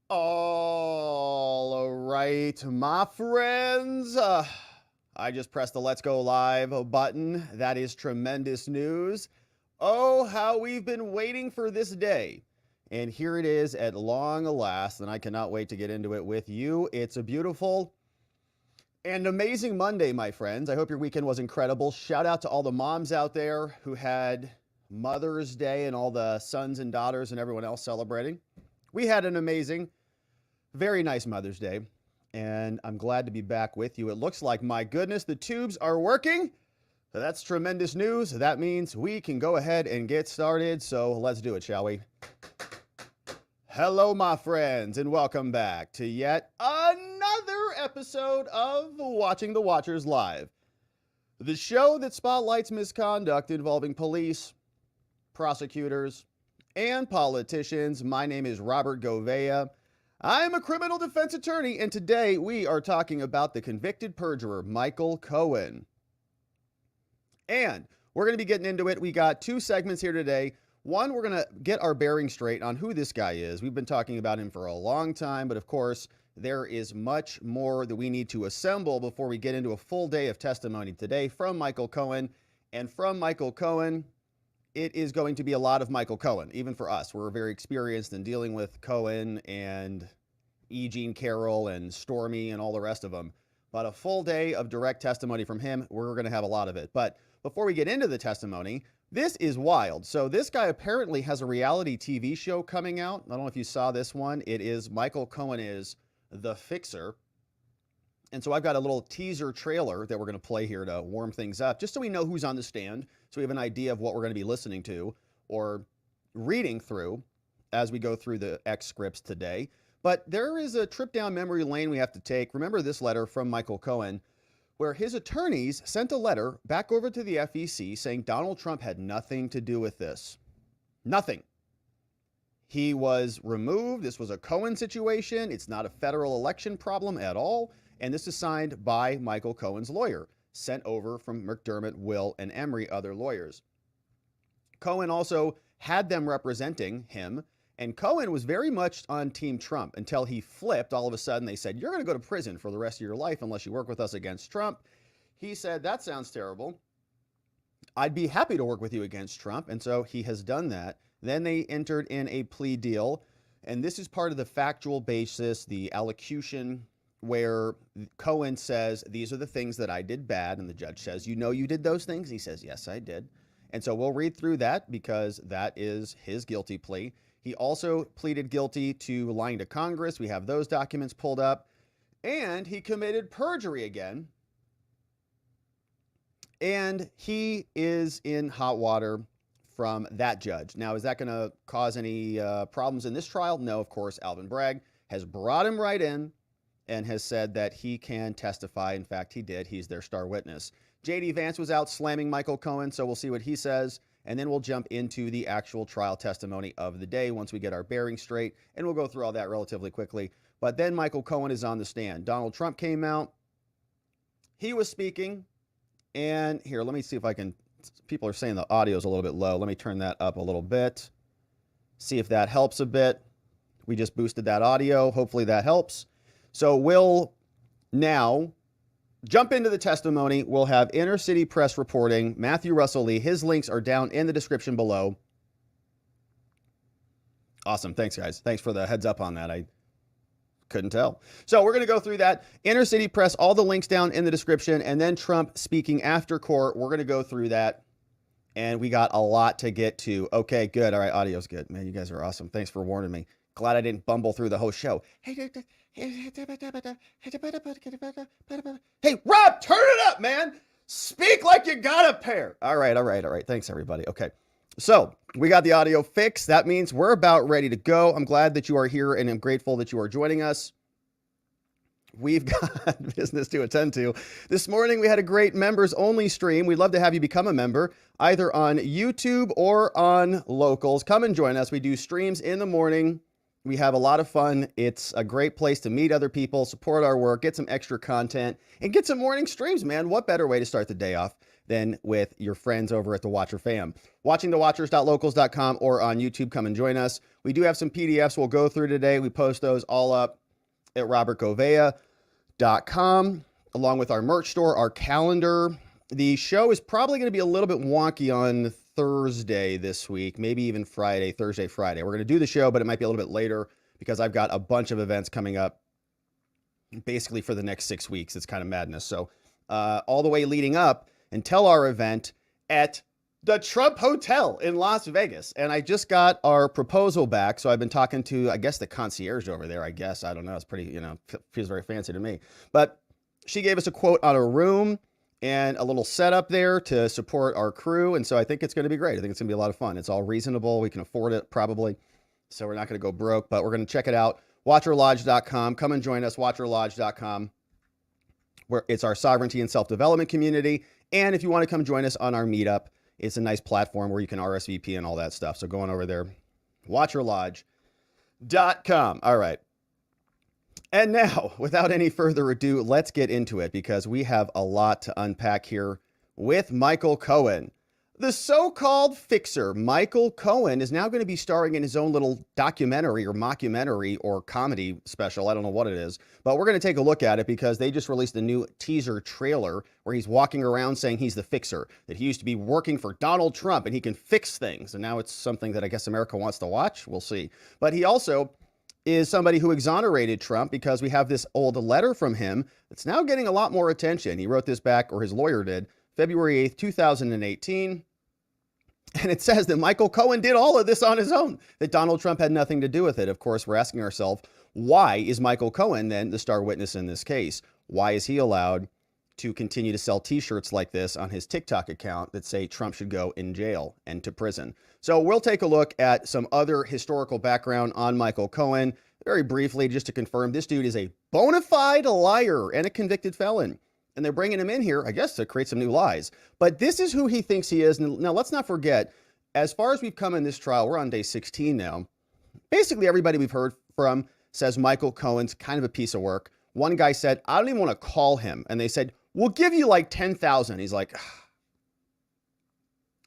All right, my friends. I just pressed the Let's Go Live button. That is tremendous news. Oh, how we've been waiting for this day. And here it is at long last, and I cannot wait to get into it with you. It's a beautiful and amazing Monday, my friends. I hope your weekend was incredible. Shout out to all the moms out there who had Mother's Day and all the sons and daughters and everyone else celebrating. We had an amazing, very nice Mother's Day, and I'm glad to be back with you. It looks like, my goodness, the tubes are working. So that's tremendous news. That means we can go ahead and get started. So let's do it, shall we? Hello, my friends, and welcome back to yet another episode of Watching the Watchers Live, the show that spotlights misconduct involving police, prosecutors, and politicians. My name is Robert Gouveia. I'm a criminal defense attorney, and today we are talking about the convicted perjurer, Michael Cohen. And we're going to be getting into it. We got two segments here today. One, we're going to get our bearings straight on who this guy is. We've been talking about him for a long time, but of course, there is much more that we need to assemble before we get into a full day of testimony today from Michael Cohen. And from Michael Cohen, it is going to be a lot of Michael Cohen, even for us. We're very experienced in dealing with Cohen and E. Jean Carroll and Stormy and all the rest of them. But a full day of direct testimony from him, we're going to have a lot of it. But before we get into the testimony, this is wild. So this guy apparently has a reality TV show coming out. I don't know if you saw this one. It is Michael Cohen is The Fixer. And so I've got a little teaser trailer that we're going to play here to warm things up, just so we know who's on the stand, so we have an idea of what we're going to be listening to or reading through as we go through the X scripts today. But there is a trip down memory lane we have to take. Remember this letter from Michael Cohen, where his attorneys sent a letter back over to the FEC saying Donald Trump had nothing to do with this. Nothing. He was removed. This was a Cohen situation. It's not a federal election problem at all. And this is signed by Michael Cohen's lawyer, sent over from McDermott, Will, and Emery, other lawyers. Cohen also had them representing him, and Cohen was very much on Team Trump until he flipped. All of a sudden, they said, you're going to go to prison for the rest of your life unless you work with us against Trump. He said, that sounds terrible. I'd be happy to work with you against Trump, and so he has done that. Then they entered in a plea deal, and this is part of the factual basis, the allocution, where Cohen says, these are the things that I did bad. And the judge says, you know you did those things? He says, yes, I did. And so we'll read through that because that is his guilty plea. He also pleaded guilty to lying to Congress. We have those documents pulled up. And he committed perjury again. And he is in hot water from that judge. Now, is that going to cause any problems in this trial? No, of course. Alvin Bragg has brought him right in and has said that he can testify. In fact, he did. He's their star witness. J.D. Vance was out slamming Michael Cohen, so we'll see what he says, and then we'll jump into the actual trial testimony of the day once we get our bearings straight, and we'll go through all that relatively quickly. But then Michael Cohen is on the stand. Donald Trump came out. He was speaking, and here, let me see if I can, people are saying the audio is a little bit low. Let me turn that up a little bit, see if that helps a bit. We just boosted that audio. Hopefully that helps. So we'll now jump into the testimony. We'll have Inner City Press reporting, Matthew Russell Lee. His links are down in the description below. Awesome. Thanks, guys. Thanks for the heads up on that. I couldn't tell. So we're going to go through that. Inner City Press, all the links down in the description, and then Trump speaking after court. We're going to go through that, and we got a lot to get to. Okay, good. All right, audio's good. Man, you guys are awesome. Thanks for warning me. Glad I didn't bumble through the whole show. Hey, Rob, turn it up, man. Speak like you got a pair. All right. Thanks, everybody. Okay. So we got the audio fixed. That means we're about ready to go. I'm glad that you are here, and I'm grateful that you are joining us. We've got business to attend to. This morning, we had a great members-only stream. We'd love to have you become a member, either on YouTube or on Locals. Come and join us. We do streams in the morning. We have a lot of fun. It's a great place to meet other people, support our work, get some extra content, and get some morning streams, man. What better way to start the day off than with your friends over at the Watcher fam. Watchingthewatchers.locals.com or on YouTube. Come and join us. We do have some PDFs we'll go through today. We post those all up at robertgovea.com, along with our merch store, our calendar. The show is probably going to be a little bit wonky on Thursday this week, maybe even Friday, Thursday, Friday. We're going to do the show, but it might be a little bit later because I've got a bunch of events coming up basically for the next 6 weeks. It's kind of madness. So all the way leading up until our event at the Trump Hotel in Las Vegas. And I just got our proposal back. So I've been talking to, I guess, the concierge over there, I guess. I don't know. It's pretty, feels very fancy to me. But she gave us a quote on a room and a little setup there to support our crew. And so I think it's going to be great. I think it's going to be a lot of fun. It's all reasonable. We can afford it probably. So we're not going to go broke, but we're going to check it out. WatcherLodge.com. Come and join us. WatcherLodge.com, where it's our sovereignty and self-development community. And if you want to come join us on our meetup, it's a nice platform where you can RSVP and all that stuff. So go on over there. WatcherLodge.com. All right. And now, without any further ado, let's get into it because we have a lot to unpack here with Michael Cohen. The so-called fixer, Michael Cohen, is now going to be starring in his own little documentary or mockumentary or comedy special. I don't know what it is, but we're going to take a look at it because they just released a new teaser trailer where he's walking around saying he's the fixer, that he used to be working for Donald Trump and he can fix things. And now it's something that I guess America wants to watch. We'll see. But he also is somebody who exonerated Trump because we have this old letter from him that's now getting a lot more attention. He wrote this back, or his lawyer did, February 8th, 2018. And it says that Michael Cohen did all of this on his own, that Donald Trump had nothing to do with it. Of course, we're asking ourselves, why is Michael Cohen then the star witness in this case? Why is he allowed to continue to sell t-shirts like this on his TikTok account that say Trump should go in jail and to prison? So we'll take a look at some other historical background on Michael Cohen. Very briefly, just to confirm, this dude is a bona fide liar and a convicted felon. And they're bringing him in here, I guess, to create some new lies. But this is who he thinks he is. Now, let's not forget, as far as we've come in this trial, we're on day 16 now. Basically, everybody we've heard from says Michael Cohen's kind of a piece of work. One guy said, I don't even want to call him. And they said, we'll give you like 10,000. He's like,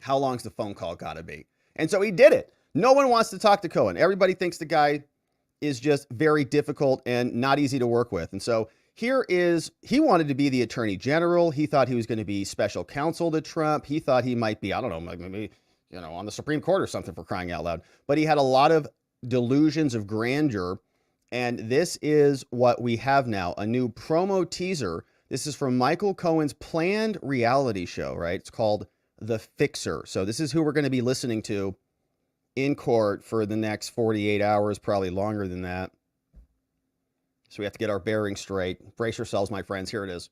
how long's the phone call got to be? And so he did it. No one wants to talk to Cohen. Everybody thinks the guy is just very difficult and not easy to work with. And so here is, he wanted to be the attorney general. He thought he was going to be special counsel to Trump. He thought he might be, I don't know, maybe, on the Supreme Court or something, for crying out loud. But he had a lot of delusions of grandeur. And this is what we have now, a new promo teaser. This is from Michael Cohen's planned reality show, right? It's called The Fixer. So this is who we're going to be listening to in court for the next 48 hours, probably longer than that. So we have to get our bearings straight. Brace yourselves, my friends. Here it is.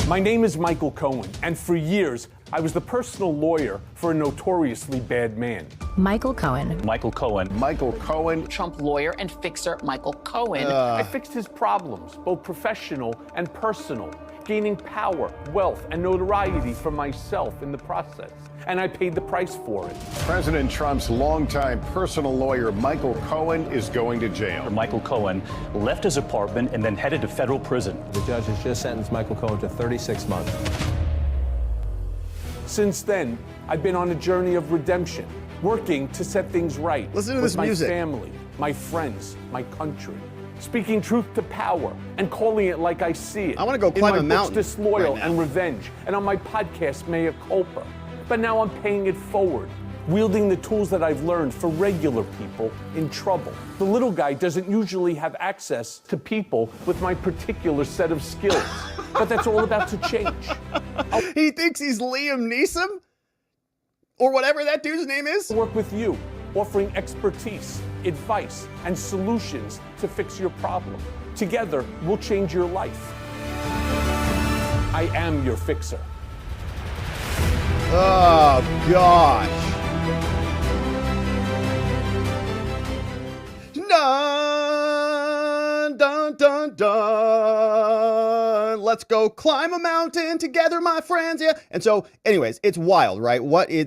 My name is Michael Cohen, and for years, I was the personal lawyer for a notoriously bad man. Michael Cohen. Michael Cohen. Michael Cohen. Trump lawyer and fixer Michael Cohen. I fixed his problems, both professional and personal, gaining power, wealth, and notoriety for myself in the process. And I paid the price for it. President Trump's longtime personal lawyer, Michael Cohen, is going to jail. Michael Cohen left his apartment and then headed to federal prison. The judge has just sentenced Michael Cohen to 36 months. Since then, I've been on a journey of redemption, working to set things right. Listen to with this my music. family, my friends, my country. Speaking truth to power and calling it like I see it. I wanna go climb a in my mountain books, Disloyal right now. and Revenge, and on my podcast, Mea Culpa. But now I'm paying it forward, wielding the tools that I've learned for regular people in trouble. The little guy doesn't usually have access to people with my particular set of skills, but that's all about to change. He thinks he's Liam Neeson or whatever that dude's name is. I'll work with you, offering expertise, advice, and solutions to fix your problem. Together, we'll change your life. I am your fixer. Oh, gosh. Dun, dun, dun, dun. Let's go climb a mountain together, my friends. Yeah. And so, anyways, it's wild, right?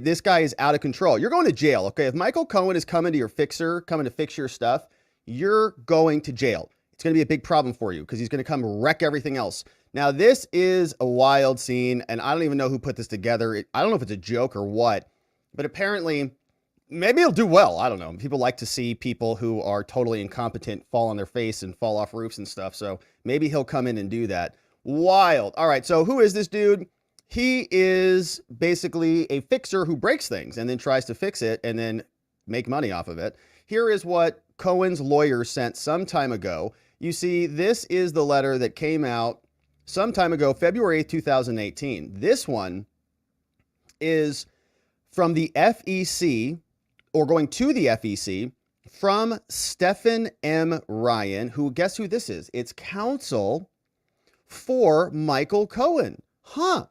This guy is out of control. You're going to jail, okay? If Michael Cohen is coming to your fixer, coming to fix your stuff, you're going to jail. It's going to be a big problem for you because he's going to come wreck everything else. Now, this is a wild scene, and I don't even know who put this together. I don't know if it's a joke or what, but apparently, maybe it'll do well. I don't know. People like to see people who are totally incompetent fall on their face and fall off roofs and stuff, so maybe he'll come in and do that. Wild. All right, so who is this dude? He is basically a fixer who breaks things and then tries to fix it and then make money off of it. Here is what Cohen's lawyer sent some time ago. You see, this is the letter that came out some time ago, February 8th, 2018. This one is from the FEC, or going to the FEC, from Stephen M. Ryan, who, guess who this is? It's counsel for Michael Cohen.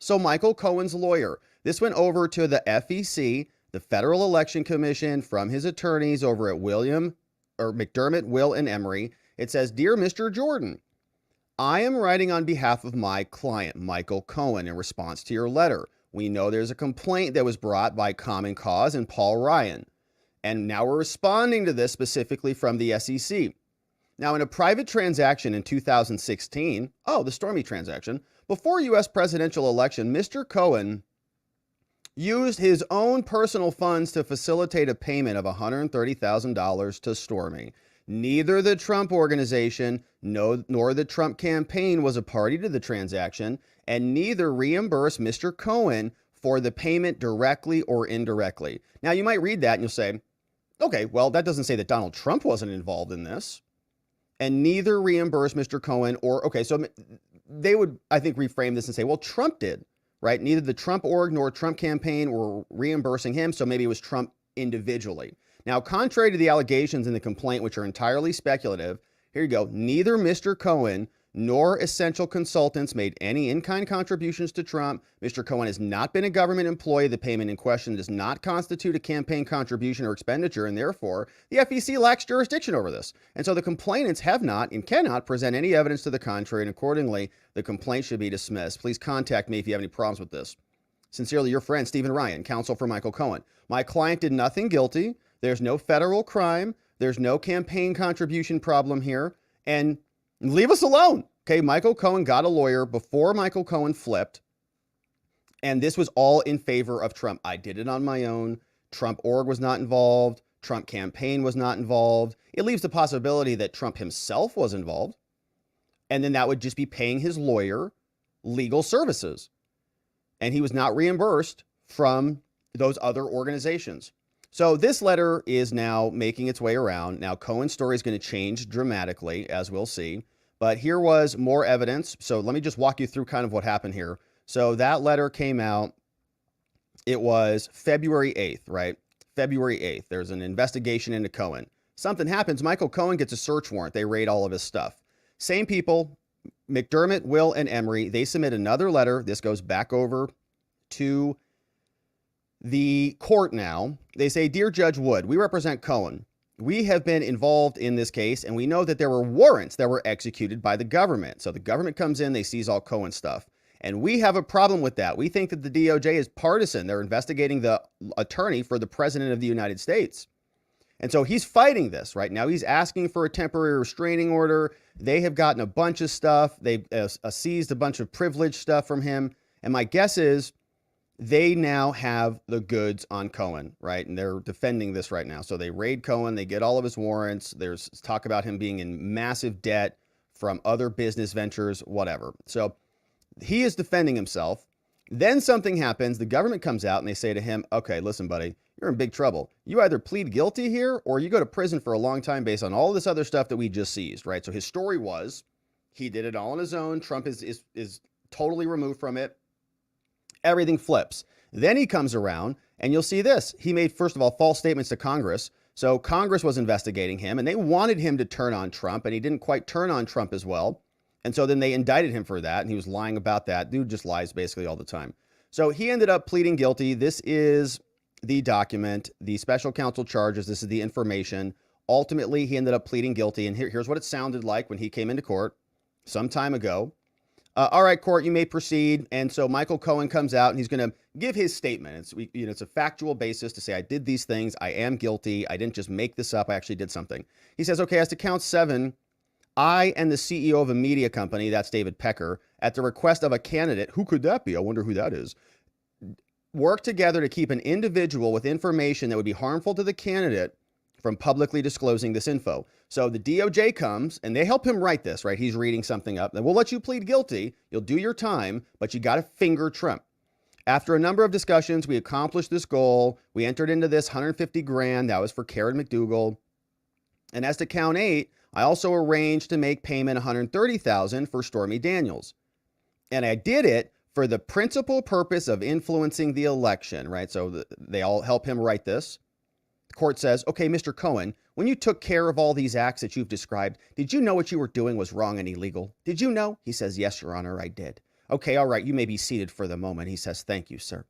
So Michael Cohen's lawyer. This went over to the FEC, the Federal Election Commission, from his attorneys over at McDermott, Will, and Emery. It says, "Dear Mr. Jordan, I am writing on behalf of my client, Michael Cohen, in response to your letter. We know there's a complaint that was brought by Common Cause and Paul Ryan, and now we're responding to this specifically from the SEC. Now, in a private transaction in 2016, the Stormy transaction, before U.S. presidential election, Mr. Cohen used his own personal funds to facilitate a payment of $130,000 to Stormy. Neither the Trump organization nor the Trump campaign was a party to the transaction, and neither reimbursed Mr. Cohen for the payment directly or indirectly." Now, you might read that and you'll say, okay, well, that doesn't say that Donald Trump wasn't involved in this. And neither reimbursed Mr. Cohen so they would, I think, reframe this and say, well, Trump did, right? Neither the Trump org nor Trump campaign were reimbursing him, so maybe it was Trump individually. Now, contrary to the allegations in the complaint, which are entirely speculative, here you go. Neither Mr. Cohen nor Essential Consultants made any in-kind contributions to Trump. Mr. Cohen has not been a government employee. The payment in question does not constitute a campaign contribution or expenditure, and therefore, the FEC lacks jurisdiction over this. And so the complainants have not and cannot present any evidence to the contrary, and accordingly, the complaint should be dismissed. Please contact me if you have any problems with this. Sincerely, your friend, Stephen Ryan, counsel for Michael Cohen. My client did nothing guilty. There's no federal crime. There's no campaign contribution problem here. And leave us alone. Okay, Michael Cohen got a lawyer before Michael Cohen flipped. And this was all in favor of Trump. I did it on my own. Trump org was not involved. Trump campaign was not involved. It leaves the possibility that Trump himself was involved. And then that would just be paying his lawyer legal services. And he was not reimbursed from those other organizations. So this letter is now making its way around. Now, Cohen's story is going to change dramatically, as we'll see. But here was more evidence. So let me just walk you through kind of what happened here. So that letter came out. It was February 8th, right? February 8th. There's an investigation into Cohen. Something happens. Michael Cohen gets a search warrant. They raid all of his stuff. Same people, McDermott, Will, and Emery, they submit another letter. This goes back over to the court now. They say, "Dear Judge Wood, we represent Cohen. We have been involved in this case, and we know that there were warrants that were executed by the government." So the government comes in, they seize all Cohen stuff. And we have a problem with that. We think that the DOJ is partisan. They're investigating the attorney for the president of the United States. And so he's fighting this right now. He's asking for a temporary restraining order. They have gotten a bunch of stuff. They've seized a bunch of privileged stuff from him. And my guess is they now have the goods on Cohen, right? And they're defending this right now. So they raid Cohen. They get all of his warrants. There's talk about him being in massive debt from other business ventures, whatever. So he is defending himself. Then something happens. The government comes out and they say to him, okay, listen, buddy, you're in big trouble. You either plead guilty here or you go to prison for a long time based on all this other stuff that we just seized, right? So his story was he did it all on his own. Trump is totally removed from it. Everything flips. Then he comes around and you'll see this. He made, first of all, false statements to Congress. So Congress was investigating him and they wanted him to turn on Trump, and he didn't quite turn on Trump as well. And so then they indicted him for that, and he was lying about that. Dude just lies basically all the time. So he ended up pleading guilty. This is the document, the special counsel charges. This is the information. Ultimately, he ended up pleading guilty. And here's what it sounded like when he came into court some time ago. All right, court, you may proceed. And so Michael Cohen comes out and he's going to give his statement. It's a factual basis to say, I did these things. I am guilty. I didn't just make this up. I actually did something. He says, okay, as to count 7, I and the CEO of a media company, that's David Pecker, at the request of a candidate, who could that be? I wonder who that is, work together to keep an individual with information that would be harmful to the candidate from publicly disclosing this info. So the DOJ comes and they help him write this, right? He's reading something up. And we'll let you plead guilty. You'll do your time, but you got to finger Trump. After a number of discussions, we accomplished this goal. We entered into this 150 grand. That was for Karen McDougal. And as to count 8, I also arranged to make payment $130,000 for Stormy Daniels. And I did it for the principal purpose of influencing the election, right? So they all help him write this. The court says, okay, Mr. Cohen, when you took care of all these acts that you've described, did you know what you were doing was wrong and illegal? Did you know? He says, yes, Your Honor, I did. Okay, all right, you may be seated for the moment. He says, thank you, sir.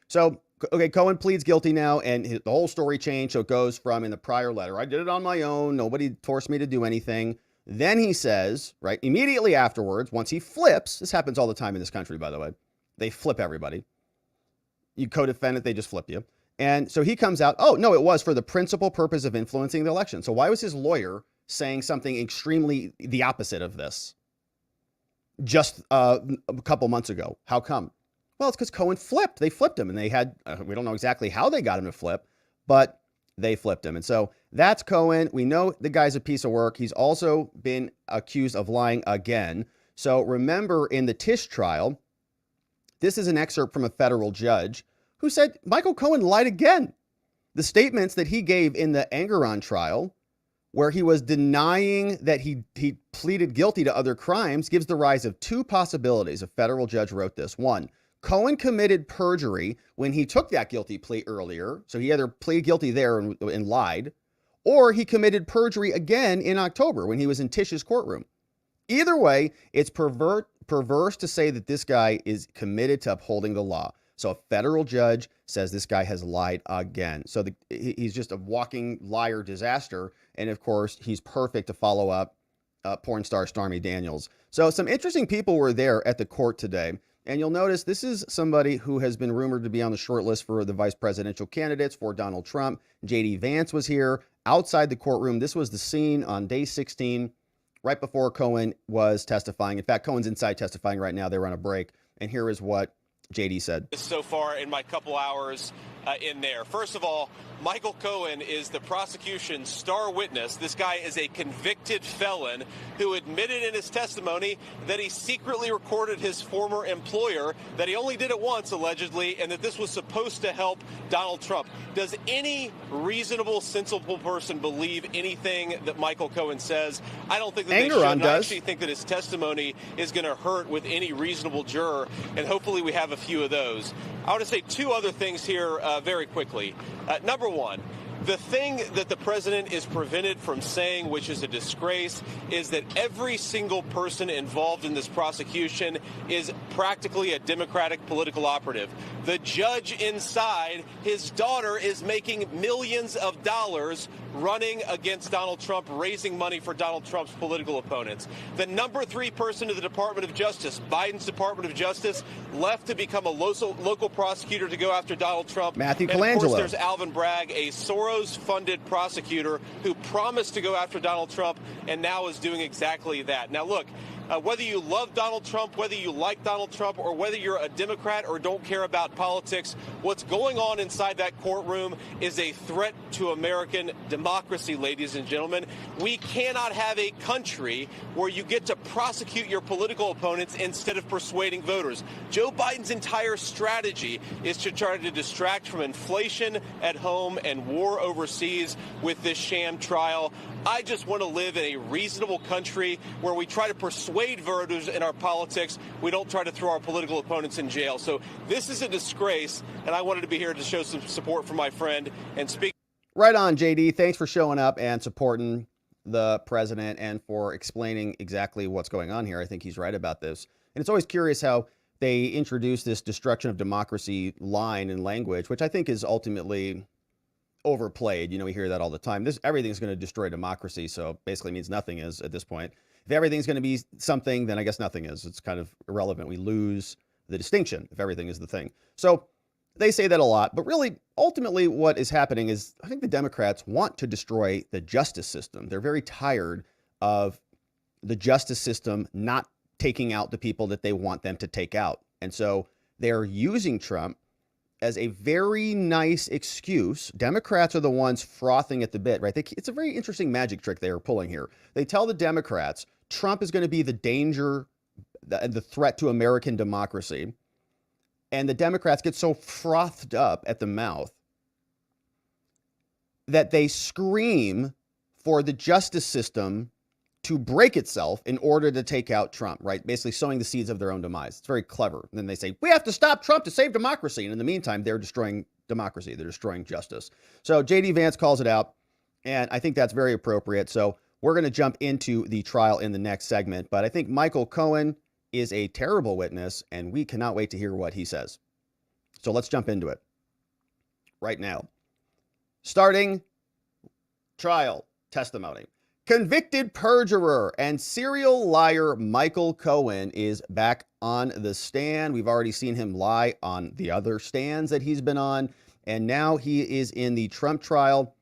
So, okay, Cohen pleads guilty now, and the whole story changed. So it goes from, in the prior letter, I did it on my own. Nobody forced me to do anything. Then he says, right, immediately afterwards, once he flips, this happens all the time in this country, by the way. They flip everybody. You co-defendant, they just flip you. And so he comes out, oh, no, it was for the principal purpose of influencing the election. So why was his lawyer saying something extremely the opposite of this just a couple months ago? How come? Well, it's because Cohen flipped. They flipped him, and they had, we don't know exactly how they got him to flip, but they flipped him. And so that's Cohen. We know the guy's a piece of work. He's also been accused of lying again. So remember, in the Tish trial, this is an excerpt from a federal judge who said Michael Cohen lied again. The statements that he gave in the Engeron trial, where he was denying that he pleaded guilty to other crimes, gives the rise of 2 possibilities. A federal judge wrote this. 1, Cohen committed perjury when he took that guilty plea earlier. So he either pleaded guilty there and lied, or he committed perjury again in October when he was in Tish's courtroom. Either way, it's perverse to say that this guy is committed to upholding the law. So a federal judge says this guy has lied again. So he's just a walking liar disaster. And of course, he's perfect to follow up porn star Stormy Daniels. So some interesting people were there at the court today. And you'll notice this is somebody who has been rumored to be on the short list for the vice presidential candidates for Donald Trump. JD Vance was here outside the courtroom. This was the scene on day 16, right before Cohen was testifying. In fact, Cohen's inside testifying right now. They were on a break. And here is what JD said. So far in my couple hours in there. First of all, Michael Cohen is the prosecution's star witness. This guy is a convicted felon who admitted in his testimony that he secretly recorded his former employer, that he only did it once, allegedly, and that this was supposed to help Donald Trump. Does any reasonable, sensible person believe anything that Michael Cohen says? I don't think that they should. I actually think that his testimony is going to hurt with any reasonable juror, and hopefully we have a few of those. I want to say 2 other things here very quickly. Number 1, the thing that the president is prevented from saying, which is a disgrace, is that every single person involved in this prosecution is practically a Democratic political operative. The judge inside, his daughter, is making millions of dollars running against Donald Trump, raising money for Donald Trump's political opponents. The number 3 person in the Department of Justice, Biden's Department of Justice, left to become a local prosecutor to go after Donald Trump. Matthew And Colangelo. of course, there's Alvin Bragg, a Soros-funded prosecutor who promised to go after Donald Trump and now is doing exactly that. Now, look, whether you love Donald Trump, whether you like Donald Trump, or whether you're a Democrat or don't care about politics, what's going on inside that courtroom is a threat to American democracy, ladies and gentlemen. We cannot have a country where you get to prosecute your political opponents instead of persuading voters. Joe Biden's entire strategy is to try to distract from inflation at home and war overseas with this sham trial. I just want to live in a reasonable country where we try to persuade voters in our politics. We don't try to throw our political opponents in jail. So this is a disgrace, and I wanted to be here to show some support for my friend and speak. Right on, JD. Thanks for showing up and supporting the president and for explaining exactly what's going on here. I think he's right about this. And it's always curious how they introduce this destruction of democracy line and language, which I think is ultimately overplayed. You know, we hear that all the time. Everything's going to destroy democracy, so basically means nothing is at this point. If everything's going to be something, then I guess nothing is. It's kind of irrelevant. We lose the distinction if everything is the thing. So they say that a lot, but really, ultimately, what is happening is I think the Democrats want to destroy the justice system. They're very tired of the justice system not taking out the people that they want them to take out. And so they're using Trump as a very nice excuse. Democrats are the ones frothing at the bit, right? It's a very interesting magic trick they are pulling here. They tell the Democrats Trump is going to be the danger, the threat to American democracy. And the Democrats get so frothed up at the mouth that they scream for the justice system to break itself in order to take out Trump, right? Basically sowing the seeds of their own demise. It's very clever. And then they say, we have to stop Trump to save democracy. And in the meantime, they're destroying democracy. They're destroying justice. So J.D. Vance calls it out, and I think that's very appropriate. So we're going to jump into the trial in the next segment. But I think Michael Cohen is a terrible witness, and we cannot wait to hear what he says. So let's jump into it right now. Starting trial testimony. Convicted perjurer and serial liar Michael Cohen is back on the stand. We've already seen him lie on the other stands that he's been on, and now he is in the Trump trial.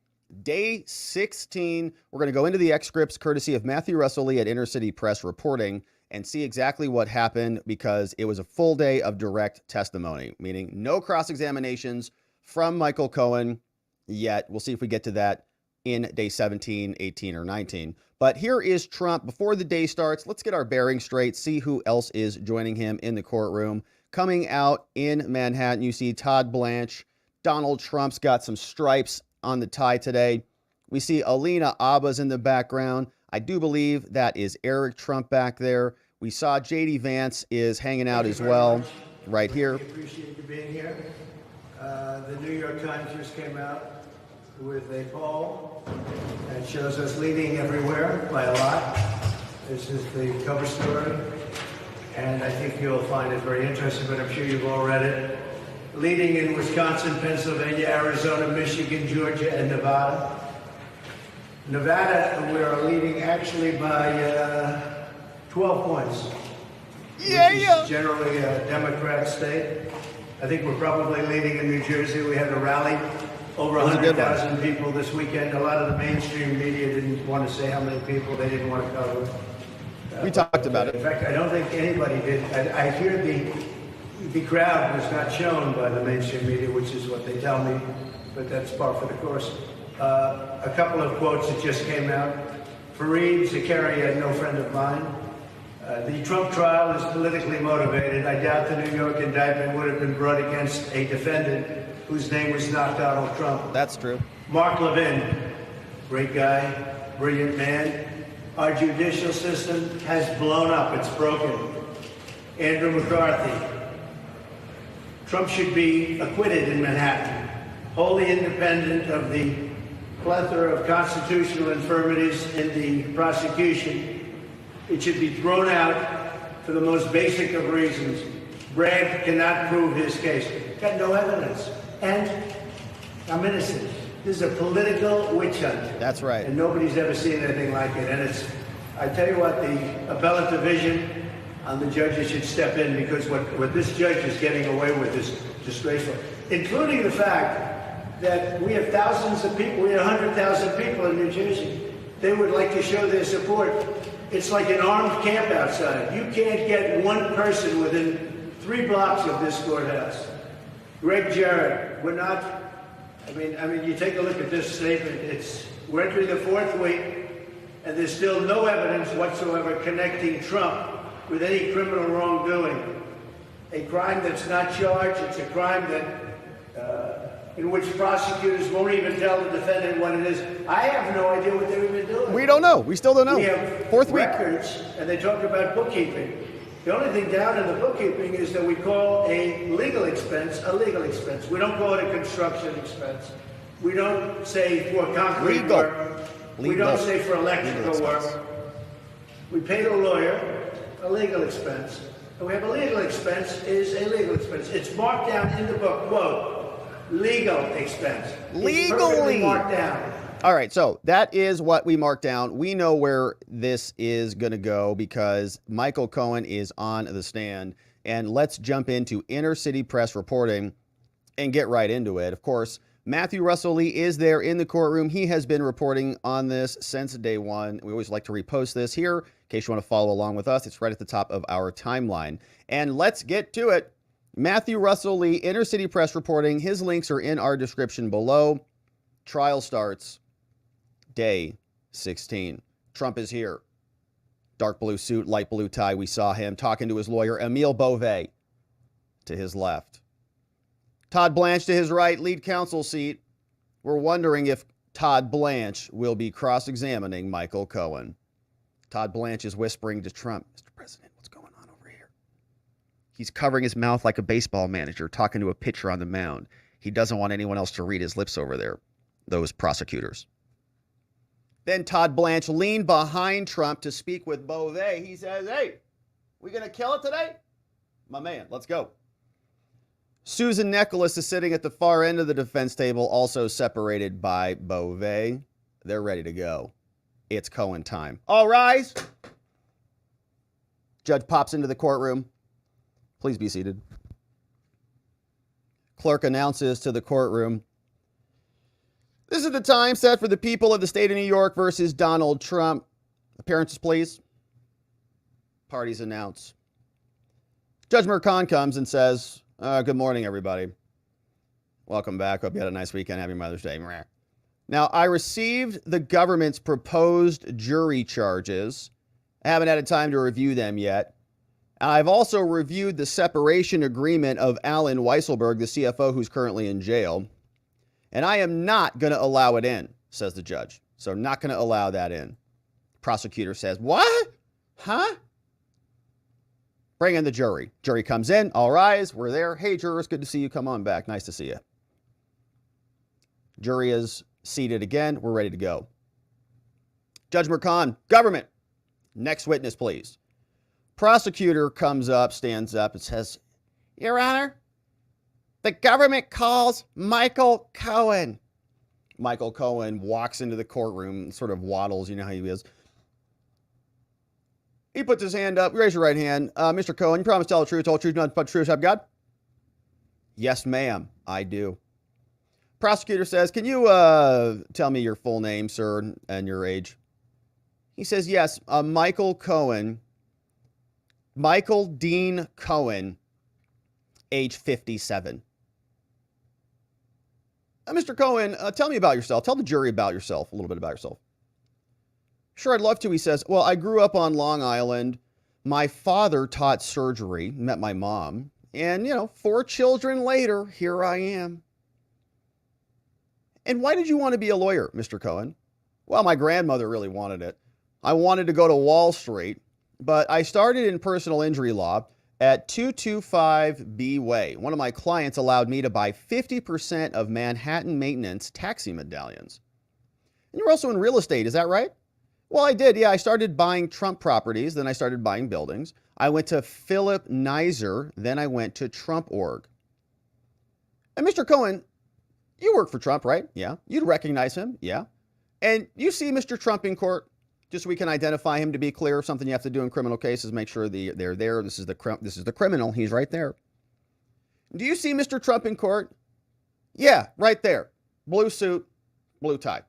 Day 16. We're going to go into the excerpts courtesy of Matthew Russell Lee at Inner City Press reporting and see exactly what happened, because it was a full day of direct testimony, meaning no cross-examinations from Michael Cohen yet. We'll see if we get to that in day 17, 18, or 19. But here is Trump before the day starts. Let's get our bearings straight, see who else is joining him in the courtroom. Coming out in Manhattan, you see Todd Blanche. Donald Trump's got some stripes on the tie today. We see Alina Abba's in the background. I do believe that is Eric Trump back there. We saw J.D. Vance is hanging out as well, right here. We appreciate you being here. The New York Times just came out with a poll that shows us leading everywhere by a lot. This is the cover story, and I think you'll find it very interesting, but I'm sure you've all read it. Leading in Wisconsin, Pennsylvania, Arizona, Michigan, Georgia, and Nevada. Nevada, we are leading actually by 12 points. Yeah. Which is generally a Democrat state. I think we're probably leading in New Jersey. We had a rally, over 100,000 people this weekend. A lot of the mainstream media didn't want to say how many people. They didn't want to cover. We talked about it. In fact, I don't think anybody did. I hear the crowd was not shown by the mainstream media, which is what they tell me, but that's par for the course. A couple of quotes that just came out. Fareed Zakaria, no friend of mine. The Trump trial is politically motivated. I doubt the New York indictment would have been brought against a defendant whose name was not Donald Trump. That's true. Mark Levin, great guy, brilliant man. Our judicial system has blown up. It's broken. Andrew McCarthy. Trump should be acquitted in Manhattan, wholly independent of the plethora of constitutional infirmities in the prosecution. It should be thrown out for the most basic of reasons. Bragg cannot prove his case. Got no evidence. And I'm innocent. This is a political witch hunt. That's right. And nobody's ever seen anything like it. And it's, I tell you what, the appellate division on the judges should step in, because what this judge is getting away with is disgraceful, including the fact that we have thousands of people, we have 100,000 people in New Jersey. They would like to show their support. It's like an armed camp outside. You can't get one person within 3 blocks of this courthouse. Greg Jarrett, we're not, I mean, you take a look at this statement. We're entering the 4th week, and there's still no evidence whatsoever connecting Trump with any criminal wrongdoing. A crime that's not charged. It's a crime that, in which prosecutors won't even tell the defendant what it is. I have no idea what they're even doing. We don't know. We still don't know. We have 4th week. records, and they talk about bookkeeping. The only thing down in the bookkeeping is that we call a legal expense a legal expense. We don't call it a construction expense. We don't say for concrete work. We don't say for electrical work. We pay the lawyer a legal expense. And we have a legal expense is a legal expense. It's marked down in the book, quote, legal expense. It's perfectly marked down. All right, so that is what we marked down. We know where this is going to go because Michael Cohen is on the stand. And let's jump into Inner City Press reporting and get right into it. Of course, Matthew Russell Lee is there in the courtroom. He has been reporting on this since day one. We always like to repost this here in case you want to follow along with us. It's right at the top of our timeline. And let's get to it. Matthew Russell Lee, Inner City Press reporting. His links are in our description below. Trial starts day 16. Trump is here. Dark blue suit, light blue tie. We saw him talking to his lawyer, Emile Beauvais, to his left. Todd Blanche to his right, lead counsel seat. We're wondering if Todd Blanche will be cross-examining Michael Cohen. Todd Blanche is whispering to Trump, Mr. President, what's going on over here? He's covering his mouth like a baseball manager talking to a pitcher on the mound. He doesn't want anyone else to read his lips over there, those prosecutors. Then Todd Blanche leaned behind Trump to speak with Beauvais. He says, hey, we going to kill it today? My man, let's go. Susan Nicholas is sitting at the far end of the defense table, also separated by Beauvais. They're ready to go. It's Cohen time. All rise. Judge pops into the courtroom. Please be seated. Clerk announces to the courtroom, this is the time set for the people of the state of New York versus Donald Trump. Appearances, please. Parties announce. Judge Merchan comes and says, good morning, everybody. Welcome back. Hope you had a nice weekend. Happy Mother's Day. Now, I received the government's proposed jury charges. I haven't had time to review them yet. I've also reviewed the separation agreement of Alan Weisselberg, the CFO who's currently in jail. And I am not going to allow it in, says the judge. So I'm not going to allow that in. Prosecutor says, what? Huh? Bring in the jury. Jury comes in. All rise. We're there. Hey, jurors, good to see you. Come on back. Nice to see you. Jury is seated again. We're ready to go. Judge Merchan, government. Next witness, please. Prosecutor comes up, stands up, and says, Your Honor, the government calls Michael Cohen. Michael Cohen walks into the courtroom, sort of waddles. You know how he is. He puts his hand up. Raise your right hand. Mr. Cohen, you promise to tell the truth, nothing but the truth, help God? Yes, ma'am, I do. Prosecutor says, can you tell me your full name, sir, and your age? He says, yes, Michael Cohen. Michael Dean Cohen, age 57. Mr. Cohen, tell me about yourself. Tell the jury about yourself, a little bit about yourself. Sure, I'd love to, he says. Well, I grew up on Long Island. My father taught surgery, met my mom. And, 4 children later, here I am. And why did you want to be a lawyer, Mr. Cohen? Well, my grandmother really wanted it. I wanted to go to Wall Street, but I started in personal injury law at 225 B Way. One of my clients allowed me to buy 50% of Manhattan Maintenance taxi medallions. And you're also in real estate, is that right? Well, I did. Yeah, I started buying Trump properties. Then I started buying buildings. I went to Philip Neiser. Then I went to Trump.org. And Mr. Cohen, you work for Trump, right? Yeah. You'd recognize him. Yeah. And you see Mr. Trump in court, just so we can identify him to be clear. Something you have to do in criminal cases, make sure they're there. This is the criminal. He's right there. Do you see Mr. Trump in court? Yeah, right there. Blue suit, blue tie.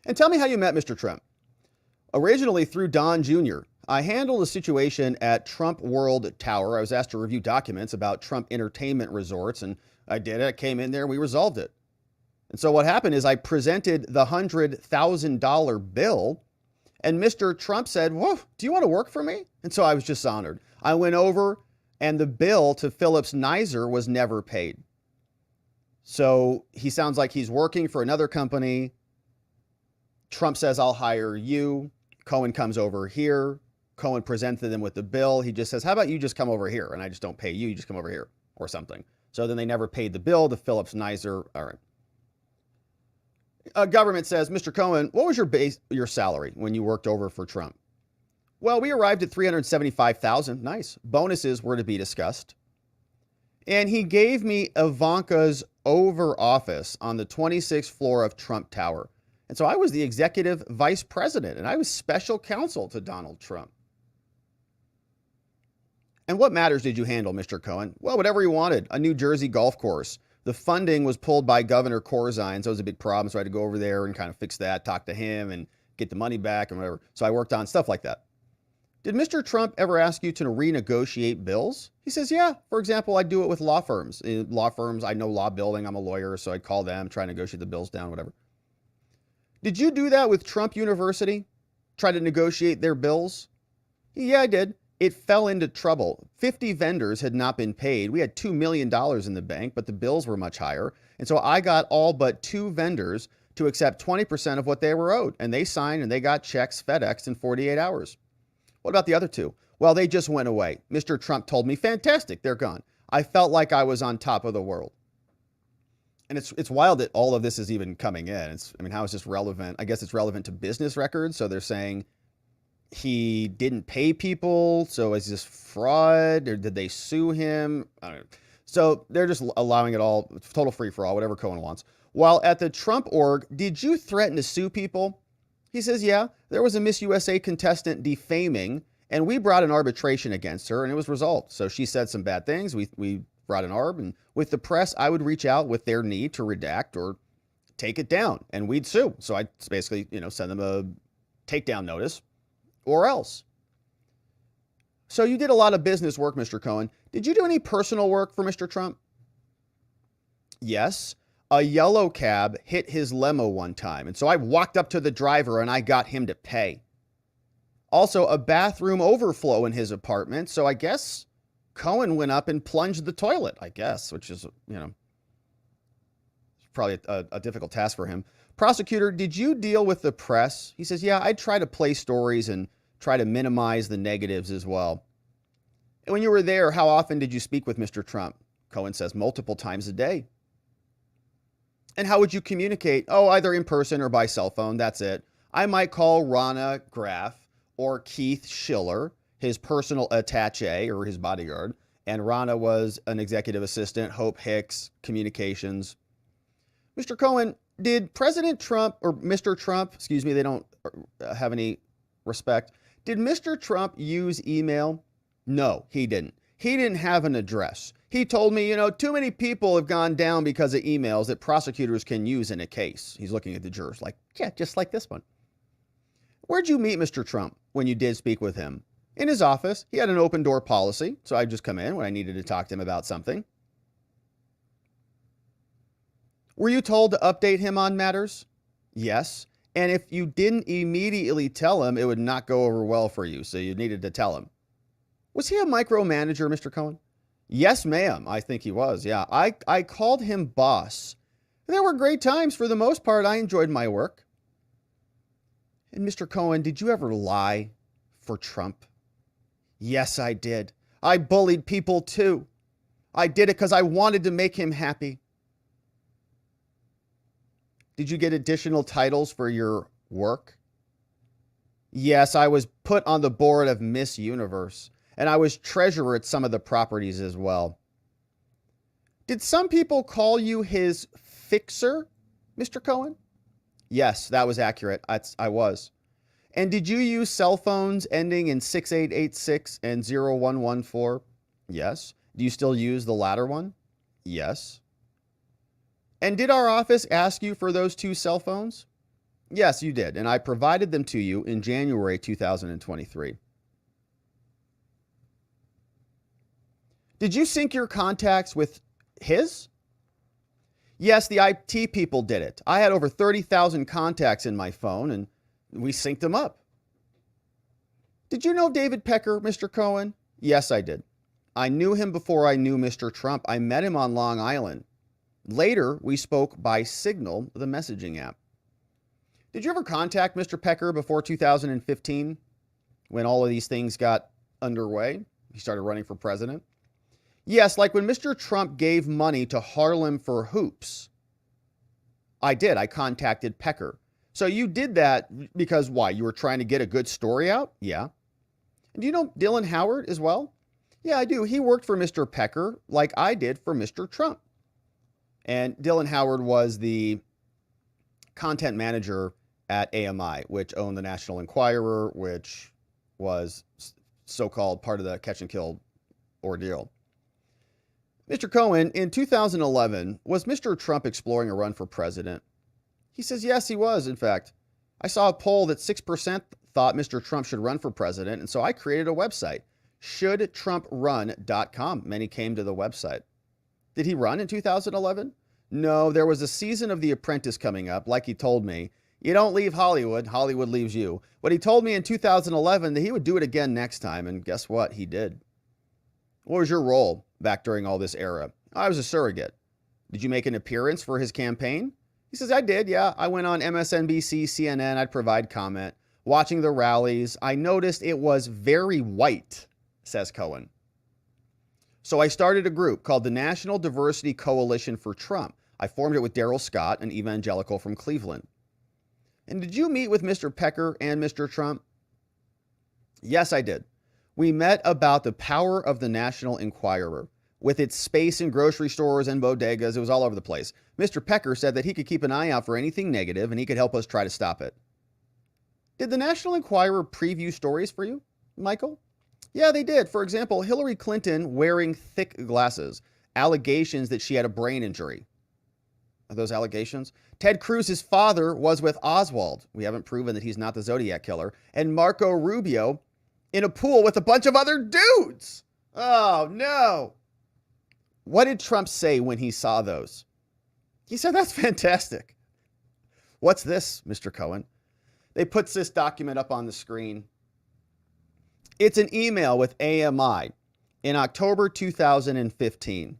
And tell me how you met Mr. Trump. Originally through Don Jr. I handled a situation at Trump World Tower. I was asked to review documents about Trump entertainment resorts, and I did it. I came in there, we resolved it. And so what happened is I presented the $100,000 bill, and Mr. Trump said, whoa, do you want to work for me? And so I was just honored. I went over, and the bill to Phillips Neiser was never paid. So he sounds like he's working for another company. Trump says, I'll hire you. Cohen comes over here. Cohen presented them with the bill. He just says, how about you just come over here? And I just don't pay you. You just come over here or something. So then they never paid the bill to Phillips Neiser. All right. Government says, Mr. Cohen, what was your salary when you worked over for Trump? Well, we arrived at $375,000. Nice. Bonuses were to be discussed. And he gave me Ivanka's Oval Office on the 26th floor of Trump Tower. And so I was the executive vice president, and I was special counsel to Donald Trump. And what matters did you handle, Mr. Cohen? Well, whatever he wanted. A New Jersey golf course, The funding was pulled by Governor Corzine, so it was a big problem. So I had to go over there and kind of fix that, talk to him, and get the money back and whatever. So I worked on stuff like that. Did Mr. Trump ever ask you to renegotiate bills? He says, yeah. For example, I do it with law firms. In law firms, I know law building. I'm a lawyer, so I'd call them, try to negotiate the bills down, whatever. Did you do that with Trump University? Try to negotiate their bills? Yeah, I did. It fell into trouble. 50 vendors had not been paid. We had $2 million in the bank, but the bills were much higher. And so I got all but 2 vendors to accept 20% of what they were owed. And they signed and they got checks FedExed in 48 hours. What about the other 2? Well, they just went away. Mr. Trump told me, fantastic, they're gone. I felt like I was on top of the world. And it's wild that all of this is even coming in. How is this relevant? I guess it's relevant to business records. So they're saying he didn't pay people. So is this fraud, or did they sue him? I don't know. So they're just allowing it all, total free for all, whatever Cohen wants. While at the Trump org, did you threaten to sue people? He says, yeah, there was a Miss USA contestant defaming, and we brought an arbitration against her, and it was resolved. So she said some bad things. We brought an arb, and with the press, I would reach out with their need to redact or take it down, and we'd sue. So I'd basically, send them a takedown notice or else. So you did a lot of business work, Mr. Cohen. Did you do any personal work for Mr. Trump? Yes. A yellow cab hit his limo one time, and so I walked up to the driver and I got him to pay. Also, a bathroom overflow in his apartment, so I guess Cohen went up and plunged the toilet, which is, probably a difficult task for him. Prosecutor, did you deal with the press? He says, yeah, I try to play stories and try to minimize the negatives as well. And when you were there, how often did you speak with Mr. Trump? Cohen says multiple times a day. And how would you communicate? Oh, either in person or by cell phone. That's it. I might call Rana Graff or Keith Schiller, his personal attaché or his bodyguard. And Rana was an executive assistant, Hope Hicks, communications. Mr. Cohen, did President Trump or Mr. Trump, excuse me, they don't have any respect. Did Mr. Trump use email? No, he didn't. He didn't have an address. He told me, too many people have gone down because of emails that prosecutors can use in a case. He's looking at the jurors like, yeah, just like this one. Where'd you meet Mr. Trump when you did speak with him? In his office. He had an open door policy, so I'd just come in when I needed to talk to him about something. Were you told to update him on matters? Yes. And if you didn't immediately tell him, it would not go over well for you, so you needed to tell him. Was he a micromanager, Mr. Cohen? Yes, ma'am. I think he was. Yeah. I called him boss. There were great times. For the most part, I enjoyed my work. And Mr. Cohen, did you ever lie for Trump? Yes, I did. I bullied people too. I did it because I wanted to make him happy. Did you get additional titles for your work? Yes, I was put on the board of Miss Universe. And I was treasurer at some of the properties as well. Did some people call you his fixer, Mr. Cohen? Yes, that was accurate. I was. And did you use cell phones ending in 6886 and 0114? Yes. Do you still use the latter one? Yes. And did our office ask you for those 2 cell phones? Yes, you did. And I provided them to you in January 2023. Did you sync your contacts with his? Yes, the IT people did it. I had over 30,000 contacts in my phone, and we synced them up. Did you know David Pecker, Mr. Cohen? Yes, I did. I knew him before I knew Mr. Trump. I met him on Long Island. Later, we spoke by Signal, the messaging app. Did you ever contact Mr. Pecker before 2015 when all of these things got underway? He started running for president. Yes, like when Mr. Trump gave money to Harlem for hoops. I did. I contacted Pecker. So you did that because why? You were trying to get a good story out? Yeah. And do you know Dylan Howard as well? Yeah, I do. He worked for Mr. Pecker like I did for Mr. Trump. And Dylan Howard was the content manager at AMI, which owned the National Enquirer, which was so-called part of the catch and kill ordeal. Mr. Cohen, in 2011, was Mr. Trump exploring a run for president? He says, yes, he was, in fact. I saw a poll that 6% thought Mr. Trump should run for president, and so I created a website, shouldtrumprun.com. Many came to the website. Did he run in 2011? No, there was a season of The Apprentice coming up, like he told me. You don't leave Hollywood, Hollywood leaves you. But he told me in 2011 that he would do it again next time, and guess what? He did. What was your role back during all this era? I was a surrogate. Did you make an appearance for his campaign? He says, I did, yeah. I went on MSNBC, CNN, I'd provide comment. Watching the rallies, I noticed it was very white, says Cohen. So I started a group called the National Diversity Coalition for Trump. I formed it with Daryl Scott, an evangelical from Cleveland. And did you meet with Mr. Pecker and Mr. Trump? Yes, I did. We met about the power of the National Enquirer. With its space in grocery stores and bodegas, it was all over the place. Mr. Pecker said that he could keep an eye out for anything negative and he could help us try to stop it. Did the National Enquirer preview stories for you, Michael? Yeah, they did. For example, Hillary Clinton wearing thick glasses. Allegations that she had a brain injury. Are those allegations? Ted Cruz's father was with Oswald. We haven't proven that he's not the Zodiac killer. And Marco Rubio in a pool with a bunch of other dudes. Oh, no. What did Trump say when he saw those? He said, that's fantastic. What's this, Mr. Cohen? They put this document up on the screen. It's an email with AMI in October 2015.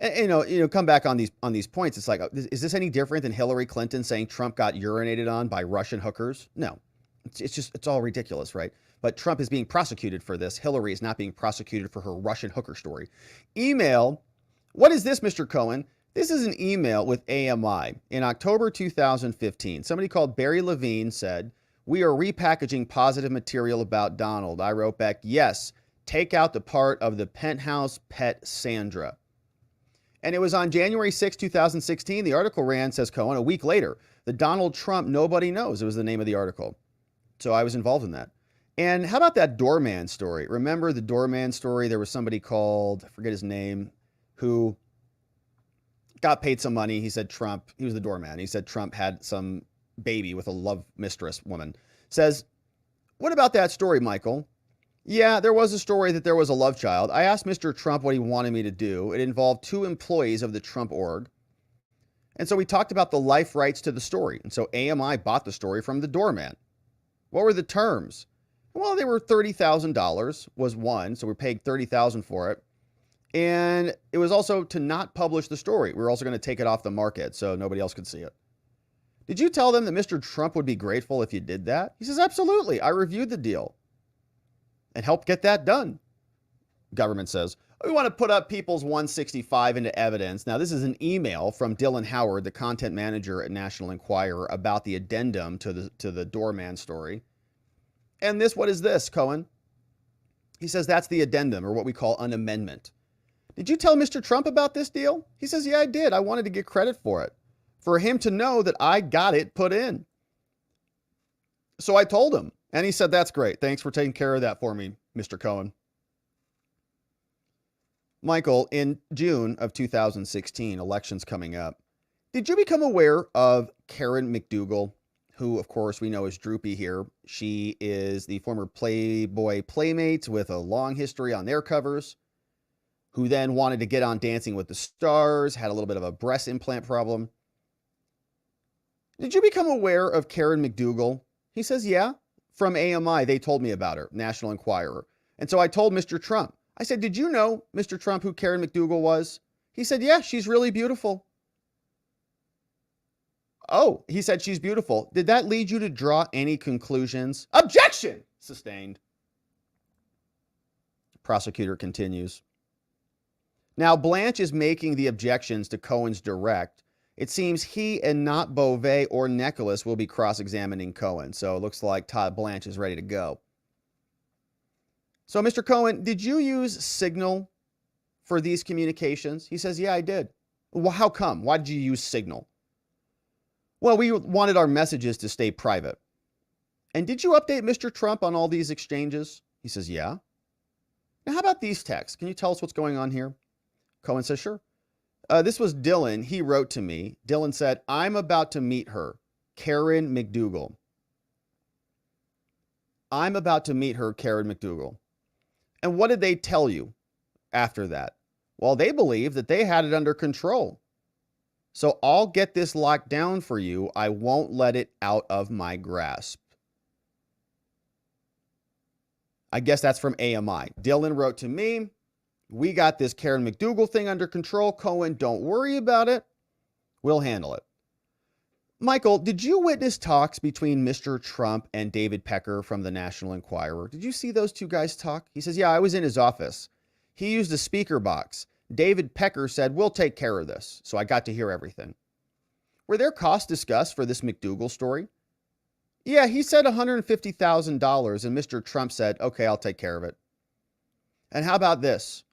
And, come back on these points. It's like, is this any different than Hillary Clinton saying Trump got urinated on by Russian hookers? No, it's all ridiculous, right? But Trump is being prosecuted for this. Hillary is not being prosecuted for her Russian hooker story. Email. What is this, Mr. Cohen? This is an email with AMI in October 2015. Somebody called Barry Levine said, we are repackaging positive material about Donald. I wrote back, yes, take out the part of the penthouse pet Sandra. And it was on January 6, 2016. The article ran, says Cohen, a week later. The Donald Trump Nobody Knows. It was the name of the article. So I was involved in that. And how about that doorman story? Remember the doorman story? There was somebody called, I forget his name, who got paid some money. He said Trump, he was the doorman. He said Trump had some baby with a love mistress woman. Says, what about that story, Michael? Yeah, there was a story that there was a love child. I asked Mr. Trump what he wanted me to do. It involved 2 employees of the Trump org. And so we talked about the life rights to the story. And so AMI bought the story from the doorman. What were the terms? Well, they were $30,000 was one. So we're paying $30,000 for it. And it was also to not publish the story. We were also going to take it off the market so nobody else could see it. Did you tell them that Mr. Trump would be grateful if you did that? He says, absolutely. I reviewed the deal and helped get that done. Government says, we want to put up People's 165 into evidence. Now, this is an email from Dylan Howard, the content manager at National Enquirer, about the addendum to the doorman story. And what is this, Cohen? He says that's the addendum, or what we call an amendment. Did you tell Mr. Trump about this deal? He says, yeah, I did. I wanted to get credit for it, for him to know that I got it put in. So I told him, and he said, that's great. Thanks for taking care of that for me, Mr. Cohen. Michael, in June of 2016, elections coming up, did you become aware of Karen McDougal, who, of course, we know is Droopy here? She is the former Playboy Playmate with a long history on their covers, who then wanted to get on Dancing with the Stars, had a little bit of a breast implant problem. Did you become aware of Karen McDougal? He says, yeah. From AMI, they told me about her, National Enquirer. And so I told Mr. Trump. I said, did you know, Mr. Trump, who Karen McDougal was? He said, yeah, she's really beautiful. Oh, he said she's beautiful. Did that lead you to draw any conclusions? Objection! Sustained. Prosecutor continues. Now, Blanche is making the objections to Cohen's direct. It seems he and not Beauvais or Nicholas will be cross-examining Cohen. So it looks like Todd Blanche is ready to go. So, Mr. Cohen, did you use Signal for these communications? He says, yeah, I did. Well, how come? Why did you use Signal? Well, we wanted our messages to stay private. And did you update Mr. Trump on all these exchanges? He says, yeah. Now, how about these texts? Can you tell us what's going on here? Cohen says, sure. This was Dylan. He wrote to me. Dylan said, I'm about to meet her, Karen McDougal. I'm about to meet her, Karen McDougal. And what did they tell you after that? Well, they believe that they had it under control. So I'll get this locked down for you. I won't let it out of my grasp. I guess that's from AMI. Dylan wrote to me, we got this Karen McDougal thing under control. Cohen, don't worry about it. We'll handle it. Michael, did you witness talks between Mr. Trump and David Pecker from the National Enquirer? Did you see those two guys talk? He says, yeah, I was in his office. He used a speaker box. David Pecker said, we'll take care of this. So I got to hear everything. Were there costs discussed for this McDougal story? Yeah, he said $150,000 and Mr. Trump said, okay, I'll take care of it. And how about this?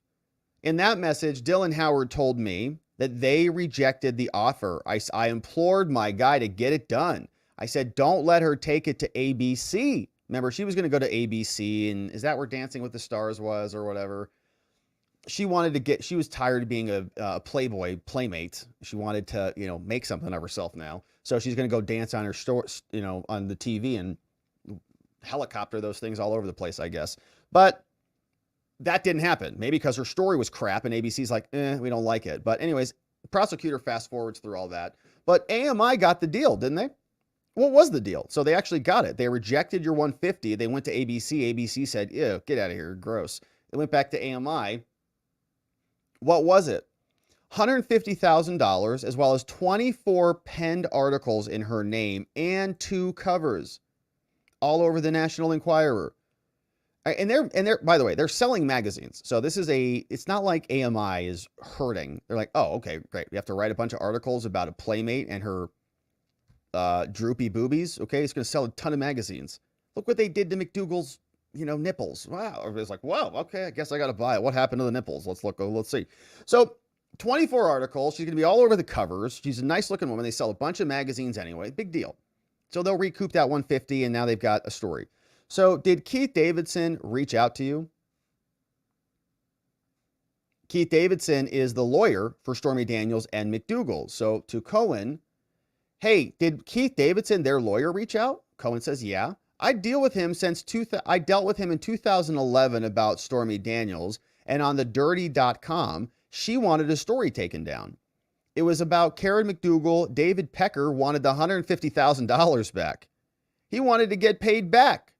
In that message, Dylan Howard told me that they rejected the offer. I implored my guy to get it done. I said, don't let her take it to ABC. Remember, she was going to go to ABC, and is that where Dancing with the Stars was or whatever? She wanted to get, she was tired of being a Playboy playmate. She wanted to, make something of herself now. So she's going to go dance on her store, on the TV and helicopter those things all over the place, I guess. But that didn't happen. Maybe because her story was crap and ABC's like, we don't like it. But anyways, the prosecutor fast forwards through all that. But AMI got the deal, didn't they? What was the deal? So they actually got it. They rejected your 150. They went to ABC. ABC said, ew, get out of here. Gross. They went back to AMI. What was it? $150,000 as well as 24 penned articles in her name and 2 covers all over the National Enquirer. And they're by the way, they're selling magazines. So this is it's not like AMI is hurting. They're like, oh, okay, great. We have to write a bunch of articles about a playmate and her droopy boobies. Okay, it's going to sell a ton of magazines. Look what they did to McDougal's, nipples. Wow. Everybody's like, whoa, okay, I guess I got to buy it. What happened to the nipples? Let's see. So 24 articles. She's going to be all over the covers. She's a nice looking woman. They sell a bunch of magazines anyway. Big deal. So they'll recoup that 150 and now they've got a story. So did Keith Davidson reach out to you? Keith Davidson is the lawyer for Stormy Daniels and McDougal. So to Cohen, hey, did Keith Davidson, their lawyer, reach out? Cohen says, yeah. I dealt with him in 2011 about Stormy Daniels, and on the dirty.com, she wanted a story taken down. It was about Karen McDougal. David Pecker wanted the $150,000 back. He wanted to get paid back.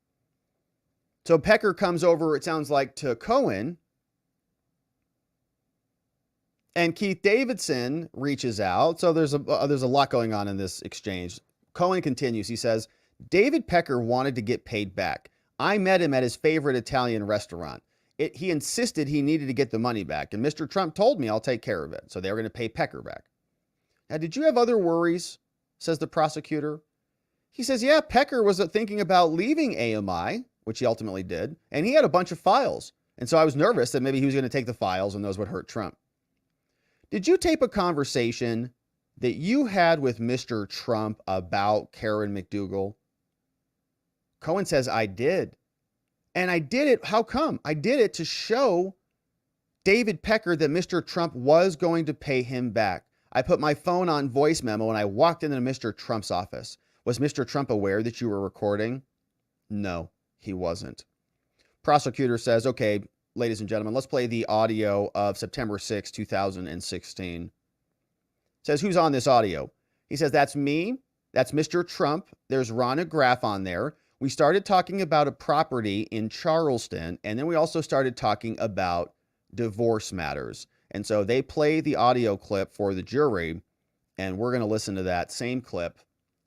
So Pecker comes over, it sounds like, to Cohen, and Keith Davidson reaches out. So there's a lot going on in this exchange. Cohen continues. He says, David Pecker wanted to get paid back. I met him at his favorite Italian restaurant. He insisted he needed to get the money back, and Mr. Trump told me I'll take care of it. So they were going to pay Pecker back. Now, did you have other worries? Says the prosecutor. He says, yeah, Pecker was thinking about leaving AMI, which he ultimately did, and he had a bunch of files. And so I was nervous that maybe he was going to take the files and those would hurt Trump. Did you tape a conversation that you had with Mr. Trump about Karen McDougal? Cohen says, I did. And I did it. How come? I did it to show David Pecker that Mr. Trump was going to pay him back. I put my phone on voice memo and I walked into Mr. Trump's office. Was Mr. Trump aware that you were recording? No, he wasn't. Prosecutor says, okay, ladies and gentlemen, let's play the audio of September 6, 2016. Says, who's on this audio? He says, that's me. That's Mr. Trump. There's Ronna Graff on there. We started talking about a property in Charleston, and then we also started talking about divorce matters. And so they play the audio clip for the jury, and we're going to listen to that same clip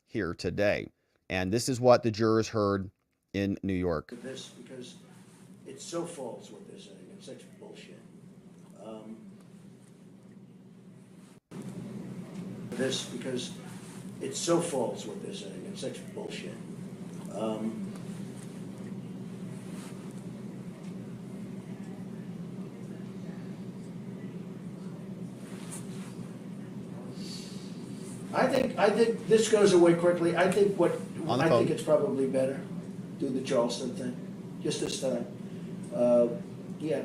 here today. And this is what the jurors heard in New York. This, because it's so false what they're saying. It's such bullshit. This, because it's so false what they're saying. It's such bullshit. I think this goes away quickly. I think it's probably better do the Charleston thing just this time. Yeah.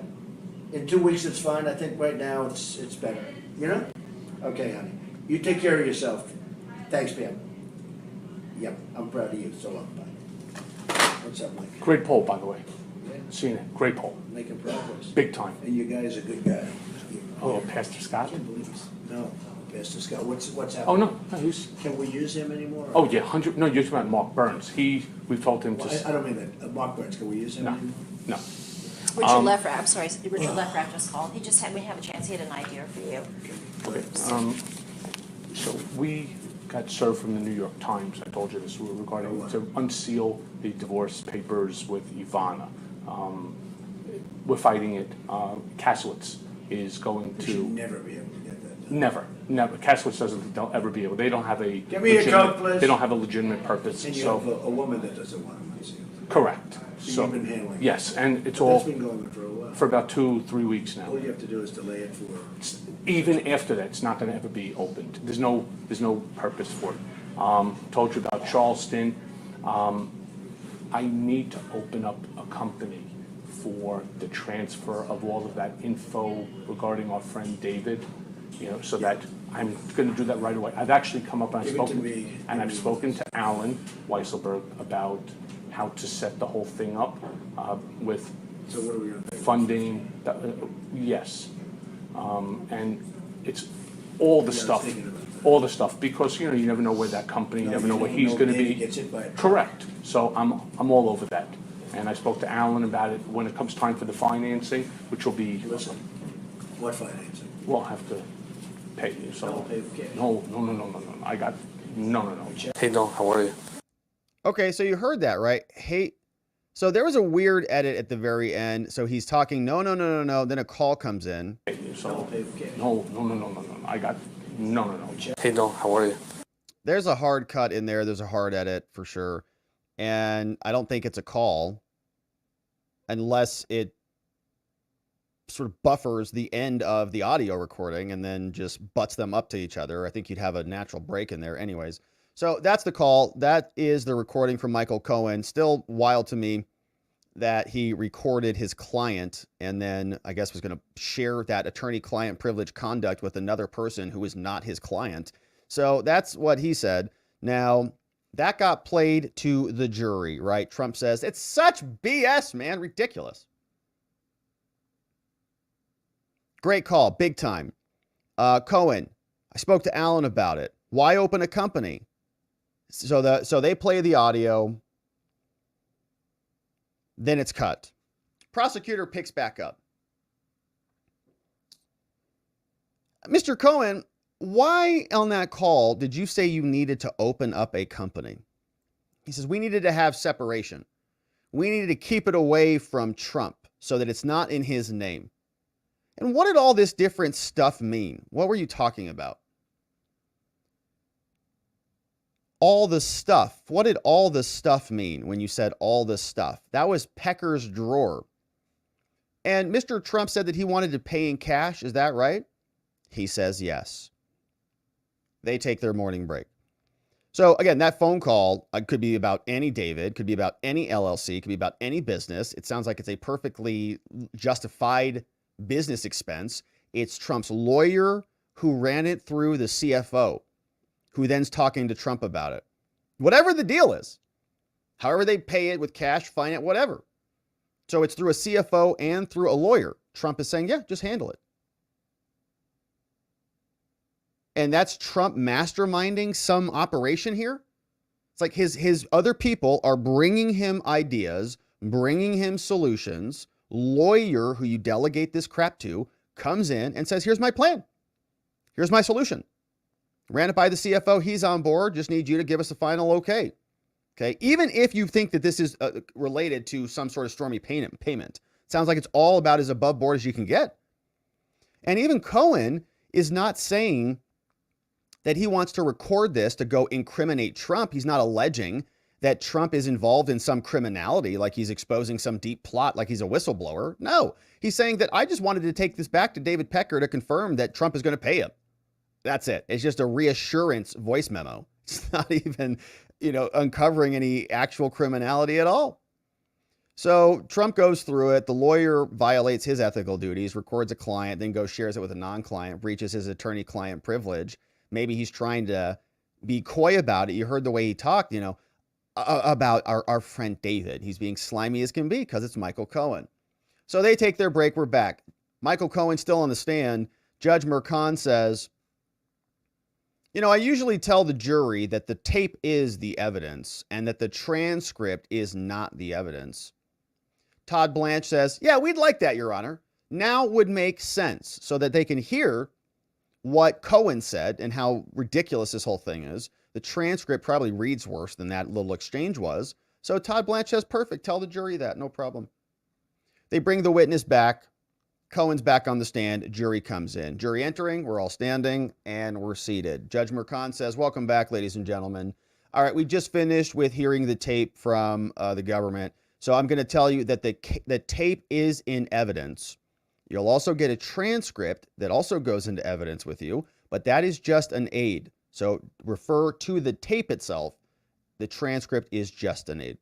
In 2 weeks, it's fine. I think right now it's better. You know? Okay, honey. You take care of yourself. Thanks, Pam. Yep, I'm proud of you. So long. Bye. What's up, Mike? Great poll, by the way. Yeah, Seen it. Great poll. making progress. Big time. And you guys are good guy. Oh, Pastor Scott? I can't believe this. No, Pastor Scott. What's happening? Oh, no. No, he's... Can we use him anymore? Oh, yeah, 100... No, you're talking about Mark Burns. We've told him Well, to... I don't mean that. Mark Burns, can we use him No, anymore? no. Richard Leffrath, I'm sorry, Richard Leffrath just called. He just had, we have a chance, he had an idea for you. Okay. So we got served from the New York Times, I told you this, regarding to unseal the divorce papers with Ivana. We're fighting it. Kasowitz is going We to... should never be able to get that done. Never. Kasowitz doesn't, they'll ever be able. They don't have a... Give me a code, please. They don't have a legitimate purpose, And you so... have a woman that doesn't want to unseal. Correct. So you've been handling it. Yes, and it's But all... that's been going on for a while. For about 2-3 weeks now. All you have to do is delay it for... Even after that, it's not going to ever be opened. There's no purpose for it. Told you about Charleston. I need to open up a company for the transfer of all of that info regarding our friend David, so that I'm going to do that right away. I've actually come up and Give it to me. I've spoken to Alan Weisselberg about how to set the whole thing up with So what are we going to pay? funding. Yes. And it's all the Yeah, I was stuff, thinking about that. because you never know where that company, you never know where don't he's going to David be. gets hit by a truck. Correct. So I'm all over that. And I spoke to Alan about it when it comes time for the financing, which will be, Listen, what financing? we'll have to pay you. So Don't pay with cash. no. I got no. Hey, Don, how are you? Okay, so you heard that, right? Hey, so there was a weird edit at the very end. So he's talking, no. Then a call comes in. Pay you. So Don't pay with cash. no. I got no. Hey, Don, how are you? There's a hard cut in there. There's a hard edit for sure. And I don't think it's a call unless it sort of buffers the end of the audio recording and then just butts them up to each other. I think you'd have a natural break in there anyways. So that's the call. That is the recording from Michael Cohen. Still wild to me that he recorded his client and then I guess was going to share that attorney-client privilege conduct with another person who is not his client. So that's what he said. Now, that got played to the jury, right? Trump says, it's such BS, man. Ridiculous. Great call. Big time. Cohen, I spoke to Alan about it. Why open a company? So they play the audio. Then it's cut. Prosecutor picks back up. Mr. Cohen, why on that call did you say you needed to open up a company? He says, we needed to have separation. We needed to keep it away from Trump so that it's not in his name. And what did all this different stuff mean? What were you talking about? All the stuff. What did all the stuff mean when you said all the stuff? That was Pecker's drawer. And Mr. Trump said that he wanted to pay in cash. Is that right? He says yes. They take their morning break. So again, that phone call could be about any David, could be about any LLC, could be about any business. It sounds like it's a perfectly justified business expense. It's Trump's lawyer who ran it through the CFO, who then's talking to Trump about it. Whatever the deal is, however they pay it with cash, finance, whatever. So it's through a CFO and through a lawyer. Trump is saying, yeah, just handle it. And that's Trump masterminding some operation here. It's like his other people are bringing him ideas, bringing him solutions. Lawyer who you delegate this crap to comes in and says, here's my plan. Here's my solution. Ran it by the CFO. He's on board. Just need you to give us a final okay. Okay. Even if you think that this is related to some sort of Stormy payment, sounds like it's all about as above board as you can get. And even Cohen is not saying that he wants to record this to go incriminate Trump. He's not alleging that Trump is involved in some criminality, like he's exposing some deep plot, like he's a whistleblower. No, he's saying that I just wanted to take this back to David Pecker to confirm that Trump is going to pay him. That's it. It's just a reassurance voice memo. It's not even, uncovering any actual criminality at all. So Trump goes through it. The lawyer violates his ethical duties, records a client, then goes shares it with a non-client, breaches his attorney-client privilege. Maybe he's trying to be coy about it. You heard the way he talked, about our friend David. He's being slimy as can be because it's Michael Cohen. So they take their break. We're back. Michael Cohen still on the stand. Judge Mercan says, I usually tell the jury that the tape is the evidence and that the transcript is not the evidence. Todd Blanche says, yeah, we'd like that, Your Honor. Now would make sense so that they can hear what Cohen said and how ridiculous this whole thing is. The transcript probably reads worse than that little exchange was. So Todd Blanche says, perfect. Tell the jury that. No problem. They bring the witness back. Cohen's back on the stand. Jury comes in. Jury entering. We're all standing and we're seated. Judge Mercan says, welcome back, ladies and gentlemen. All right, we just finished with hearing the tape from the government. So I'm going to tell you that the tape is in evidence. You'll also get a transcript that also goes into evidence with you, but that is just an aid. So refer to the tape itself. The transcript is just an aid.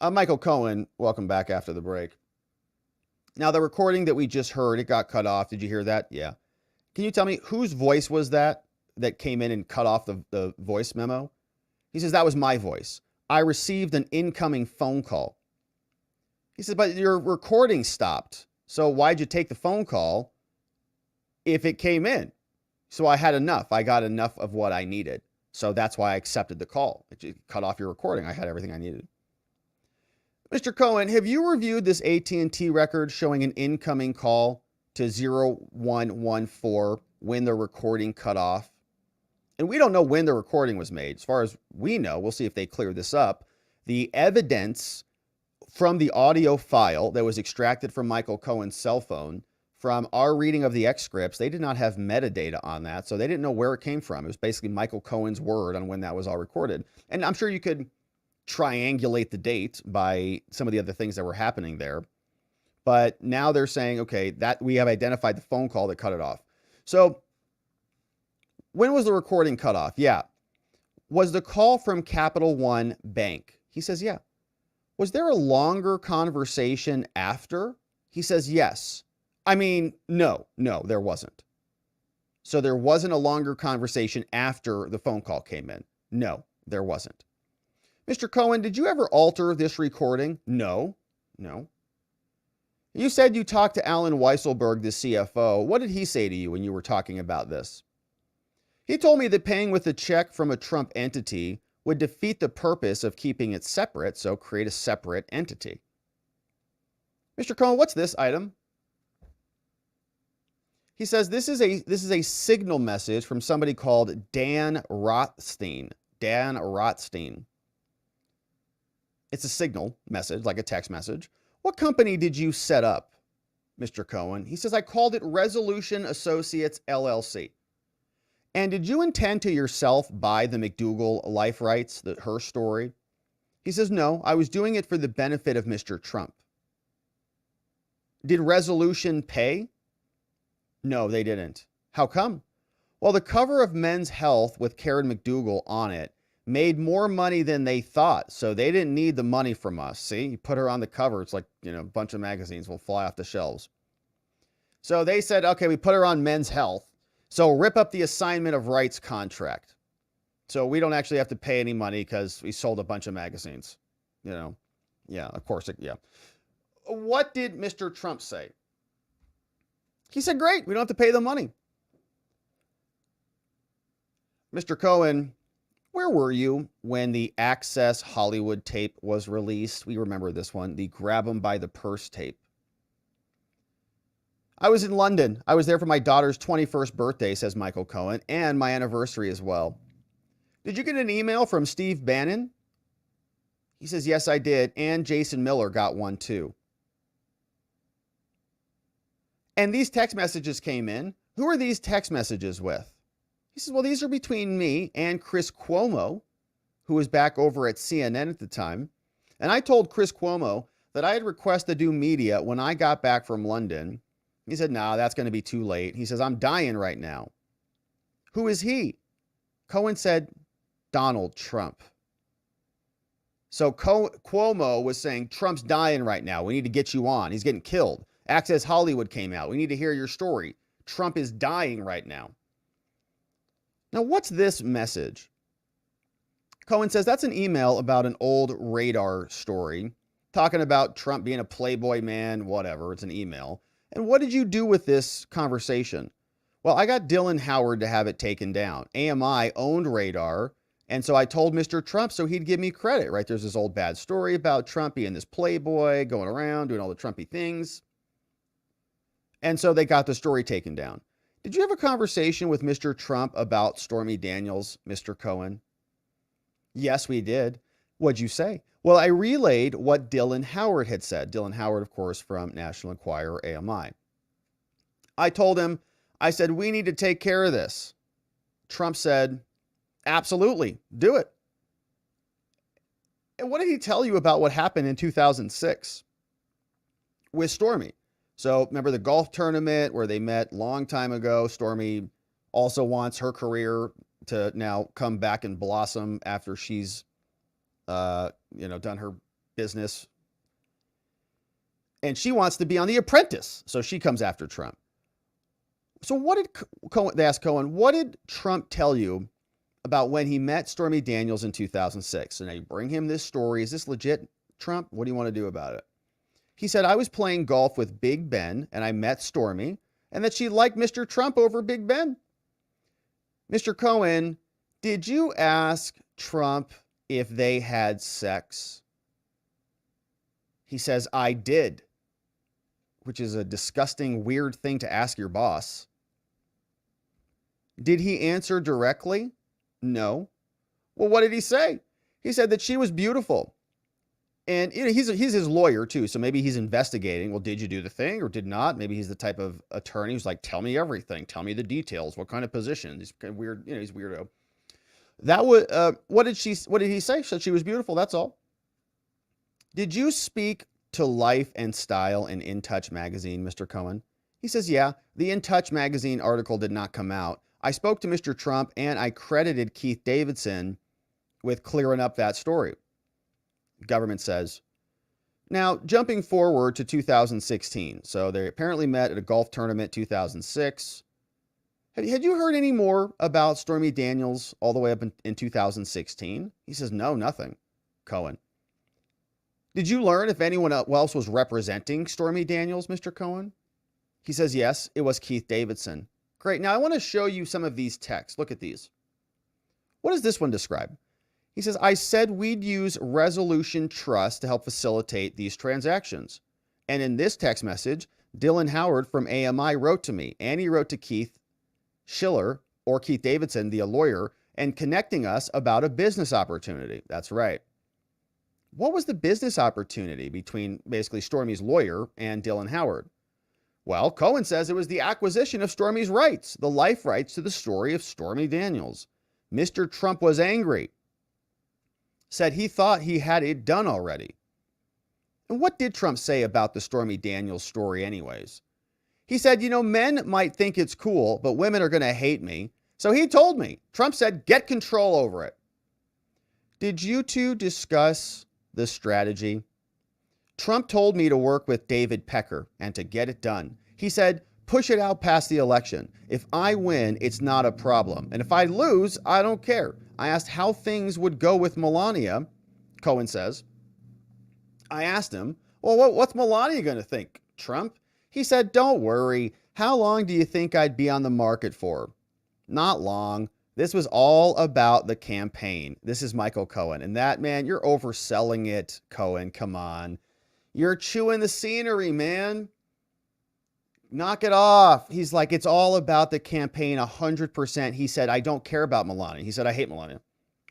Michael Cohen, welcome back after the break. Now, the recording that we just heard, it got cut off. Did you hear that? Yeah. Can you tell me whose voice was that came in and cut off the voice memo? He says, that was my voice. I received an incoming phone call. He says, but your recording stopped. So why'd you take the phone call if it came in? So I had enough. I got enough of what I needed. So that's why I accepted the call. It cut off your recording. I had everything I needed. Mr. Cohen, have you reviewed this AT&T record showing an incoming call to 0114 when the recording cut off? And we don't know when the recording was made. As far as we know, we'll see if they clear this up. The evidence from the audio file that was extracted from Michael Cohen's cell phone, from our reading of the excerpts, they did not have metadata on that, so they didn't know where it came from. It was basically Michael Cohen's word on when that was all recorded. And I'm sure you could triangulate the date by some of the other things that were happening there. But now they're saying, okay, that we have identified the phone call that cut it off. So when was the recording cut off? Yeah. Was the call from Capital One Bank? He says, yeah. Was there a longer conversation after? He says, yes. I mean, no, there wasn't. So there wasn't a longer conversation after the phone call came in. No, there wasn't. Mr. Cohen, did you ever alter this recording? No. You said you talked to Alan Weisselberg, the CFO. What did he say to you when you were talking about this? He told me that paying with a check from a Trump entity would defeat the purpose of keeping it separate, so create a separate entity. Mr. Cohen, what's this item? He says this is a signal message from somebody called Dan Rothstein. Dan Rothstein. It's a signal message, like a text message. What company did you set up, Mr. Cohen? He says, I called it Resolution Associates, LLC. And did you intend to yourself buy the McDougal life rights, her story? He says, no, I was doing it for the benefit of Mr. Trump. Did Resolution pay? No, they didn't. How come? Well, the cover of Men's Health with Karen McDougal on it made more money than they thought, so they didn't need the money from us. See, you put her on the cover, it's like, a bunch of magazines will fly off the shelves. So they said, okay, we put her on Men's Health, so rip up the assignment of rights contract. So we don't actually have to pay any money because we sold a bunch of magazines. Yeah, of course, yeah. What did Mr. Trump say? He said, great, we don't have to pay the money. Mr. Cohen, where were you when the Access Hollywood tape was released? We remember this one, the Grab 'em by the Purse tape. I was in London. I was there for my daughter's 21st birthday, says Michael Cohen, and my anniversary as well. Did you get an email from Steve Bannon? He says, yes, I did, and Jason Miller got one too. And these text messages came in. Who are these text messages with? He says, well, these are between me and Chris Cuomo, who was back over at CNN at the time. And I told Chris Cuomo that I had requested to do media when I got back from London. He said, no, that's going to be too late. He says, I'm dying right now. Who is he? Cohen said, Donald Trump. So Cuomo was saying, Trump's dying right now. We need to get you on. He's getting killed. Access Hollywood came out. We need to hear your story. Trump is dying right now. Now, what's this message? Cohen says that's an email about an old radar story talking about Trump being a playboy man, whatever. It's an email. And what did you do with this conversation? Well, I got Dylan Howard to have it taken down. AMI owned radar. And so I told Mr. Trump so he'd give me credit, right? There's this old bad story about Trump being this playboy, going around, doing all the Trumpy things. And so they got the story taken down. Did you have a conversation with Mr. Trump about Stormy Daniels, Mr. Cohen? Yes, we did. What'd you say? Well, I relayed what Dylan Howard had said. Dylan Howard, of course, from National Enquirer, AMI. I told him, I said, we need to take care of this. Trump said, absolutely, do it. And what did he tell you about what happened in 2006 with Stormy? So remember the golf tournament where they met a long time ago. Stormy also wants her career to now come back and blossom after she's, done her business. And she wants to be on The Apprentice. So she comes after Trump. So what did Cohen, they asked Cohen, what did Trump tell you about when he met Stormy Daniels in 2006? So now you bring him this story. Is this legit, Trump? What do you want to do about it? He said, I was playing golf with Big Ben and I met Stormy and that she liked Mr. Trump over Big Ben. Mr. Cohen, did you ask Trump if they had sex? He says, I did, which is a disgusting, weird thing to ask your boss. Did he answer directly? No. Well, what did he say? He said that she was beautiful. And he's his lawyer too, so maybe he's investigating. Well, did you do the thing or did not? Maybe he's the type of attorney who's like, tell me everything. Tell me the details. What kind of position? He's kind of weird. He's a weirdo. That was, what did he say? She said she was beautiful. That's all. Did you speak to Life and Style in In Touch magazine, Mr. Cohen? He says, yeah, the In Touch magazine article did not come out. I spoke to Mr. Trump and I credited Keith Davidson with clearing up that story. Government says. Now, jumping forward to 2016. So they apparently met at a golf tournament 2006. Had you heard any more about Stormy Daniels all the way up in 2016? He says, no, nothing. Cohen. Did you learn if anyone else was representing Stormy Daniels, Mr. Cohen? He says, yes, it was Keith Davidson. Great. Now, I want to show you some of these texts. Look at these. What does this one describe? He says, I said we'd use Resolution Trust to help facilitate these transactions. And in this text message, Dylan Howard from AMI wrote to me, and he wrote to Keith Schiller, or Keith Davidson, the lawyer, and connecting us about a business opportunity. That's right. What was the business opportunity between basically Stormy's lawyer and Dylan Howard? Well, Cohen says it was the acquisition of Stormy's rights, the life rights to the story of Stormy Daniels. Mr. Trump was angry. Said he thought he had it done already. And what did Trump say about the Stormy Daniels story anyways? He said, men might think it's cool, but women are going to hate me. So he told me. Trump said, get control over it. Did you two discuss the strategy? Trump told me to work with David Pecker and to get it done. He said, push it out past the election. If I win, it's not a problem. And if I lose, I don't care. I asked how things would go with Melania, Cohen says. I asked him, well, what's Melania going to think, Trump? He said, don't worry. How long do you think I'd be on the market for? Not long. This was all about the campaign. This is Michael Cohen. And that, man, you're overselling it, Cohen. Come on. You're chewing the scenery, man. Knock it off. He's like, it's all about the campaign 100%. He said, I don't care about Melania. He said, I hate Melania.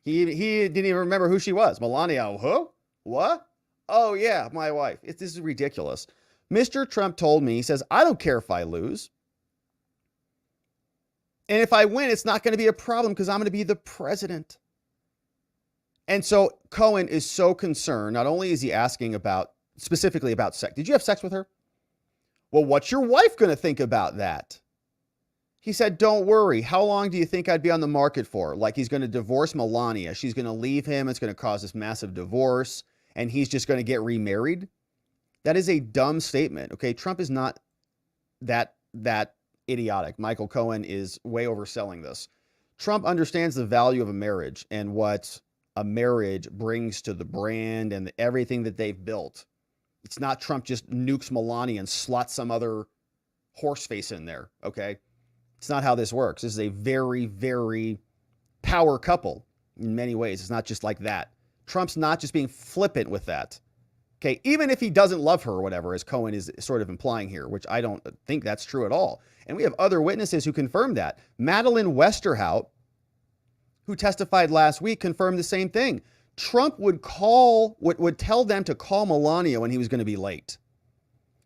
He didn't even remember who she was. Melania, who? What? Oh, yeah, my wife. This is ridiculous. Mr. Trump told me, he says, I don't care if I lose. And if I win, it's not going to be a problem because I'm going to be the president. And so Cohen is so concerned. Not only is he asking specifically about sex. Did you have sex with her? Well, what's your wife going to think about that? He said, don't worry. How long do you think I'd be on the market for? Like he's going to divorce Melania. She's going to leave him. It's going to cause this massive divorce. And he's just going to get remarried. That is a dumb statement. Okay. Trump is not that idiotic. Michael Cohen is way overselling this. Trump understands the value of a marriage and what a marriage brings to the brand and everything that they've built. It's not Trump just nukes Melania and slots some other horse face in there. Okay. It's not how this works. This is a very, very power couple in many ways. It's not just like that. Trump's not just being flippant with that. Okay, even if he doesn't love her or whatever, as Cohen is sort of implying here, which I don't think that's true at all. And we have other witnesses who confirm that. Madeleine Westerhout, who testified last week, confirmed the same thing. Trump would tell them to call Melania when he was going to be late.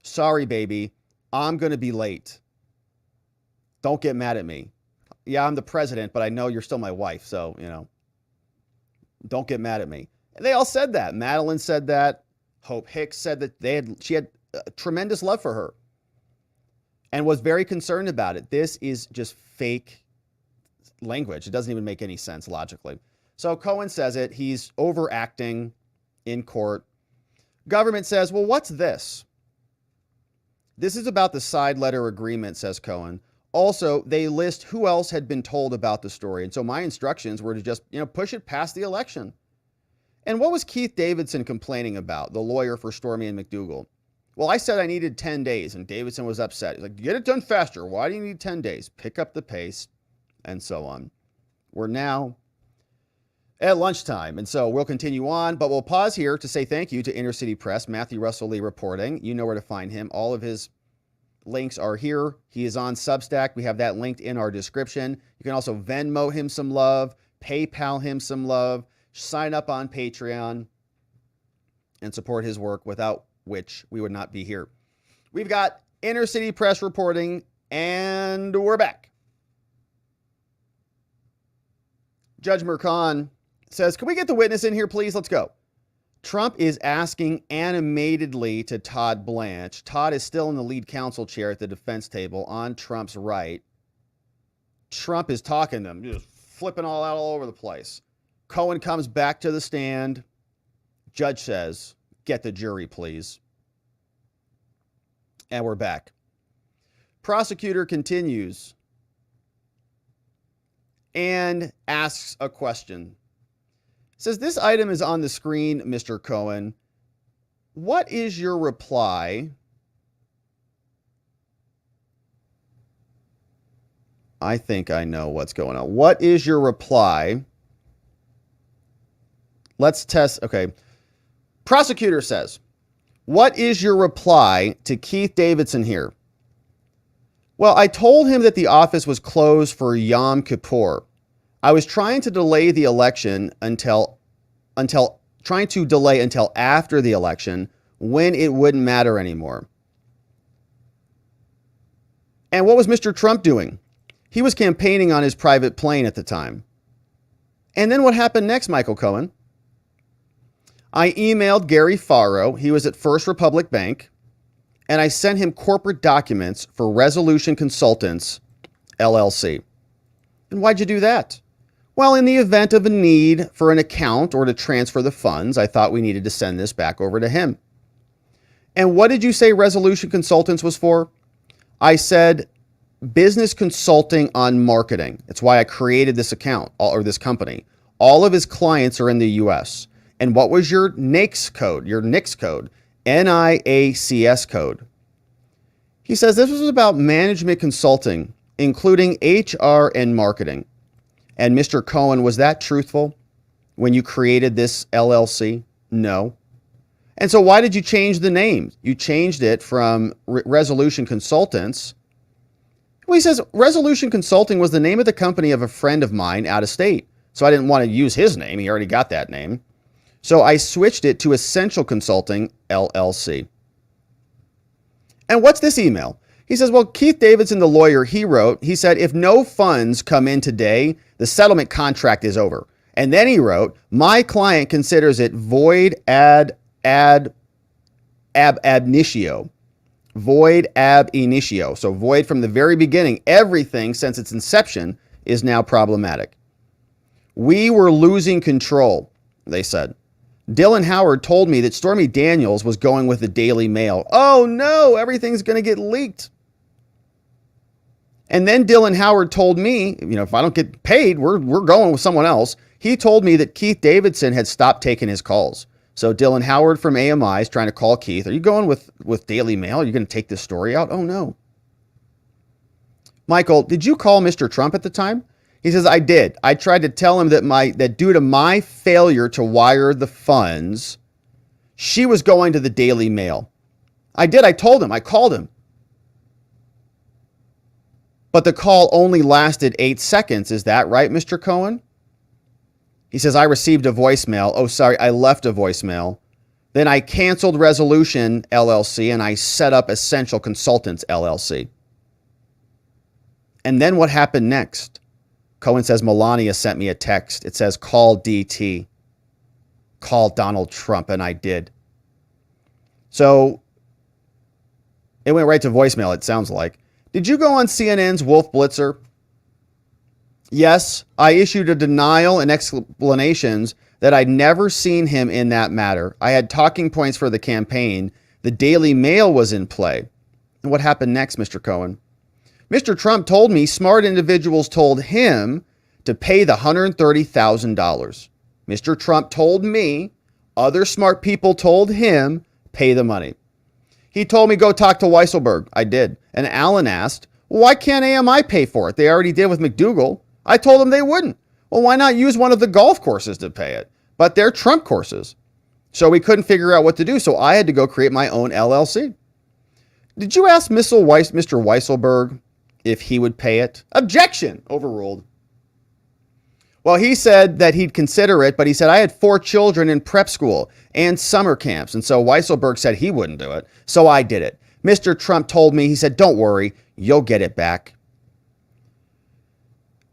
Sorry, baby, I'm going to be late. Don't get mad at me. Yeah, I'm the president, but I know you're still my wife. So, don't get mad at me. And they all said that. Madeleine said that. Hope Hicks said that she had tremendous love for her and was very concerned about it. This is just fake language. It doesn't even make any sense logically. So Cohen says it. He's overacting in court. Government says, well, what's this? This is about the side letter agreement, says Cohen. Also, they list who else had been told about the story. And so my instructions were to just, push it past the election. And what was Keith Davidson complaining about, the lawyer for Stormy and McDougal? Well, I said I needed 10 days, and Davidson was upset. He's like, get it done faster. Why do you need 10 days? Pick up the pace, and so on. We're now at lunchtime, and so we'll continue on, but we'll pause here to say thank you to Inner City Press, Matthew Russell Lee reporting. You know where to find him. All of his links are here. He is on Substack. We have that linked in our description. You can also Venmo him some love, PayPal him some love, sign up on Patreon, and support his work, without which we would not be here. We've got Inner City Press reporting, and we're back. Judge Mercan says, can we get the witness in here, please? Let's go. Trump is asking animatedly to Todd Blanche. Todd is still in the lead counsel chair at the defense table on Trump's right. Trump is talking to him, just flipping all over the place. Cohen comes back to the stand. Judge says, get the jury, please. And we're back. Prosecutor continues and asks a question. Says, this item is on the screen, Mr. Cohen. What is your reply? I think I know what's going on. What is your reply? Let's test. Okay. Prosecutor says, what is your reply to Keith Davidson here? Well, I told him that the office was closed for Yom Kippur. I was trying to delay the election until after the election, when it wouldn't matter anymore. And what was Mr. Trump doing? He was campaigning on his private plane at the time. And then what happened next, Michael Cohen? I emailed Gary Farrow. He was at First Republic Bank. And I sent him corporate documents for Resolution Consultants, LLC. And why'd you do that? Well, in the event of a need for an account or to transfer the funds, I thought we needed to send this back over to him. And what did you say Resolution Consultants was for? I said business consulting on marketing. It's why I created this account or this company. All of his clients are in the U.S. And what was your NAICS code, NIACS code? He says this was about management consulting, including HR and marketing. And Mr. Cohen, was that truthful when you created this LLC? No. And so why did you change the name? You changed it from Resolution Consultants. Well, he says Resolution Consulting was the name of the company of a friend of mine out of state. So I didn't want to use his name. He already got that name. So I switched it to Essential Consulting, LLC. And what's this email? He says, well, Keith Davidson, the lawyer, he said, if no funds come in today, the settlement contract is over. And then he wrote, my client considers it void ab initio, Void ab initio. So void from the very beginning. Everything since its inception is now problematic. We were losing control, they said. Dylan Howard told me that Stormy Daniels was going with the Daily Mail. Oh no, everything's going to get leaked. And then Dylan Howard told me, if I don't get paid, we're going with someone else. He told me that Keith Davidson had stopped taking his calls. So Dylan Howard from AMI is trying to call Keith. Are you going with Daily Mail? Are you going to take this story out? Oh no. Michael, did you call Mr. Trump at the time? He says, I did. I tried to tell him that due to my failure to wire the funds, she was going to the Daily Mail. I did. I told him. I called him. But the call only lasted 8 seconds. Is that right, Mr. Cohen? He says, I received a voicemail. Oh, sorry, I left a voicemail. Then I canceled Resolution LLC and I set up Essential Consultants LLC. And then what happened next? Cohen says, Melania sent me a text. It says, call DT. Call Donald Trump, and I did. So it went right to voicemail, it sounds like. Did you go on CNN's Wolf Blitzer? Yes, I issued a denial and explanations that I'd never seen him in that matter. I had talking points for the campaign. The Daily Mail was in play. And what happened next, Mr. Cohen? Mr. Trump told me smart individuals told him to pay the $130,000. Mr. Trump told me other smart people told him pay the money. He told me go talk to Weisselberg. I did. And Alan asked, well, why can't AMI pay for it? They already did with McDougal. I told them they wouldn't. Well, why not use one of the golf courses to pay it? But they're Trump courses. So we couldn't figure out what to do. So I had to go create my own LLC. Did you ask Mr. Weisselberg if he would pay it? Objection. Overruled. Well, he said that he'd consider it, but he said, I had 4 children in prep school and summer camps. And so Weisselberg said he wouldn't do it. So I did it. Mr. Trump told me, he said, don't worry, you'll get it back.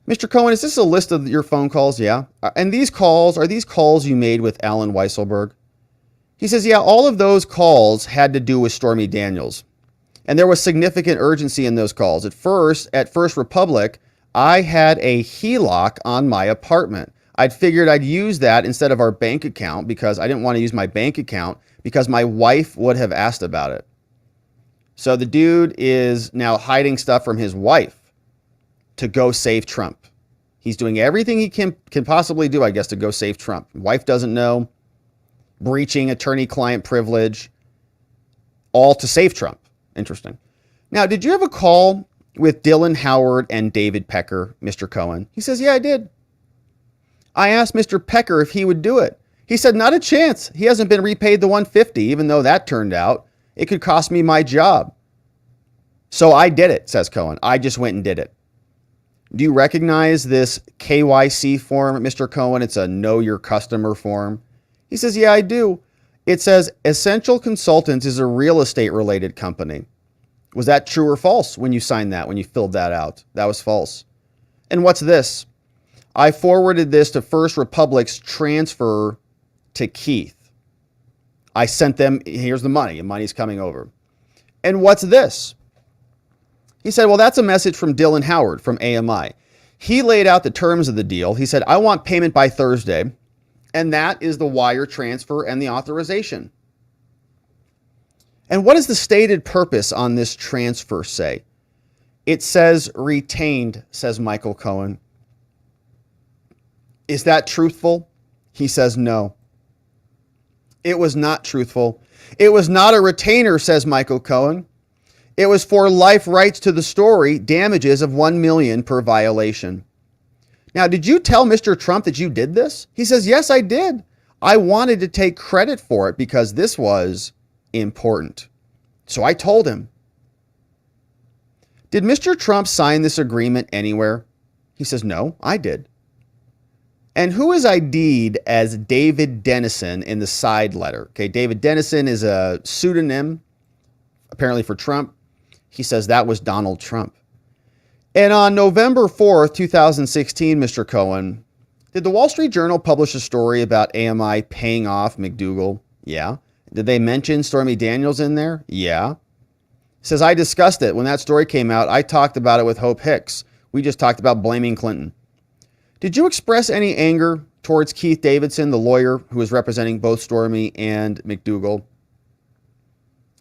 Mr. Cohen, is this a list of your phone calls? Yeah. And these calls, are these calls you made with Alan Weisselberg? He says, yeah, all of those calls had to do with Stormy Daniels. And there was significant urgency in those calls. At First Republic, I had a HELOC on my apartment. I'd figured I'd use that instead of our bank account because I didn't want to use my bank account because my wife would have asked about it. So the dude is now hiding stuff from his wife to go save Trump. He's doing everything he can possibly do, I guess, to go save Trump. Wife doesn't know, breaching attorney-client privilege, all to save Trump. Interesting. Now, did you have a call with Dylan Howard and David Pecker, Mr. Cohen? He says, yeah, I did. I asked Mr. Pecker if he would do it. He said, not a chance. He hasn't been repaid the $150, even though that turned out it could cost me my job. So I did it, says Cohen. I just went and did it. Do you recognize this KYC form, Mr. Cohen? It's a Know Your Customer form. He says, yeah, I do. It says Essential Consultants is a real estate related company. Was that true or false when you signed that, when you filled that out? That was false. And what's this? I forwarded this to First Republic's transfer to Keith. I sent them, here's the money, and money's coming over. And what's this? He said, well, that's a message from Dylan Howard from AMI. He laid out the terms of the deal. He said, I want payment by Thursday. And that is the wire transfer and the authorization. And what does the stated purpose on this transfer say? It says retained, says Michael Cohen. Is that truthful? He says no. It was not truthful. It was not a retainer, says Michael Cohen. It was for life rights to the story, damages of $1 million per violation. Now, did you tell Mr. Trump that you did this? He says, yes, I did. I wanted to take credit for it because this was important. So I told him. Did Mr. Trump sign this agreement anywhere? He says, no, I did. And who is ID'd as David Dennison in the side letter? Okay, David Dennison is a pseudonym, apparently for Trump. He says that was Donald Trump. And on November 4th, 2016, Mr. Cohen, did the Wall Street Journal publish a story about AMI paying off McDougal? Yeah. Did they mention Stormy Daniels in there? Yeah. He says, I discussed it. When that story came out, I talked about it with Hope Hicks. We just talked about blaming Clinton. Did you express any anger towards Keith Davidson, the lawyer who was representing both Stormy and McDougal?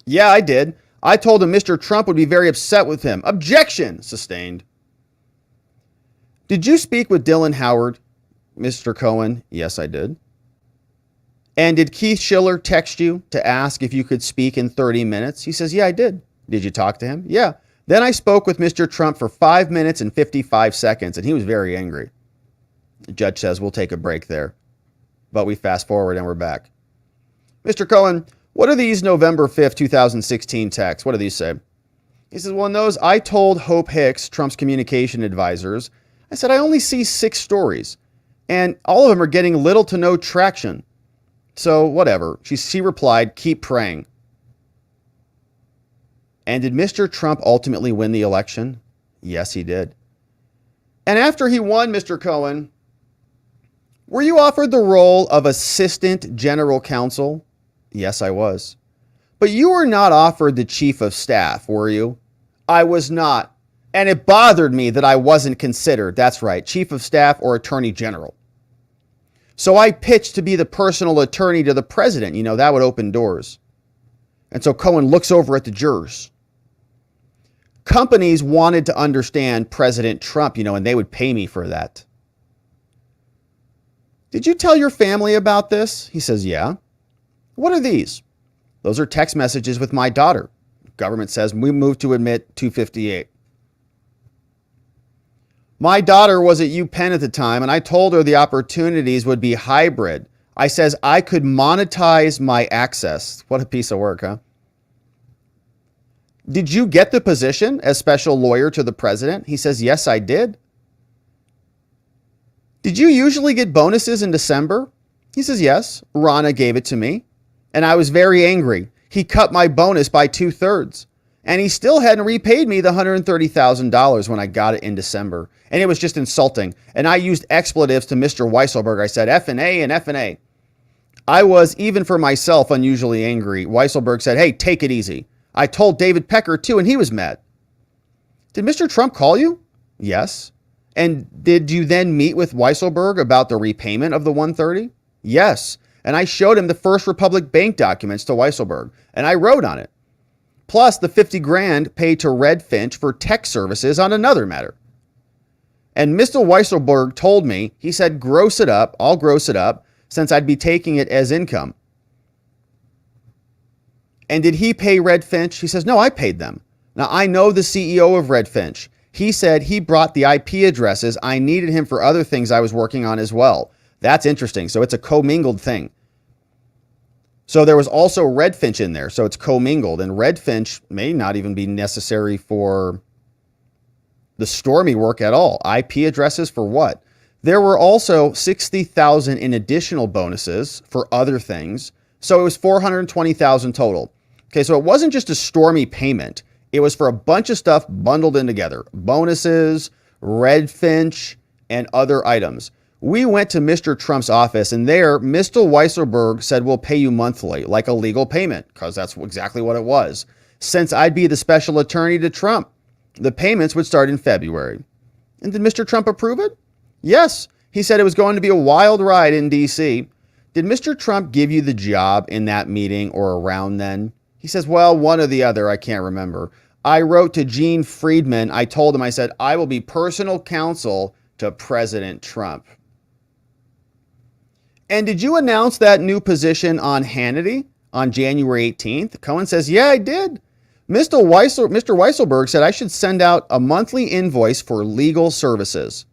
Yeah, I did. I told him Mr. Trump would be very upset with him. Objection! Sustained. Did you speak with Dylan Howard, Mr. Cohen? Yes, I did. And did Keith Schiller text you to ask if you could speak in 30 minutes? He says, yeah, I did. Did you talk to him? Yeah. Then I spoke with Mr. Trump for 5 minutes and 55 seconds, and he was very angry. The judge says we'll take a break there. But we fast forward and we're back. Mr. Cohen, what are these November 5th, 2016 texts? What do these say? He says, well, in those, I told Hope Hicks, Trump's communication advisors, I said, I only see 6 stories, and all of them are getting little to no traction. So whatever. She replied, keep praying. And did Mr. Trump ultimately win the election? Yes, he did. And after he won, Mr. Cohen, were you offered the role of assistant general counsel? Yes, I was. But you were not offered the chief of staff, were you? I was not. And it bothered me that I wasn't considered. That's right, chief of staff or attorney general. So I pitched to be the personal attorney to the president. You know, that would open doors. And so Cohen looks over at the jurors. Companies wanted to understand President Trump, you know, and they would pay me for that. Did you tell your family about this? He says, yeah. What are these? Those are text messages with my daughter. Government says we moved to admit 258. My daughter was at UPenn at the time, and I told her the opportunities would be hybrid. I says I could monetize my access. What a piece of work, huh? Did you get the position as special lawyer to the president? He says, yes, I did. Did you usually get bonuses in December? He says, yes. Rana gave it to me, and I was very angry. He cut my bonus by 2/3, and he still hadn't repaid me the $130,000 when I got it in December. And it was just insulting. And I used expletives to Mr. Weisselberg. I said F&A and F&A. I was, even for myself, unusually angry. Weisselberg said, hey, take it easy. I told David Pecker, too, and he was mad. Did Mr. Trump call you? Yes. And did you then meet with Weisselberg about the repayment of the $130? Yes. And I showed him the First Republic Bank documents to Weisselberg, and I wrote on it. Plus the $50,000 paid to Red Finch for tech services on another matter. And Mr. Weisselberg told me, he said, gross it up, I'll gross it up, since I'd be taking it as income. And did he pay Red Finch? He says, no, I paid them. Now, I know the CEO of Red Finch. He said he brought the IP addresses. I needed him for other things I was working on as well. That's interesting. So it's a commingled thing. So there was also Red Finch in there. So it's commingled. And Red Finch may not even be necessary for the Stormy work at all. IP addresses for what? There were also $60,000 in additional bonuses for other things. So it was $420,000 total. Okay, so it wasn't just a Stormy payment. It was for a bunch of stuff bundled in together. Bonuses, Red Finch, and other items. We went to Mr. Trump's office, and there, Mr. Weisselberg said, we'll pay you monthly, like a legal payment, because that's exactly what it was. Since I'd be the special attorney to Trump, the payments would start in February. And did Mr. Trump approve it? Yes. He said it was going to be a wild ride in D.C. Did Mr. Trump give you the job in that meeting or around then? He says, well, one or the other, I can't remember. I wrote to Gene Friedman. I told him, I said, I will be personal counsel to President Trump. And did you announce that new position on Hannity on January 18th? Cohen says, yeah, I did. Mr. Weisselberg said I should send out a monthly invoice for legal services.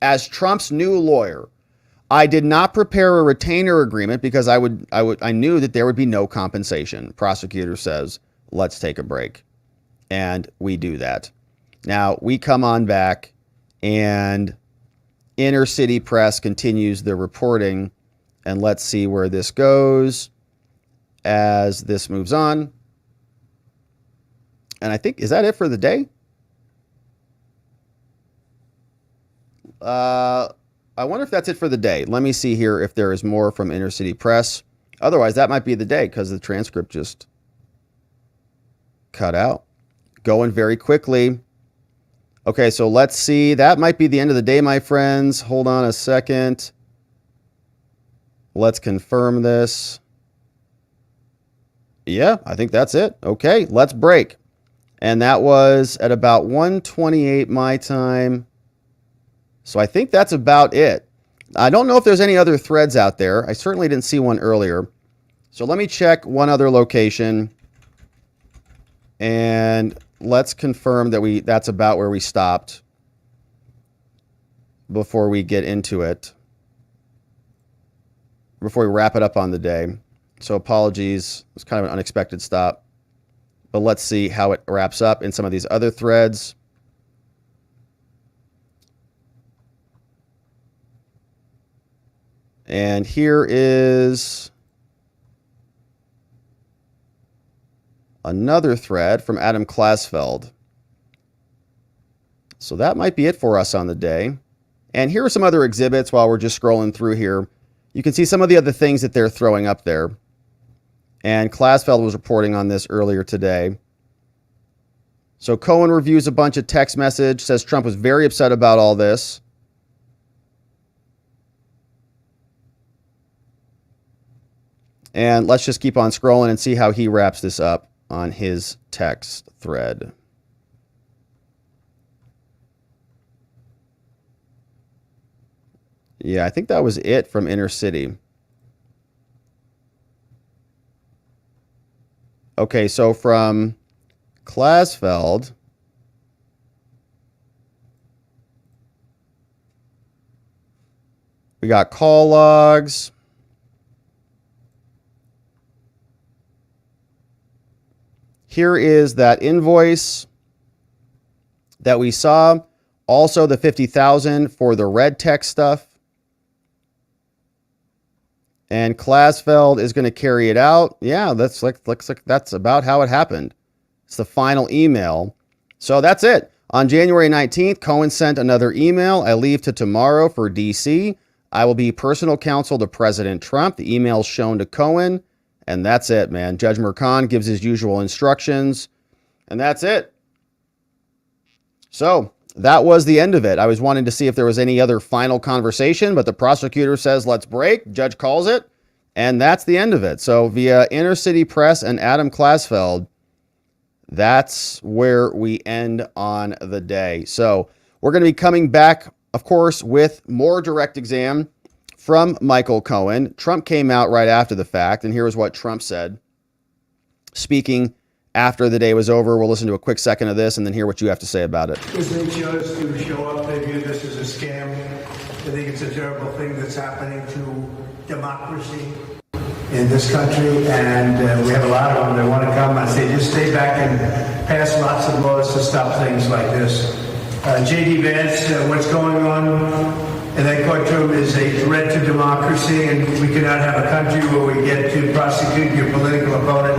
As Trump's new lawyer, I did not prepare a retainer agreement because I knew that there would be no compensation. Prosecutor says, let's take a break. And we do that. Now we come on back, and Inner City Press continues the reporting, and let's see where this goes as this moves on. And I think, is that it for the day? I wonder if that's it for the day. Let me see here if there is more from Inner City Press. Otherwise, that might be the day because the transcript just cut out. going very quickly. Okay, so let's see. That might be the end of the day, my friends. Hold on a second. Let's confirm this. Yeah, I think that's it. Okay, let's break. And that was at about 1:28 my time. So I think that's about it. I don't know if there's any other threads out there. I certainly didn't see one earlier. So let me check one other location. And let's confirm that that's about where we stopped before we get into it. Before we wrap it up on the day. So apologies. It was kind of an unexpected stop. But let's see how it wraps up in some of these other threads. And here is another thread from Adam Klasfeld. So that might be it for us on the day. And here are some other exhibits while we're just scrolling through here. You can see some of the other things that they're throwing up there. And Klasfeld was reporting on this earlier today. So Cohen reviews a bunch of text message, says Trump was very upset about all this. And let's just keep on scrolling and see how he wraps this up on his text thread. Yeah, I think that was it from Inner City. Okay, so from Klasfeld, we got call logs. Here is that invoice that we saw. Also the $50,000 for the red text stuff. And Klasfeld is going to carry it out. Yeah, looks like that's about how it happened. It's the final email. So that's it. On January 19th, Cohen sent another email. I leave to tomorrow for D.C. I will be personal counsel to President Trump. The email is shown to Cohen. And that's it, man. Judge Merchan gives his usual instructions. And that's it. So that was the end of it. I was wanting to see if there was any other final conversation, but the prosecutor says, let's break. Judge calls it. And that's the end of it. So via Inner City Press and Adam Klasfeld, that's where we end on the day. So we're going to be coming back, of course, with more direct exam from Michael Cohen. Trump came out right after the fact, and here's what Trump said. Speaking after the day was over, we'll listen to a quick second of this and then hear what you have to say about it. They chose to show up. They view this as a scam. I think it's a terrible thing that's happening to democracy in this country, and we have a lot of them that want to come and say, just stay back and pass lots of laws to stop things like this. J.D. Vance, what's going on in that courtroom is a threat to democracy, and we cannot have a country where we get to prosecute your political opponent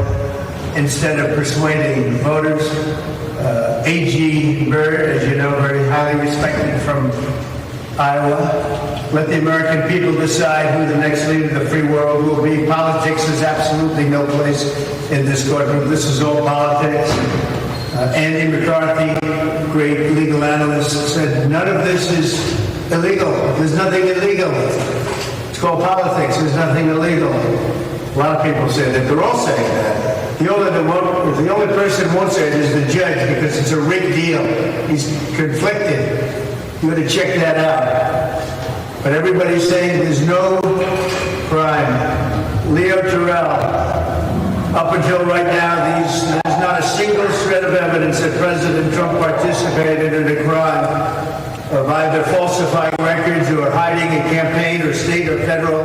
instead of persuading voters. A.G. Byrd, as you know, very highly respected from Iowa. Let the American people decide who the next leader of the free world will be. Politics is absolutely no place in this courtroom. This is all politics. Andy McCarthy, great legal analyst, said none of this is illegal. There's nothing illegal. It's called politics. There's nothing illegal. A lot of people say that. They're all saying that. The only person who won't say it is the judge, because it's a rigged deal. He's conflicted. You got to check that out. But everybody's saying there's no crime. Leo Terrell. Up until right now, there's not a single shred of evidence that President Trump participated in a crime of either falsifying records or hiding a campaign or state or federal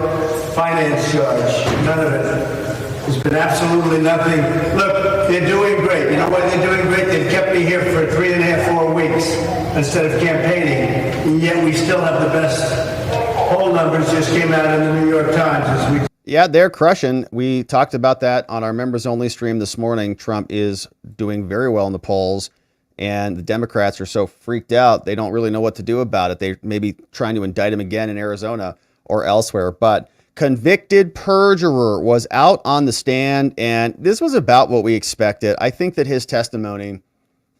finance charge. None of it. There's been absolutely nothing. Look, they're doing great. You know why they're doing great? They've kept me here for 3.5, 4 weeks instead of campaigning. And yet we still have the best poll numbers. Just came out in the New York Times. Yeah, they're crushing. We talked about that on our members only stream this morning. Trump is doing very well in the polls, and the Democrats are so freaked out. They don't really know what to do about it. They may be trying to indict him again in Arizona or elsewhere. But convicted perjurer was out on the stand, and this was about what we expected. I think that his testimony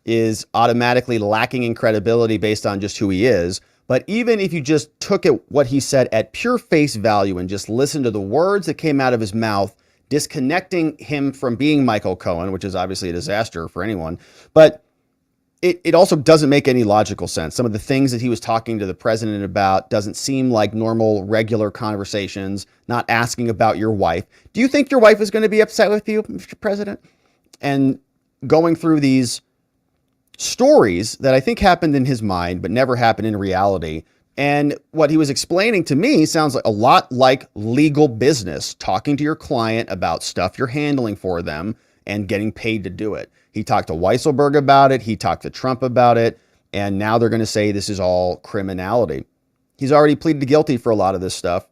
is automatically lacking in credibility based on just who he is. But even if you just took what he said at pure face value and just listened to the words that came out of his mouth, disconnecting him from being Michael Cohen, which is obviously a disaster for anyone, but it also doesn't make any logical sense. Some of the things that he was talking to the president about doesn't seem like normal, regular conversations, not asking about your wife. Do you think your wife is going to be upset with you, Mr. President? And going through these stories that I think happened in his mind, but never happened in reality. And what he was explaining to me sounds like a lot like legal business, talking to your client about stuff you're handling for them and getting paid to do it. He talked to Weisselberg about it. He talked to Trump about it. And now they're going to say this is all criminality. He's already pleaded guilty for a lot of this stuff.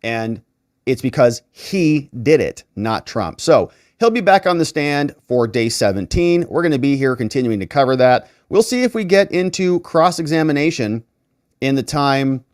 And it's because he did it, not Trump. So he'll be back on the stand for day 17. We're going to be here continuing to cover that. We'll see if we get into cross-examination in the time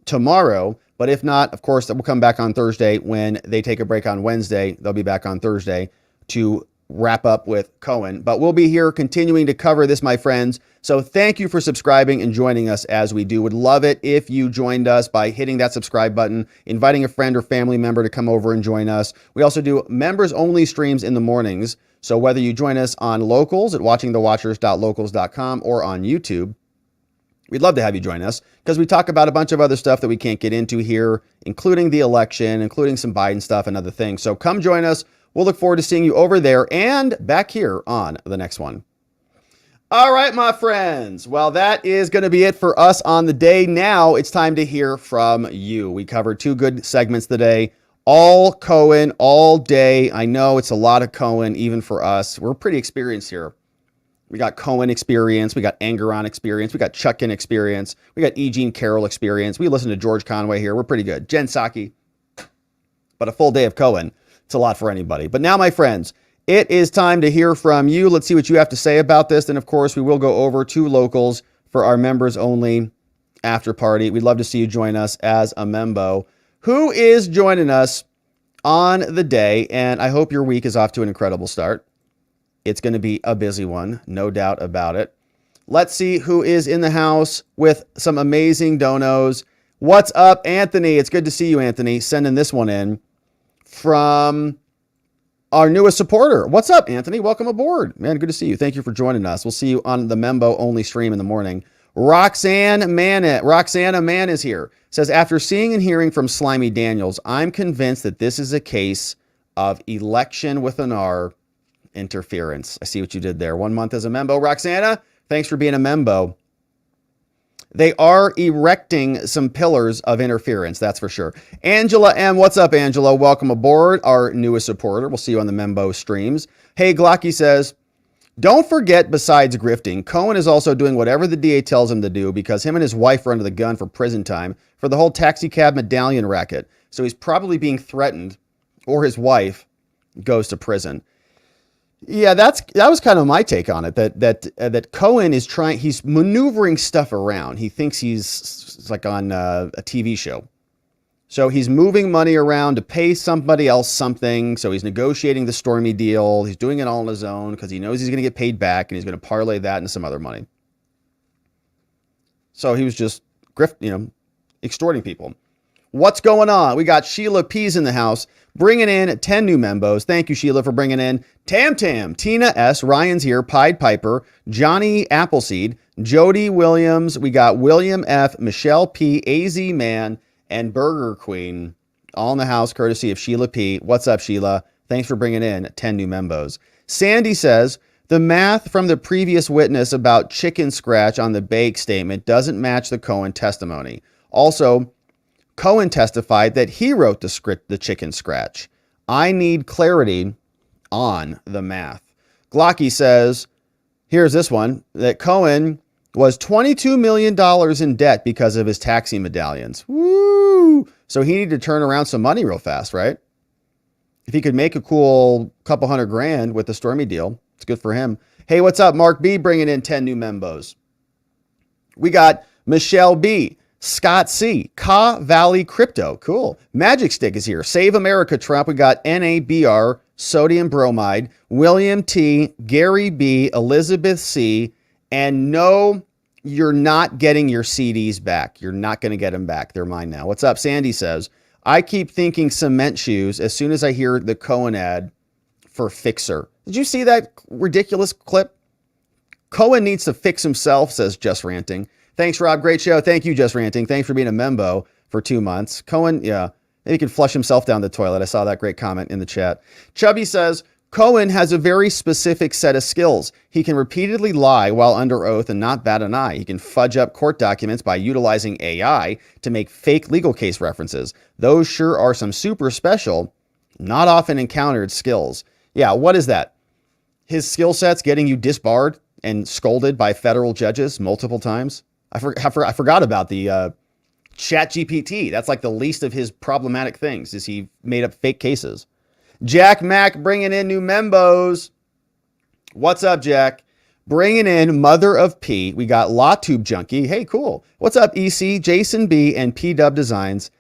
tomorrow. But if not, of course, we'll come back on Thursday when they take a break on Wednesday. They'll be back on Thursday to wrap up with Cohen. But we'll be here continuing to cover this, my friends. So thank you for subscribing and joining us as we do. Would love it if you joined us by hitting that subscribe button, inviting a friend or family member to come over and join us. We also do members only streams in the mornings. So whether you join us on Locals at watchingthewatchers.locals.com or on YouTube, we'd love to have you join us because we talk about a bunch of other stuff that we can't get into here, including the election, including some Biden stuff and other things. So come join us. We'll look forward to seeing you over there and back here on the next one. All right, my friends. Well, that is going to be it for us on the day. Now it's time to hear from you. We covered 2 good segments today. All Cohen, all day. I know it's a lot of Cohen, even for us. We're pretty experienced here. We got Cohen experience. We got Engeron experience. We got Chutkin experience. We got E. Jean Carroll experience. We listen to George Conway here. We're pretty good. Jen Psaki. But a full day of Cohen, it's a lot for anybody. But now, my friends, it is time to hear from you. Let's see what you have to say about this. And of course, we will go over to Locals for our members only after party. We'd love to see you join us as a membo. Who is joining us on the day? And I hope your week is off to an incredible start. It's going to be a busy one, no doubt about it. Let's see who is in the house with some amazing donos. What's up, Anthony? It's good to see you, Anthony. Sending this one in from our newest supporter. What's up, Anthony? Welcome aboard. Man, good to see you. Thank you for joining us. We'll see you on the Membo only stream in the morning. Roxanna Man is here. Says, after seeing and hearing from Slimy Daniels, I'm convinced that this is a case of election with an R interference. I see what you did there. 1 month as a Membo. Roxanna, thanks for being a Membo. They are erecting some pillars of interference, that's for sure. Angela M. What's up, Angela? Welcome aboard, our newest supporter. We'll see you on the Membo streams. Hey, Glocky says, don't forget, besides grifting, Cohen is also doing whatever the DA tells him to do because him and his wife are under the gun for prison time for the whole taxi cab medallion racket. So he's probably being threatened, or his wife goes to prison. Yeah, that was kind of my take on it. That Cohen is he's maneuvering stuff around. He thinks he's like on a TV show. So he's moving money around to pay somebody else something. So he's negotiating the Stormy deal. He's doing it all on his own because he knows he's going to get paid back and he's going to parlay that into some other money. So he was just extorting people. What's going on? We got Sheila P's in the house, bringing in 10 new membos. Thank you, Sheila, for bringing in Tam Tam, Tina S, Ryan's here, Pied Piper, Johnny Appleseed, Jody Williams. We got William F, Michelle P, AZ Man, and Burger Queen, all in the house, courtesy of Sheila P. What's up, Sheila? Thanks for bringing in 10 new membos. Sandy says, the math from the previous witness about chicken scratch on the bake statement doesn't match the Cohen testimony. Also, Cohen testified that he wrote the chicken scratch. I need clarity on the math. Glocky says, here's this one, that Cohen was $22 million in debt because of his taxi medallions. Woo! So he needed to turn around some money real fast, right? If he could make a cool couple $100,000 with the Stormy deal, it's good for him. Hey, what's up? Mark B bringing in 10 new membos. We got Michelle B, Scott C, Ka Valley Crypto. Cool. Magic Stick is here. Save America Trump. We got NABR Sodium Bromide, William T, Gary B, Elizabeth C, and no, you're not getting your CDs back. You're not going to get them back. They're mine now. What's up? Sandy says, I keep thinking cement shoes as soon as I hear the Cohen ad for Fixer. Did you see that ridiculous clip? Cohen needs to fix himself, says Just Ranting. Thanks, Rob. Great show. Thank you, Just Ranting. Thanks for being a membo for 2 months. Cohen, yeah, maybe he can flush himself down the toilet. I saw that great comment in the chat. Chubby says, Cohen has a very specific set of skills. He can repeatedly lie while under oath and not bat an eye. He can fudge up court documents by utilizing AI to make fake legal case references. Those sure are some super special, not often encountered skills. Yeah, what is that? His skill set's getting you disbarred and scolded by federal judges multiple times? I forgot about the Chat GPT. That's like the least of his problematic things, is he made up fake cases. Jack Mack bringing in new membos. What's up, Jack? Bringing in Mother of P. We got LawTube Junkie. Hey, cool. What's up, EC, Jason B, and P-Dub Designs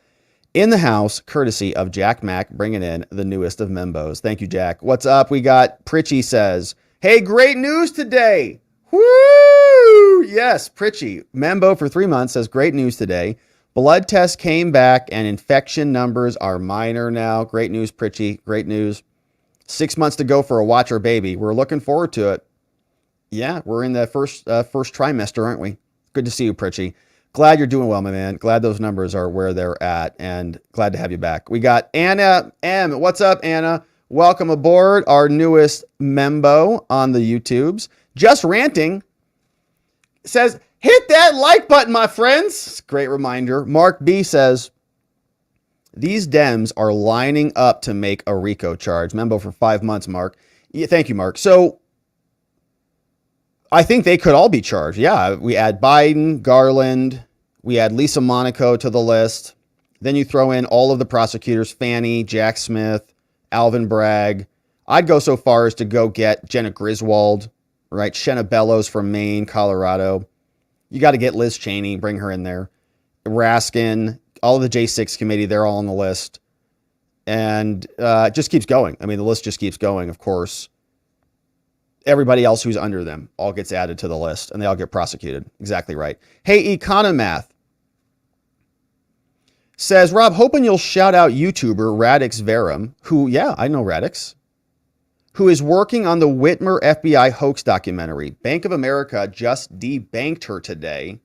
in the house, courtesy of Jack Mack, bringing in the newest of membos. Thank you, Jack. What's up? We got Pritchie says, hey, great news today. Woo! Yes, Pritchie. Membo for 3 months says, great news today. Blood test came back and infection numbers are minor now. Great news, Pritchie. Great news. 6 months to go for a watcher baby. We're looking forward to it. Yeah, we're in the first trimester, aren't we? Good to see you, Pritchie. Glad you're doing well, my man. Glad those numbers are where they're at, and glad to have you back. We got Anna M. What's up, Anna? Welcome aboard, our newest membo on the YouTubes. Just Ranting says, hit that like button, my friends. Great reminder. Mark B says, these Dems are lining up to make a RICO charge. Membo for 5 months, Mark. Yeah, thank you, Mark. So I think they could all be charged. Yeah, we add Biden, Garland, we add Lisa Monaco to the list. Then you throw in all of the prosecutors, Fannie, Jack Smith, Alvin Bragg. I'd go so far as to go get Jenna Griswold, right? Shenna Bellows from Maine, Colorado. You got to get Liz Cheney, bring her in there. Raskin, all of the J6 committee, they're all on the list. And it just keeps going. I mean, the list just keeps going, of course. Everybody else who's under them all gets added to the list, and they all get prosecuted. Exactly right. Hey, Economath says, Rob, hoping you'll shout out YouTuber Radix Verum, who, yeah, I know Radix, who is working on the Whitmer FBI hoax documentary. Bank of America just debanked her today,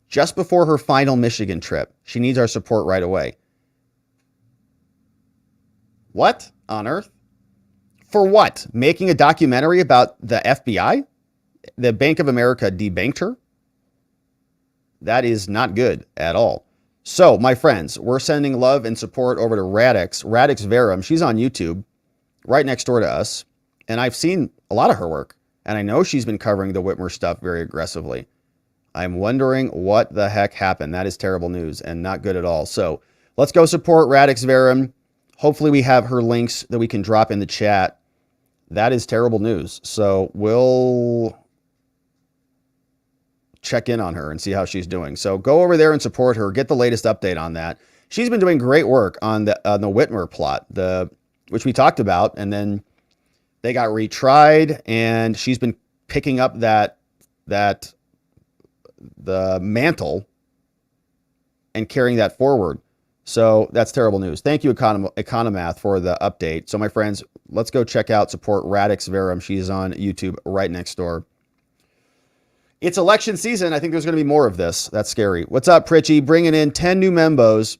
just before her final Michigan trip. She needs our support right away. What on earth? For what? Making a documentary about the FBI? The Bank of America debanked her? That is not good at all. So, my friends, we're sending love and support over to Radix Verum. She's on YouTube, right next door to us. And I've seen a lot of her work. And I know she's been covering the Whitmer stuff very aggressively. I'm wondering what the heck happened. That is terrible news and not good at all. So, let's go support Radix Verum. Hopefully we have her links that we can drop in the chat. That is terrible news. So we'll check in on her and see how she's doing. So go over there and support her. Get the latest update on that. She's been doing great work on the Whitmer plot, which we talked about, and then they got retried, and she's been picking up the mantle and carrying that forward. So that's terrible news. Thank you, Economath, for the update. So, my friends, let's go check out, support Radix Verum. She's on YouTube right next door. It's election season. I think there's going to be more of this. That's scary. What's up, Pritchie? Bringing in 10 new membos.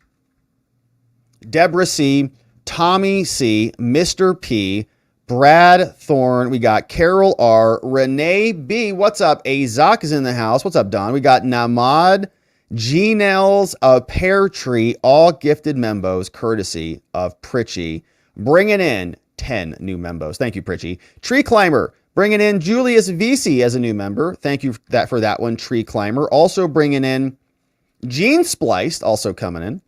Deborah C., Tommy C., Mr. P., Brad Thorne. We got Carol R., Renee B. What's up? Azak is in the house. What's up, Don? We got Namad, G-Nels, Pear Tree, all gifted membos, courtesy of Pritchie, bringing in 10 new membos. Thank you, Pritchie. Tree Climber, bringing in Julius VC as a new member. Thank you for that one, Tree Climber. Also bringing in Gene Spliced, also coming in.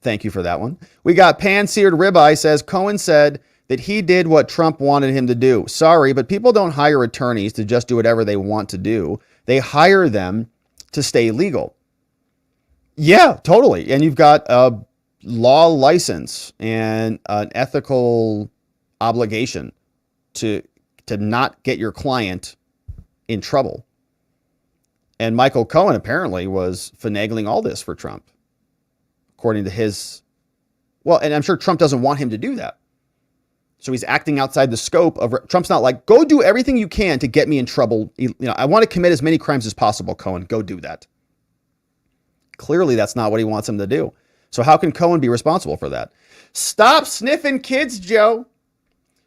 Thank you for that one. We got Pan-Seared Ribeye says, Cohen said that he did what Trump wanted him to do. Sorry, but people don't hire attorneys to just do whatever they want to do. They hire them to stay legal. Yeah, totally. And you've got a law license and an ethical obligation to not get your client in trouble. And Michael Cohen apparently was finagling all this for Trump, according to his, well, and I'm sure Trump doesn't want him to do that. So he's acting outside the scope of, Trump's not like, go do everything you can to get me in trouble. I want to commit as many crimes as possible, Cohen. Go do that. Clearly, that's not what he wants him to do. So how can Cohen be responsible for that? Stop sniffing kids, Joe.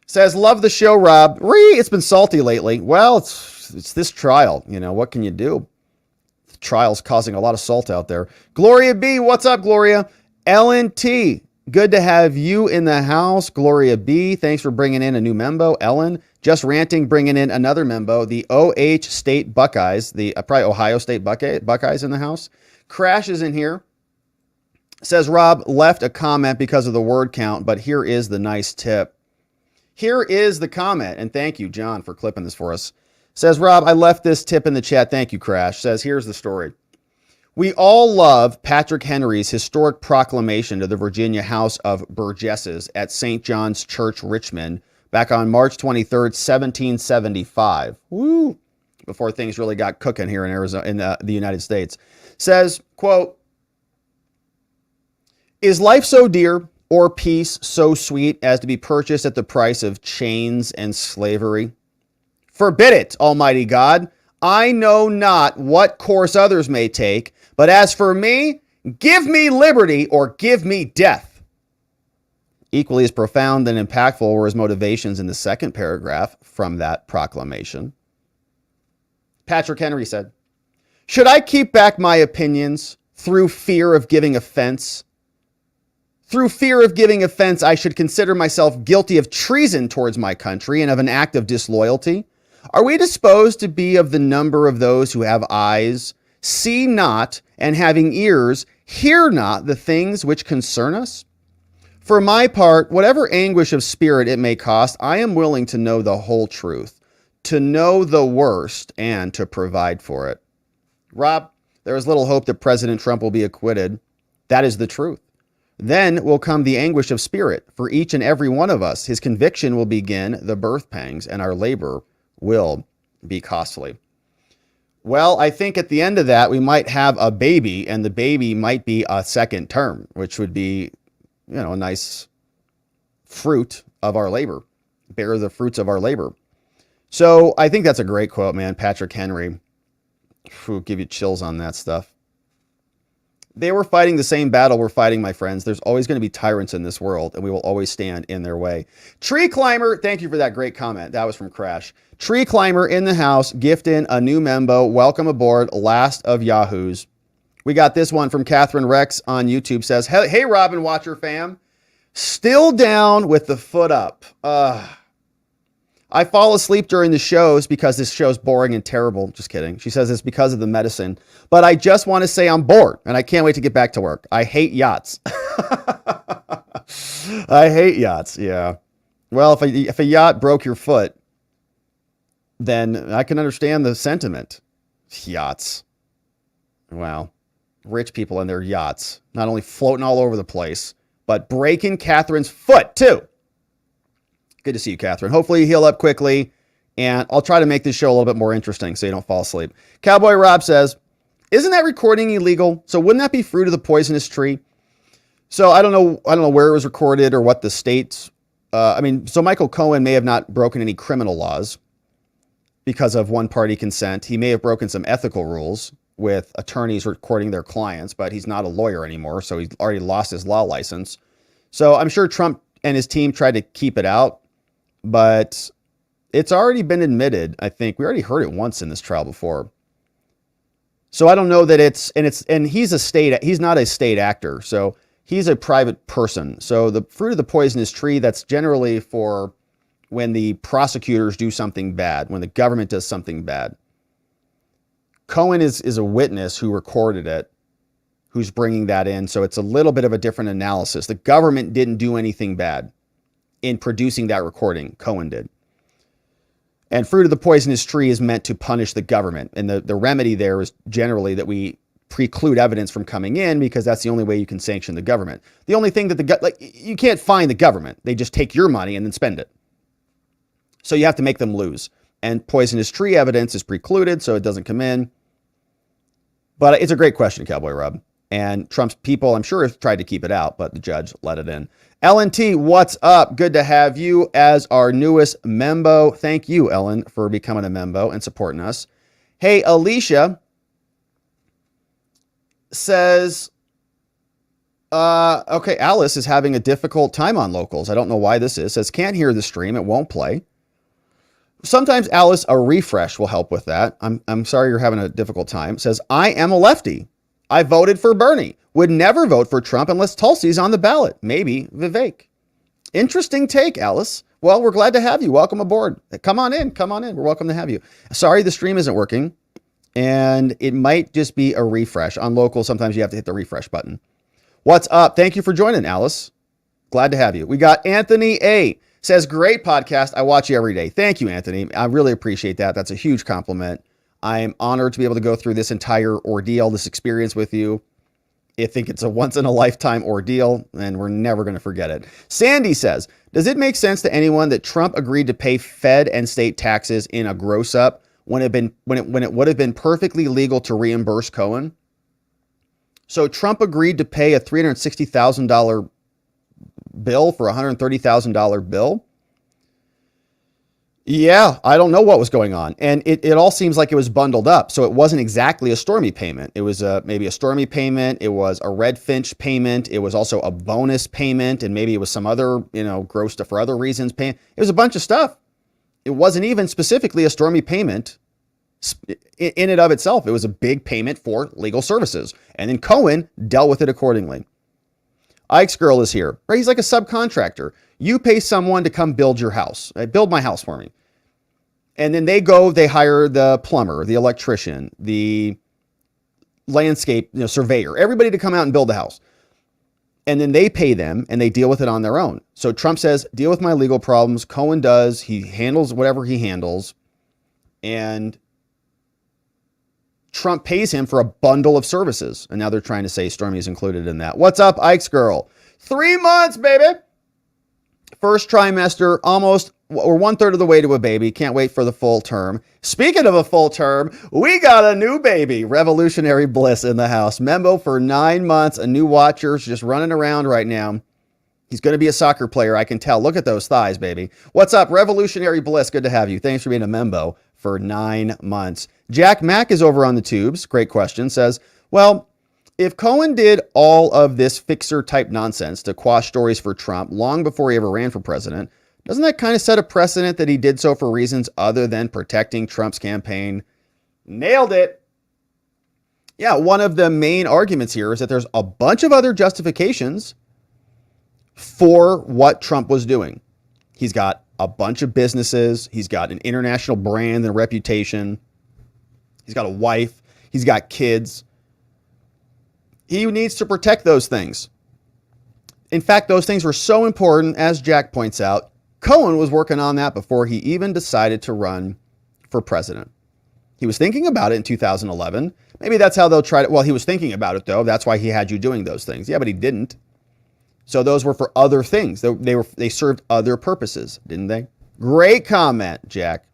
Says, love the show, Rob. It's been salty lately. Well, it's this trial. What can you do? The trial's causing a lot of salt out there. Gloria B, what's up, Gloria? Ellen T, good to have you in the house. Gloria B, thanks for bringing in a new membo. Ellen, just ranting, bringing in another membo. The OH State Buckeyes, the probably Ohio State Buckeyes in the house. Crash is in here. Says, Rob left a comment because of the word count, but here is the nice tip. Here is the comment, and thank you, John, for clipping this for us. Says, Rob, I left this tip in the chat. Thank you, Crash. Says, here's the story. We all love Patrick Henry's historic proclamation to the Virginia House of Burgesses at St. John's Church, Richmond, back on March 23rd, 1775. Woo! Before things really got cooking here in Arizona, in the United States. Says, quote, is life so dear, or peace so sweet as to be purchased at the price of chains and slavery? Forbid it, Almighty God. I know not what course others may take, but as for me, give me liberty or give me death. Equally as profound and impactful were his motivations in the second paragraph from that proclamation. Patrick Henry said, should I keep back my opinions through fear of giving offense? Through fear of giving offense, I should consider myself guilty of treason towards my country and of an act of disloyalty. Are we disposed to be of the number of those who have eyes, see not, and having ears, hear not the things which concern us? For my part, whatever anguish of spirit it may cost, I am willing to know the whole truth, to know the worst, and to provide for it. Rob, there is little hope that President Trump will be acquitted. That is the truth. Then will come the anguish of spirit for each and every one of us. His conviction will begin the birth pangs, and our labor will be costly. Well, I think at the end of that, we might have a baby, and the baby might be a second term, which would be, a nice fruit of our labor, bear the fruits of our labor. So I think that's a great quote, man. Patrick Henry. Give you chills on that stuff. They were fighting the same battle we're fighting, my friends. There's always going to be tyrants in this world, and we will always stand in their way. Tree Climber, thank you for that great comment. That was from Crash. Tree Climber in the house, gifting a new membo. Welcome aboard, last of Yahoos. We got this one from Catherine Rex on YouTube. Says, hey, Robin Watcher fam. Still down with the foot up. I fall asleep during the shows because this show's boring and terrible. Just kidding. She says it's because of the medicine. But I just want to say I'm bored and I can't wait to get back to work. I hate yachts. I hate yachts. Yeah. Well, if a yacht broke your foot, then I can understand the sentiment. Yachts. Wow. Rich people and their yachts. Not only floating all over the place, but breaking Catherine's foot too. Good to see you, Catherine. Hopefully you heal up quickly, and I'll try to make this show a little bit more interesting so you don't fall asleep. Cowboy Rob says, isn't that recording illegal? So wouldn't that be fruit of the poisonous tree? So I don't know where it was recorded or what the states. So Michael Cohen may have not broken any criminal laws because of one-party consent. He may have broken some ethical rules with attorneys recording their clients, but he's not a lawyer anymore, so he's already lost his law license. So I'm sure Trump and his team tried to keep it out. But it's already been admitted. I think we already heard it once in this trial before. So I don't know that he's not a state actor. So he's a private person. So the fruit of the poisonous tree, that's generally for when the prosecutors do something bad, when the government does something bad. Cohen is a witness who recorded it, who's bringing that in. So it's a little bit of a different analysis. The government didn't do anything bad in producing that recording. Cohen did. And fruit of the poisonous tree is meant to punish the government. And the remedy there is generally that we preclude evidence from coming in because that's the only way you can sanction the government. The only thing that you can't fine the government. They just take your money and then spend it. So you have to make them lose. And poisonous tree evidence is precluded, so it doesn't come in. But it's a great question, Cowboy Rob. And Trump's people, I'm sure, have tried to keep it out, but the judge let it in. Ellen-T, what's up? Good to have you as our newest membo. Thank you, Ellen, for becoming a membo and supporting us. Hey, Alicia says, okay, Alice is having a difficult time on locals. I don't know why this is. Says, can't hear the stream. It won't play. Sometimes, Alice, a refresh will help with that. I'm sorry you're having a difficult time. Says, I am a lefty. I voted for Bernie. Would never vote for Trump unless Tulsi's on the ballot. Maybe Vivek. Interesting take, Alice. Well, we're glad to have you. Welcome aboard. Come on in. Come on in. We're welcome to have you. Sorry the stream isn't working. And it might just be a refresh. On local, sometimes you have to hit the refresh button. What's up? Thank you for joining, Alice. Glad to have you. We got Anthony A. Says, great podcast. I watch you every day. Thank you, Anthony. I really appreciate that. That's a huge compliment. I'm honored to be able to go through this entire ordeal, this experience with you. I think it's a once-in-a-lifetime ordeal, and we're never going to forget it. Sandy says, does it make sense to anyone that Trump agreed to pay Fed and state taxes in a gross-up when it would have been perfectly legal to reimburse Cohen? So Trump agreed to pay a $360,000 bill for a $130,000 bill? Yeah, I don't know what was going on. And it all seems like it was bundled up. So it wasn't exactly a Stormy payment. It was maybe a Stormy payment. It was a Red Finch payment. It was also a bonus payment. And maybe it was some other, gross stuff for other reasons. It was a bunch of stuff. It wasn't even specifically a Stormy payment in and of itself. It was a big payment for legal services. And then Cohen dealt with it accordingly. Ike's girl is here. Right? He's like a subcontractor. You pay someone to come build your house. Build my house for me. And then they hire the plumber, the electrician, the landscape surveyor, everybody to come out and build the house. And then they pay them and they deal with it on their own. So Trump says, deal with my legal problems. Cohen does. He handles whatever he handles. And Trump pays him for a bundle of services. And now they're trying to say Stormy is included in that. What's up, Ike's girl? 3 months, baby. First trimester, almost, or 1/3 of the way to a baby. Can't wait for the full term. Speaking of a full term, we got a new baby. Revolutionary Bliss in the house. Membo for 9 months. A new watcher just running around right now. He's going to be a soccer player, I can tell. Look at those thighs, baby. What's up, Revolutionary Bliss? Good to have you. Thanks for being a membo for 9 months. Jack Mack is over on the tubes. Great question. Says, well, if Cohen did all of this fixer-type nonsense to quash stories for Trump long before he ever ran for president, doesn't that kind of set a precedent that he did so for reasons other than protecting Trump's campaign? Nailed it. Yeah, one of the main arguments here is that there's a bunch of other justifications for what Trump was doing. He's got a bunch of businesses. He's got an international brand and reputation. He's got a wife. He's got kids. He needs to protect those things. In fact, those things were so important, as Jack points out, Cohen was working on that before he even decided to run for president. He was thinking about it in 2011. Maybe that's how they'll try to, well, he was thinking about it though. That's why he had you doing those things. Yeah, but he didn't. So those were for other things. They served other purposes, didn't they? Great comment, Jack.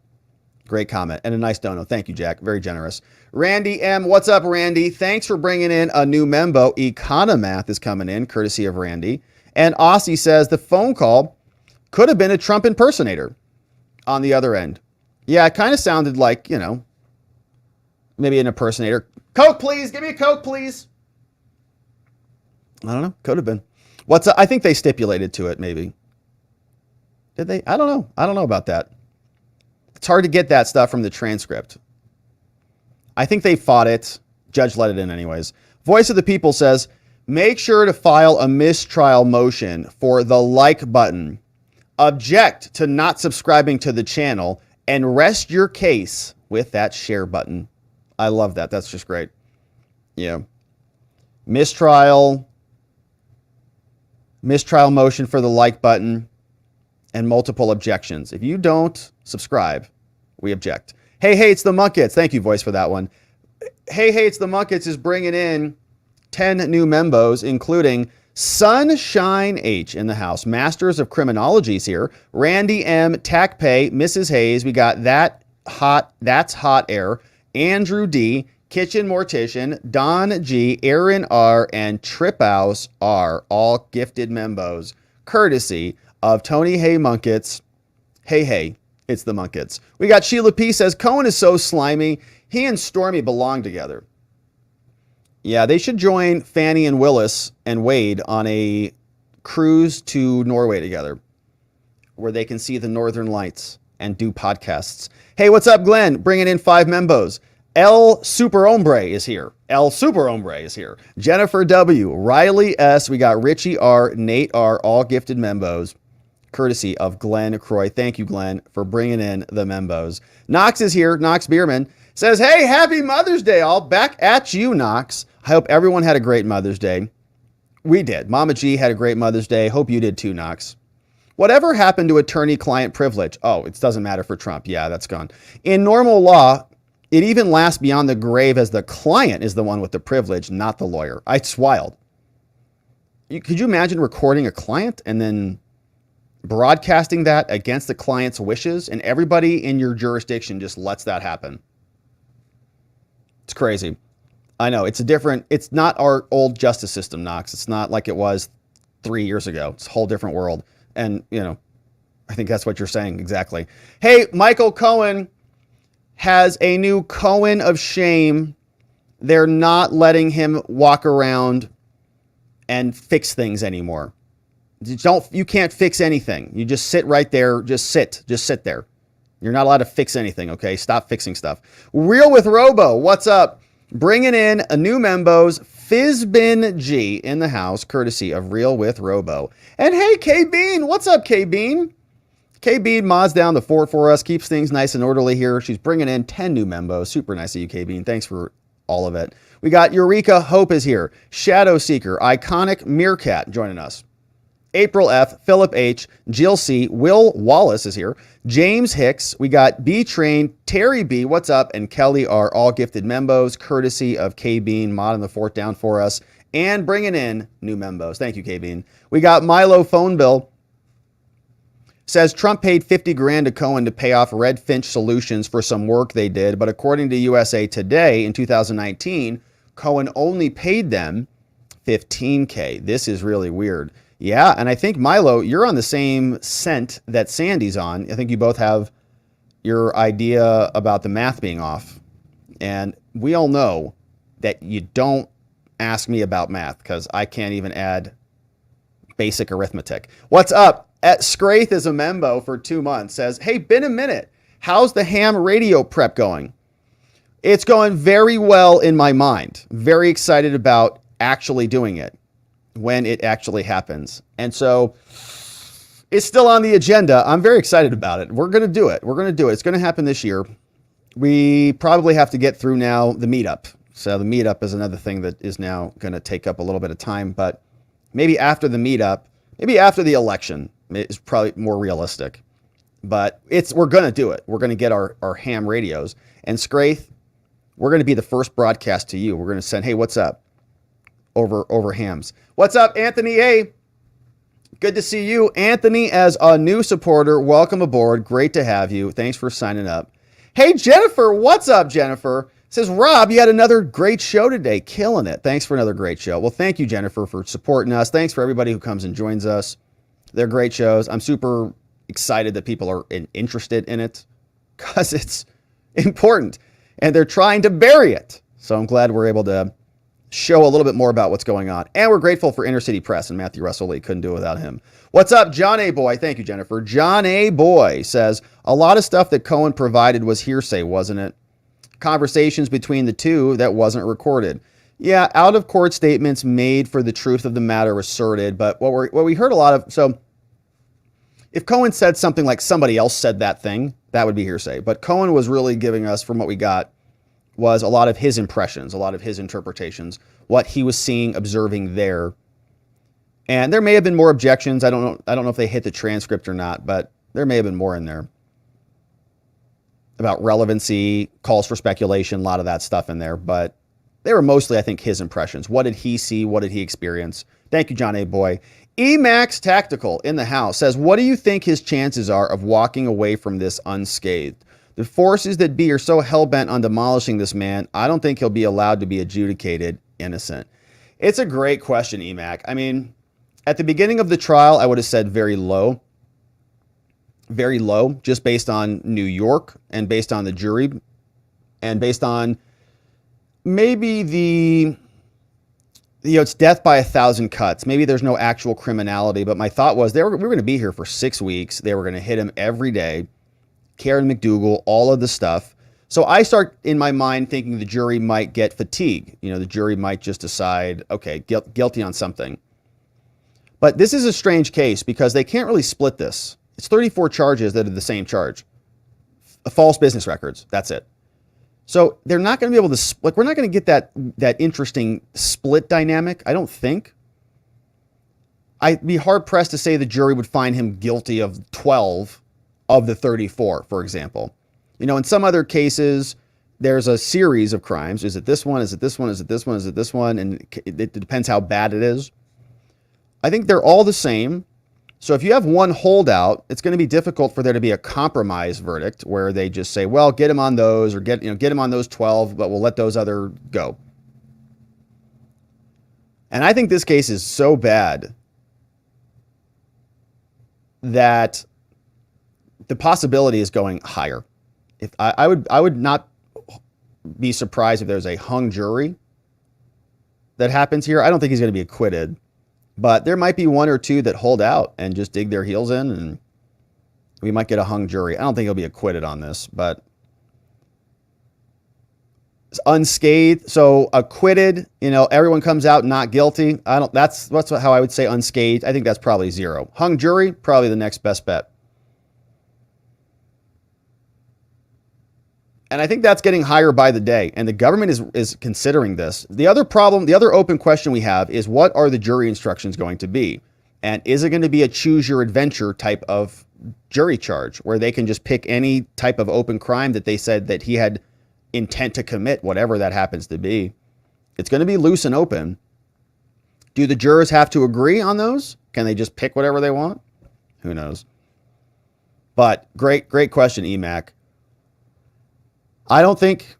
Great comment and a nice dono. Thank you, Jack. Very generous. Randy M. What's up, Randy? Thanks for bringing in a new membo. Economath is coming in, courtesy of Randy. And Aussie says the phone call could have been a Trump impersonator on the other end. Yeah, it kind of sounded like, maybe an impersonator. Coke, please. Give me a Coke, please. I don't know. Could have been. I think they stipulated to it, maybe. Did they? I don't know. I don't know about that. It's hard to get that stuff from the transcript. I think they fought it. Judge let it in anyways. Voice of the People says, make sure to file a mistrial motion for the like button. Object to not subscribing to the channel and rest your case with that share button. I love that. That's just great. Yeah. Mistrial motion for the like button and multiple objections. If you don't subscribe, we object. Hey, it's the Munkets. Thank you, Voice, for that one. Hey, it's the Munkets is bringing in 10 new membos, including Sunshine H in the house. Masters of Criminology's here. Randy M, Tac Pay, Mrs. Hayes. We got That's Hot Air. Andrew D, Kitchen Mortician, Don G, Aaron R, and Triphouse R, all gifted membos, courtesy of Tony Hay Munkets. Hey, it's the Munkets. We got Sheila P says, Cohen is so slimy. He and Stormy belong together. Yeah, they should join Fanny and Willis and Wade on a cruise to Norway together, where they can see the Northern Lights and do podcasts. Hey, what's up, Glenn? Bringing in 5 membos. El Super Hombre is here. Jennifer W, Riley S. We got Richie R, Nate R, all gifted membos, courtesy of Glenn Croy. Thank you, Glenn, for bringing in the membos. Knox is here. Knox Bierman says, hey, happy Mother's Day, all. Back at you, Knox. I hope everyone had a great Mother's Day. We did. Mama G had a great Mother's Day. Hope you did too, Knox. Whatever happened to attorney-client privilege? Oh, it doesn't matter for Trump. Yeah, that's gone. In normal law, it even lasts beyond the grave as the client is the one with the privilege, not the lawyer. It's wild. Could you imagine recording a client and then broadcasting that against the client's wishes, and everybody in your jurisdiction just lets that happen? It's crazy. I know, it's not our old justice system, Knox. It's not like it was 3 years ago. It's a whole different world. And, I think that's what you're saying exactly. Hey, Michael Cohen has a new Cohen of shame. They're not letting him walk around and fix things anymore. You can't fix anything. You just sit right there. Just sit there. You're not allowed to fix anything, okay? Stop fixing stuff. Real with Robo, what's up? Bringing in a new membos, Fizbin G in the house, courtesy of Real with Robo. And hey, K-Bean, what's up, K-Bean? K-Bean mods down the fort for us, keeps things nice and orderly here. She's bringing in 10 new membos. Super nice of you, K-Bean. Thanks for all of it. We got Eureka Hope is here. Shadow Seeker, Iconic Meerkat joining us. April F, Philip H, Jill C, Will Wallace is here. James Hicks, we got B Train, Terry B, what's up, and Kelly are all gifted membos, courtesy of K-Bean modding the fort down for us and bringing in new membos. Thank you, K-Bean. We got Milo Phone Bill. Says Trump paid 50 grand to Cohen to pay off Red Finch Solutions for some work they did, but according to USA Today in 2019, Cohen only paid them $15K. This is really weird. Yeah, and I think, Milo, you're on the same scent that Sandy's on. I think you both have your idea about the math being off. And we all know that you don't ask me about math because I can't even add basic arithmetic. What's up? At Scraith is a membo for 2 months. Says, hey, been a minute. How's the ham radio prep going? It's going very well in my mind. Very excited about actually doing it when it actually happens. And so it's still on the agenda. I'm very excited about it. We're going to do it. It's going to happen this year. We probably have to get through now the meetup. So the meetup is another thing that is now going to take up a little bit of time, but maybe after the meetup, maybe after the election is probably more realistic, but we're going to do it. We're going to get our ham radios, and Scraith, we're going to be the first broadcast to you. We're going to send, hey, what's up? Over hams. What's up, Anthony A? Good to see you. Anthony, as a new supporter, welcome aboard. Great to have you. Thanks for signing up. Hey, Jennifer, what's up, Jennifer? Says, Rob, you had another great show today. Killing it. Thanks for another great show. Well, thank you, Jennifer, for supporting us. Thanks for everybody who comes and joins us. They're great shows. I'm super excited that people are interested in it because it's important and they're trying to bury it. So I'm glad we're able to show a little bit more about what's going on. And we're grateful for Inner City Press and Matthew Russell Lee. Couldn't do it without him. What's up, John A. Boy? Thank you, Jennifer. John A. Boy says, a lot of stuff that Cohen provided was hearsay, wasn't it? Conversations between the two that wasn't recorded. Yeah, out-of-court statements made for the truth of the matter asserted, but what we heard a lot of, so if Cohen said something like somebody else said that thing, that would be hearsay. But Cohen was really giving us, from what we got, was a lot of his impressions, a lot of his interpretations, what he was seeing, observing there. And there may have been more objections. I don't know if they hit the transcript or not, but there may have been more in there about relevancy, calls for speculation, a lot of that stuff in there. But they were mostly, I think, his impressions. What did he see? What did he experience? Thank you, John A. Boy. Emax Tactical in the house says, what do you think his chances are of walking away from this unscathed? The forces that be are so hell-bent on demolishing this man, I don't think he'll be allowed to be adjudicated innocent. It's a great question, Emac. I mean, at the beginning of the trial, I would have said very low, just based on New York and based on the jury and based on maybe it's death by 1,000 cuts. Maybe there's no actual criminality, but my thought was we were going to be here for 6 weeks. They were going to hit him every day. Karen McDougal, all of the stuff. So I start in my mind thinking the jury might get fatigue. The jury might just decide, okay, guilty on something. But this is a strange case because they can't really split this. It's 34 charges that are the same charge. False business records. That's it. So they're not going to be able to we're not going to get that interesting split dynamic, I don't think. I'd be hard pressed to say the jury would find him guilty of 12 of the 34, for example. In some other cases, there's a series of crimes. Is it this one? Is it this one? Is it this one? Is it this one? And it depends how bad it is. I think they're all the same. So if you have one holdout, it's going to be difficult for there to be a compromise verdict where they just say, well, get him on those or get him on those 12, but we'll let those other go. And I think this case is so bad that the possibility is going higher. If I would not be surprised if there's a hung jury that happens here. I don't think he's going to be acquitted, but there might be one or two that hold out and just dig their heels in, and we might get a hung jury. I don't think he'll be acquitted on this, but it's unscathed. So acquitted, everyone comes out not guilty. That's how I would say unscathed. I think that's probably 0. Hung jury, probably the next best bet. And I think that's getting higher by the day. And the government is considering this. The other open question we have is, what are the jury instructions going to be? And is it going to be a choose your adventure type of jury charge where they can just pick any type of open crime that they said that he had intent to commit, whatever that happens to be? It's going to be loose and open. Do the jurors have to agree on those? Can they just pick whatever they want? Who knows? But great question, Emac. I don't think,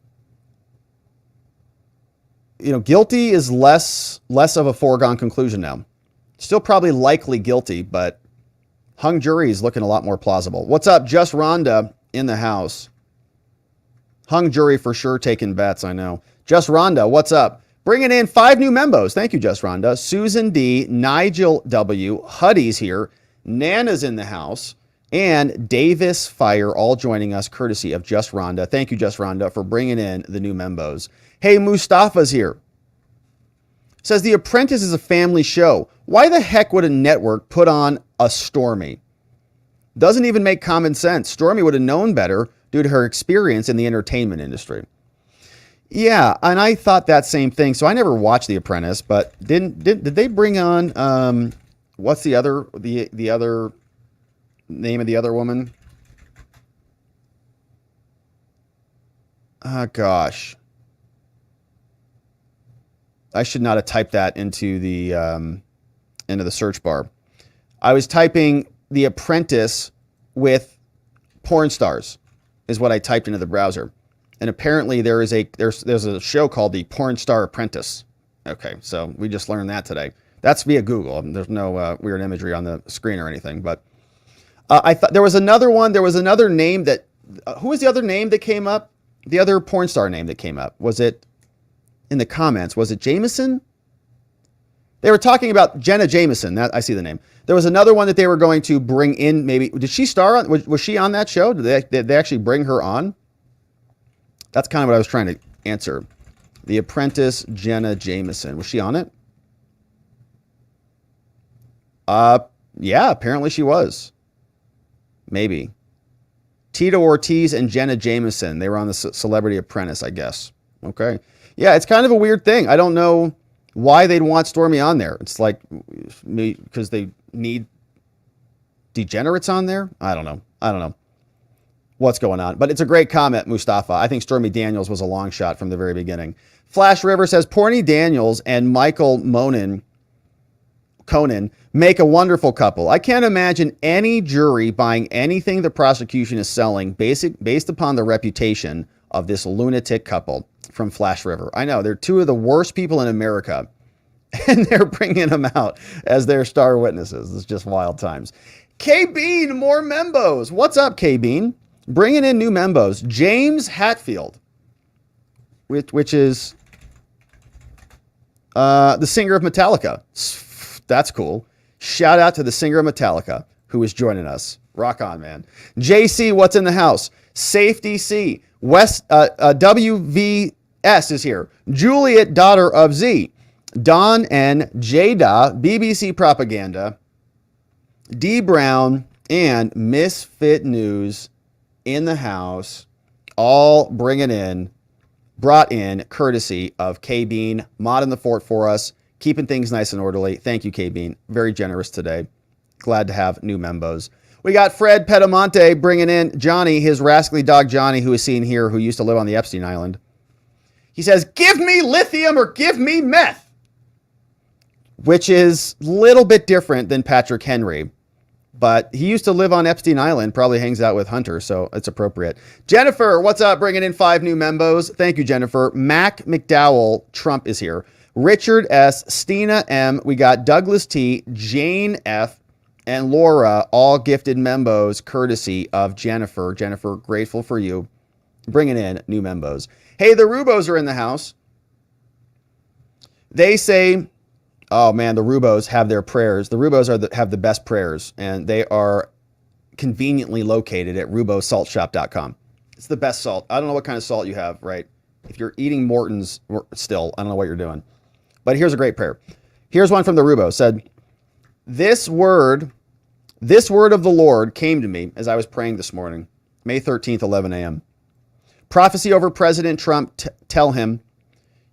guilty is less of a foregone conclusion now. Still probably likely guilty, but hung jury is looking a lot more plausible. What's up? Just Rhonda in the house. Hung jury for sure taking bets, I know. Just Rhonda, what's up? Bringing in 5 new membos. Thank you, Just Rhonda. Susan D, Nigel W, Huddy's here, Nana's in the house, and Davis Fire, all joining us courtesy of Just Rhonda. Thank you, Just Rhonda, for bringing in the new membos. Hey, Mustafa's here. Says, The Apprentice is a family show. Why the heck would a network put on a Stormy? Doesn't even make common sense. Stormy would have known better due to her experience in the entertainment industry. Yeah, and I thought that same thing. So I never watched The Apprentice, but did they bring on what's the other name of the other woman? Oh, gosh. I should not have typed that into the search bar. I was typing The Apprentice with porn stars is what I typed into the browser. And apparently there's a show called The Porn Star Apprentice. Okay, so we just learned that today. That's via Google. There's no weird imagery on the screen or anything, but I thought there was another one. There was another name that, who was the other name that came up? The other porn star name that came up. Was it in the comments? Was it Jameson? They were talking about Jenna Jameson. That, I see the name. There was another one that they were going to bring in. Maybe, did she star on, was she on that show? Did they actually bring her on? That's kind of what I was trying to answer. The Apprentice, Jenna Jameson. Was she on it? Yeah, apparently she was. Maybe. Tito Ortiz and Jenna Jameson. They were on the Celebrity Apprentice, I guess. Okay. Yeah, it's kind of a weird thing. I don't know why they'd want Stormy on there. It's like, because they need degenerates on there? I don't know. what's going on. But it's a great comment, Mustafa. I think Stormy Daniels was a long shot from the very beginning. Flash River says, Porny Daniels and Michael Cohen make a wonderful couple. I can't imagine any jury buying anything the prosecution is selling based upon the reputation of this lunatic couple. From Flash River. I know, they're two of the worst people in America, and they're bringing them out as their star witnesses. It's just wild times. K-Bean, more membos. What's up, K-Bean? Bringing in new membos. James Hatfield, which is the singer of Metallica. That's cool. Shout out to the singer of Metallica who is joining us. Rock on, man. JC, what's in the house? Safety C. West WVS is here. Juliet, daughter of Z. Don N. Jada, BBC Propaganda. D. Brown, and Misfit News in the house. All brought in courtesy of K-Bean, modding the fort for us, keeping things nice and orderly. Thank you, K-Bean. Very generous today. Glad to have new membos. We got Fred Pedamonte bringing in Johnny, his rascally dog Johnny, who is seen here, who used to live on the Epstein Island. He says, give me lithium or give me meth, which is a little bit different than Patrick Henry. But he used to live on Epstein Island, probably hangs out with Hunter, so it's appropriate. Jennifer, what's up? Bringing in 5 new membos. Thank you, Jennifer. Mac McDowell, Trump is here. Richard S., Stina M., we got Douglas T., Jane F., and Laura, all gifted membos courtesy of Jennifer. Jennifer, grateful for you. Bringing in new membos. Hey, the Rubos are in the house. They say, oh man, the Rubos have their prayers. The Rubos have the best prayers, and they are conveniently located at rubosaltshop.com. It's the best salt. I don't know what kind of salt you have, right? If you're eating Morton's still, I don't know what you're doing. But here's a great prayer. Here's one from the Rubos. Said, This word of the Lord came to me as I was praying this morning, May 13th, 11 a.m. Prophecy over President Trump, tell him,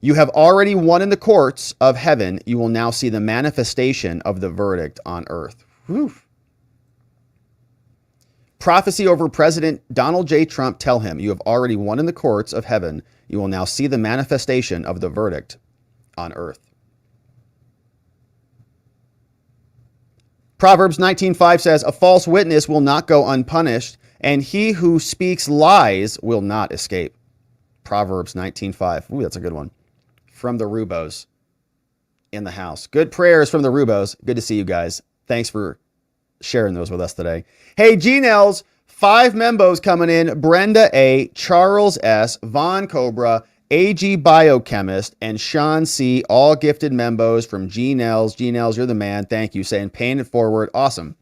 you have already won in the courts of heaven. You will now see the manifestation of the verdict on earth. Whew. Prophecy over President Donald J. Trump, tell him, you have already won in the courts of heaven. You will now see the manifestation of the verdict on earth. Proverbs 19:5 says, a false witness will not go unpunished, and he who speaks lies will not escape. Proverbs 19:5. Ooh, that's a good one. From the Rubos in the house. Good prayers from the Rubos. Good to see you guys. Thanks for sharing those with us today. Hey, G-Nels, 5 membos coming in. Brenda A., Charles S., Von Cobra, AG Biochemist, and Sean C., all gifted membos from G-Nels. G-Nels, you're the man. Thank you. Saying paying it forward. Awesome.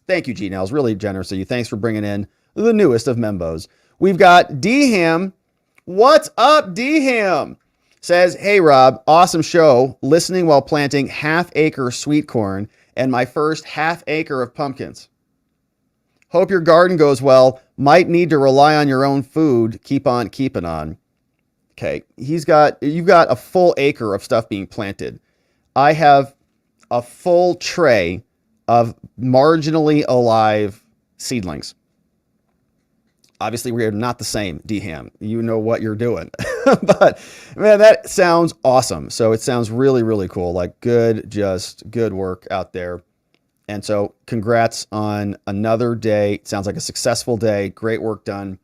Thank you, G-Nels. Really generous of you. Thanks for bringing in the newest of membos. We've got D-Ham. What's up, D-Ham? Says, hey, Rob, awesome show. Listening while planting half-acre sweet corn and my first half-acre of pumpkins. Hope your garden goes well. Might need to rely on your own food. Keep on keeping on. Okay, you've got a full acre of stuff being planted. I have a full tray of marginally alive seedlings. Obviously, we are not the same, D-Ham. You know what you're doing. But, man, that sounds awesome. So it sounds really, really cool. Like good work out there. And so congrats on another day. It sounds like a successful day. Great work done.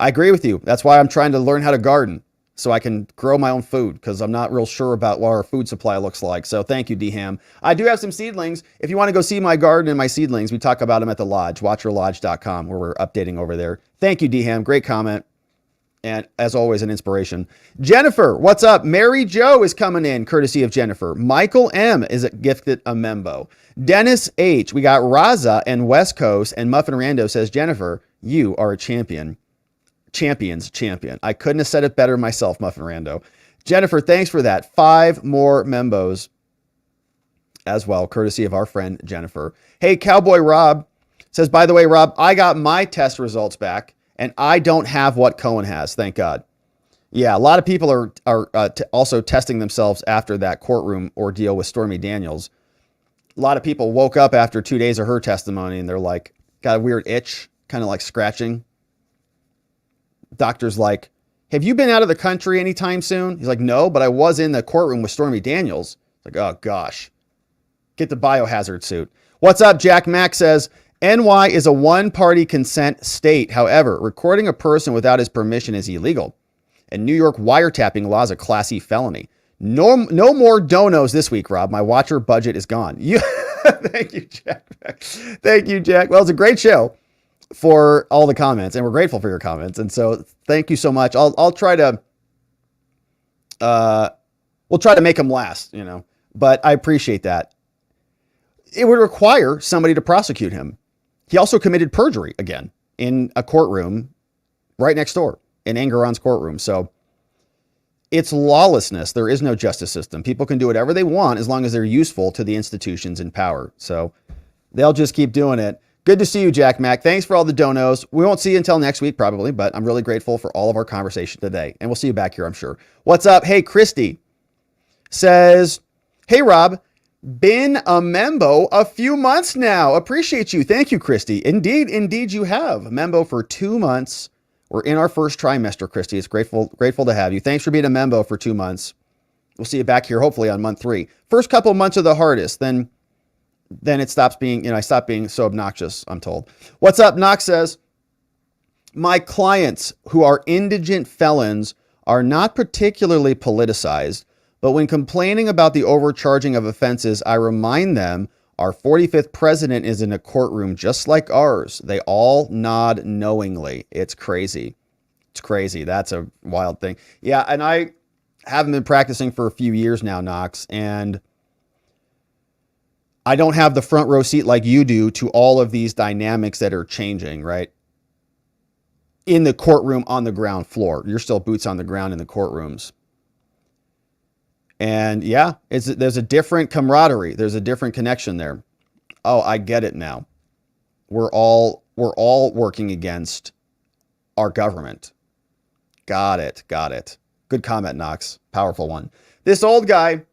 I agree with you. That's why I'm trying to learn how to garden so I can grow my own food, because I'm not real sure about what our food supply looks like. So thank you, D-Ham. I do have some seedlings. If you want to go see my garden and my seedlings, we talk about them at the lodge, watcherlodge.com, where we're updating over there. Thank you, D-Ham. Great comment. And as always, an inspiration. Jennifer, what's up? Mary Jo is coming in, courtesy of Jennifer. Michael M. is gifted a membo. Dennis H. We got Raza and West Coast, and Muffin Rando says, Jennifer, you are a champion. Champion's champion. I couldn't have said it better myself, Muffin Rando. Jennifer, thanks for that. 5 more membos as well, courtesy of our friend Jennifer. Hey, Cowboy Rob says, by the way, Rob, I got my test results back, and I don't have what Cohen has, thank God. Yeah, a lot of people are also testing themselves after that courtroom ordeal with Stormy Daniels. A lot of people woke up after 2 days of her testimony, and they're like, got a weird itch, kind of like scratching. Doctor's like, have you been out of the country anytime soon? He's like, no, but I was in the courtroom with Stormy Daniels. It's like, oh gosh, get the biohazard suit. What's up? Jack Mack says, NY is a one-party consent state. However, recording a person without his permission is illegal. And New York wiretapping law is a Class E felony. No more donos this week, Rob. My watcher budget is gone. Thank you, Jack. Thank you, Jack. Well, it's a great show for all the comments, and we're grateful for your comments. And so thank you so much. I'll try to, we'll try to make them last, but I appreciate that. It would require somebody to prosecute him. He also committed perjury again in a courtroom right next door in Engeron's courtroom. So it's lawlessness. There is no justice system. People can do whatever they want as long as they're useful to the institutions in power. So they'll just keep doing it. Good to see you, Jack Mack. Thanks for all the donos. We won't see you until next week, probably, but I'm really grateful for all of our conversation today. And we'll see you back here, I'm sure. What's up? Hey, Christy says, hey, Rob, been a membo a few months now. Appreciate you. Thank you, Christy. Indeed you have. A membo for 2 months. We're in our first trimester, Christy. It's grateful to have you. Thanks for being a membo for 2 months. We'll see you back here, hopefully, on month 3. First couple months are the hardest. Then it stops being, I stop being so obnoxious, I'm told. What's up? Knox says, my clients who are indigent felons are not particularly politicized, but when complaining about the overcharging of offenses, I remind them our 45th president is in a courtroom just like ours. They all nod knowingly. It's crazy. It's crazy. That's a wild thing. Yeah, and I haven't been practicing for a few years now, Knox, and I don't have the front row seat like you do to all of these dynamics that are changing, right? In the courtroom on the ground floor. You're still boots on the ground in the courtrooms. And yeah, there's a different camaraderie. There's a different connection there. Oh, I get it now. We're all working against our government. Got it. Good comment, Knox. Powerful one. This old guy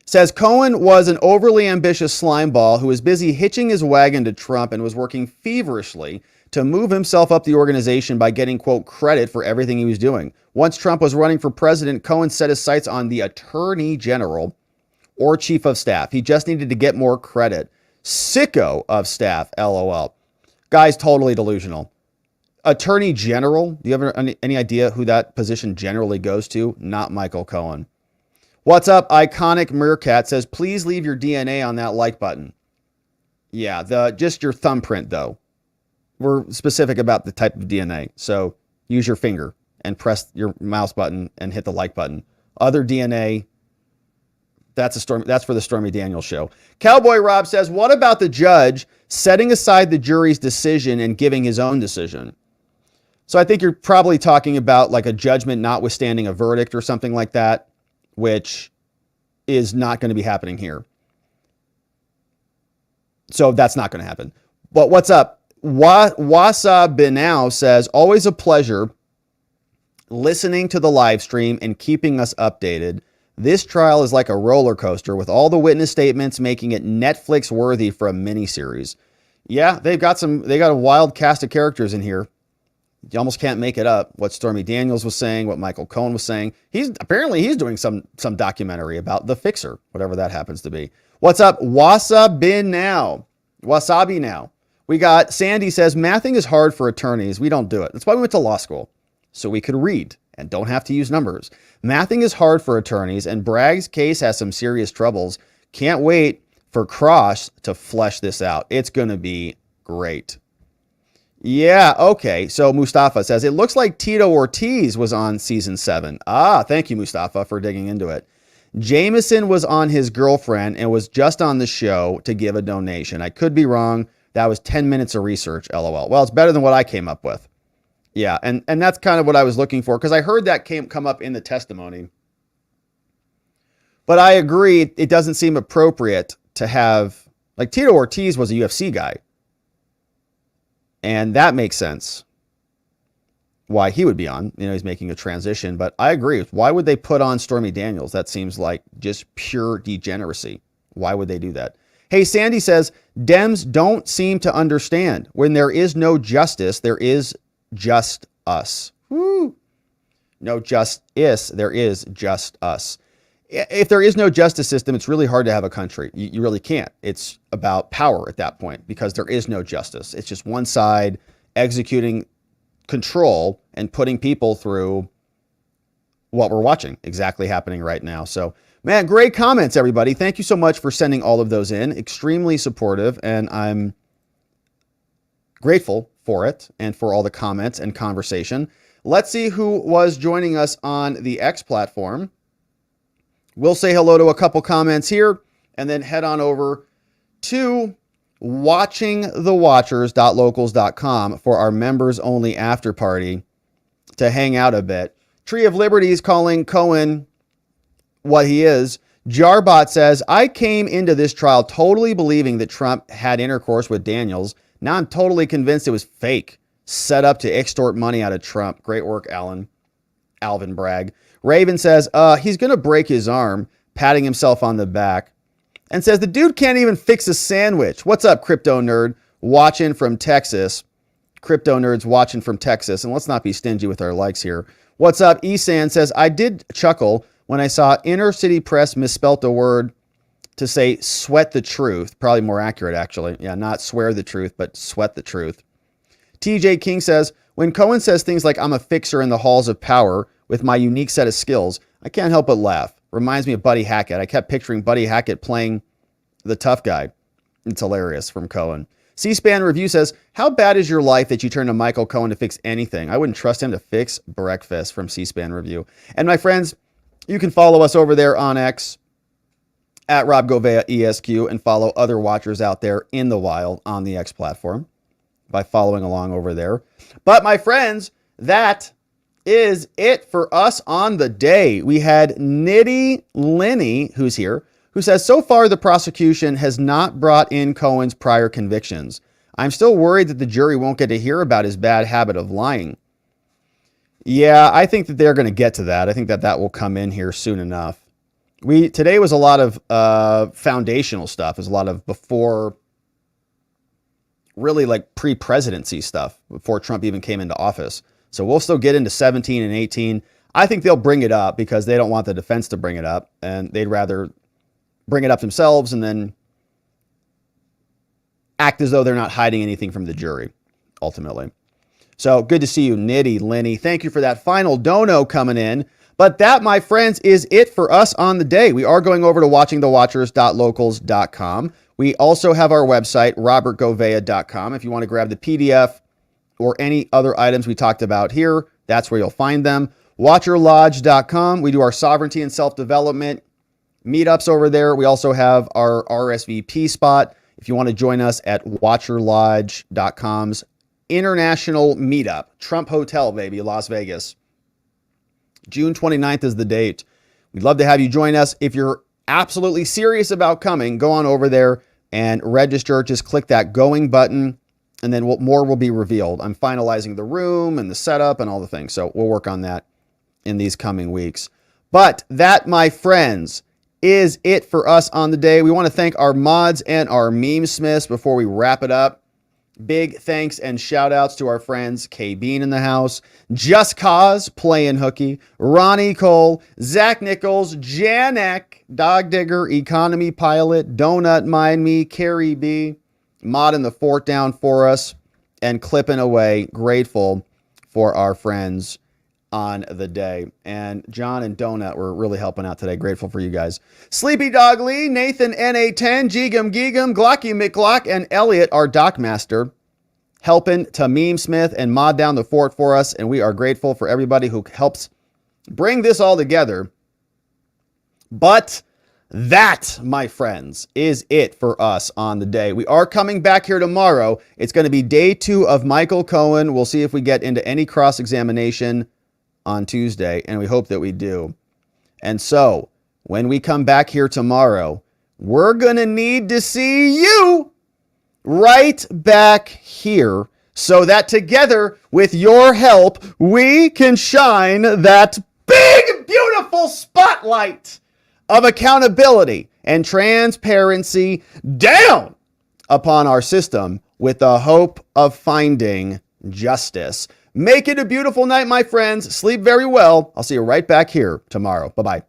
says Cohen was an overly ambitious slimeball who was busy hitching his wagon to Trump and was working feverishly to move himself up the organization by getting, quote, credit for everything he was doing. Once Trump was running for president, Cohen set his sights on the attorney general or chief of staff. He just needed to get more credit. Sicko of staff, LOL. Guy's totally delusional. Attorney general, do you have any idea who that position generally goes to? Not Michael Cohen. What's up? Iconic Meerkat says, please leave your DNA on that like button. Yeah, just your thumbprint, though. We're specific about the type of DNA. So use your finger and press your mouse button and hit the like button. Other DNA, that's for the Stormy Daniels show. Cowboy Rob says, what about the judge setting aside the jury's decision and giving his own decision? So I think you're probably talking about like a judgment notwithstanding a verdict or something like that, which is not going to be happening here. So that's not going to happen. But what's up? Wasa Binau says, always a pleasure listening to the live stream and keeping us updated. This trial is like a roller coaster with all the witness statements making it Netflix worthy for a miniseries. Yeah, they got a wild cast of characters in here. You almost can't make it up. What Stormy Daniels was saying, what Michael Cohen was saying. He's doing some documentary about the fixer, whatever that happens to be. What's up? Wasabi now. We got Sandy says, mathing is hard for attorneys. We don't do it. That's why we went to law school, so we could read and don't have to use numbers. Mathing is hard for attorneys, and Bragg's case has some serious troubles. Can't wait for Cross to flesh this out. It's going to be great. Yeah, okay. So Mustafa says, it looks like Tito Ortiz was on season 7. Ah, thank you, Mustafa, for digging into it. Jameson was on his girlfriend and was just on the show to give a donation. I could be wrong. That was 10 minutes of research, LOL. Well, it's better than what I came up with. Yeah, and that's kind of what I was looking for, because I heard that come up in the testimony. But I agree, it doesn't seem appropriate to have, like, Tito Ortiz was a UFC guy. And that makes sense why he would be on. He's making a transition. But I agree. Why would they put on Stormy Daniels? That seems like just pure degeneracy. Why would they do that? Hey, Sandy says, Dems don't seem to understand. When there is no justice, there is just us. Woo. No justice, there is just us. If there is no justice system, it's really hard to have a country. You really can't. It's about power at that point because there is no justice. It's just one side executing control and putting people through what we're watching exactly happening right now. So, man, great comments, everybody. Thank you so much for sending all of those in. Extremely supportive, and I'm grateful for it and for all the comments and conversation. Let's see who was joining us on the X platform. We'll say hello to a couple comments here and then head on over to watchingthewatchers.locals.com for our members only after party to hang out a bit. Tree of Liberty is calling Cohen what he is. Jarbot says, I came into this trial totally believing that Trump had intercourse with Daniels. Now I'm totally convinced it was fake, set up to extort money out of Trump. Great work, Alvin Bragg. Raven says, he's going to break his arm, patting himself on the back, and says, the dude can't even fix a sandwich. What's up, Crypto Nerd? Watching from Texas. Crypto Nerds watching from Texas. And let's not be stingy with our likes here. What's up? Esan says, I did chuckle when I saw Inner City Press misspelt a word to say sweat the truth. Probably more accurate, actually. Yeah, not swear the truth, but sweat the truth. TJ King says, when Cohen says things like, I'm a fixer in the halls of power with my unique set of skills, I can't help but laugh. Reminds me of Buddy Hackett. I kept picturing Buddy Hackett playing the tough guy. It's hilarious from Cohen. C-SPAN Review says, how bad is your life that you turn to Michael Cohen to fix anything? I wouldn't trust him to fix breakfast from C-SPAN Review. And my friends, you can follow us over there on X at Rob Govea ESQ and follow other watchers out there in the wild on the X platform by following along over there. But my friends, that is it for us on the day. We had Nitty Lenny, who's here, who says, so far the prosecution has not brought in Cohen's prior convictions. I'm still worried that the jury won't get to hear about his bad habit of lying. Yeah, I think that they're going to get to that. I think that that will come in here soon enough. Today was a lot of foundational stuff. It was a lot of before, really like pre-presidency stuff, before Trump even came into office. So we'll still get into 17 and 18. I think they'll bring it up because they don't want the defense to bring it up, and they'd rather bring it up themselves and then act as though they're not hiding anything from the jury, ultimately. So good to see you, Nitty Lenny. Thank you for that final dono coming in. But that, my friends, is it for us on the day. We are going over to watchingthewatchers.locals.com. We also have our website, robertgovea.com. If you want to grab the PDF or any other items we talked about here, that's where you'll find them. Watcherlodge.com. We do our sovereignty and self-development meetups over there. We also have our RSVP spot if you want to join us at watcherlodge.com's international meetup. Trump Hotel, baby, Las Vegas. June 29th is the date. We'd love to have you join us. If you're absolutely serious about coming, go on over there and register. Just click that going button, and then more will be revealed. I'm finalizing the room and the setup and all the things, so we'll work on that in these coming weeks. But that, my friends, is it for us on the day. We want to thank our mods and our meme smiths before we wrap it up. Big thanks and shout outs to our friends K Bean in the house, Just Cause, Playing Hooky, Ronnie Cole, Zach Nichols, Janek, Dog Digger, Economy Pilot, Donut Mind Me, Carrie B, modding the fort down for us and clipping away. Grateful for our friends on the day. And John and Donut were really helping out today. Grateful for you guys. Sleepy Dog Lee, Nathan NA10, Geegum Geegum, Glocky McGlock, and Elliot, our Dockmaster, helping to meme smith and mod down the fort for us. And we are grateful for everybody who helps bring this all together. But that, my friends, is it for us on the day. We are coming back here tomorrow. It's going to be day 2 of Michael Cohen. We'll see if we get into any cross-examination on Tuesday, and we hope that we do. And so, when we come back here tomorrow, we're going to need to see you right back here so that together, with your help, we can shine that big, beautiful spotlight of accountability and transparency down upon our system with the hope of finding justice. Make it a beautiful night, my friends. Sleep very well. I'll see you right back here tomorrow. Bye-bye.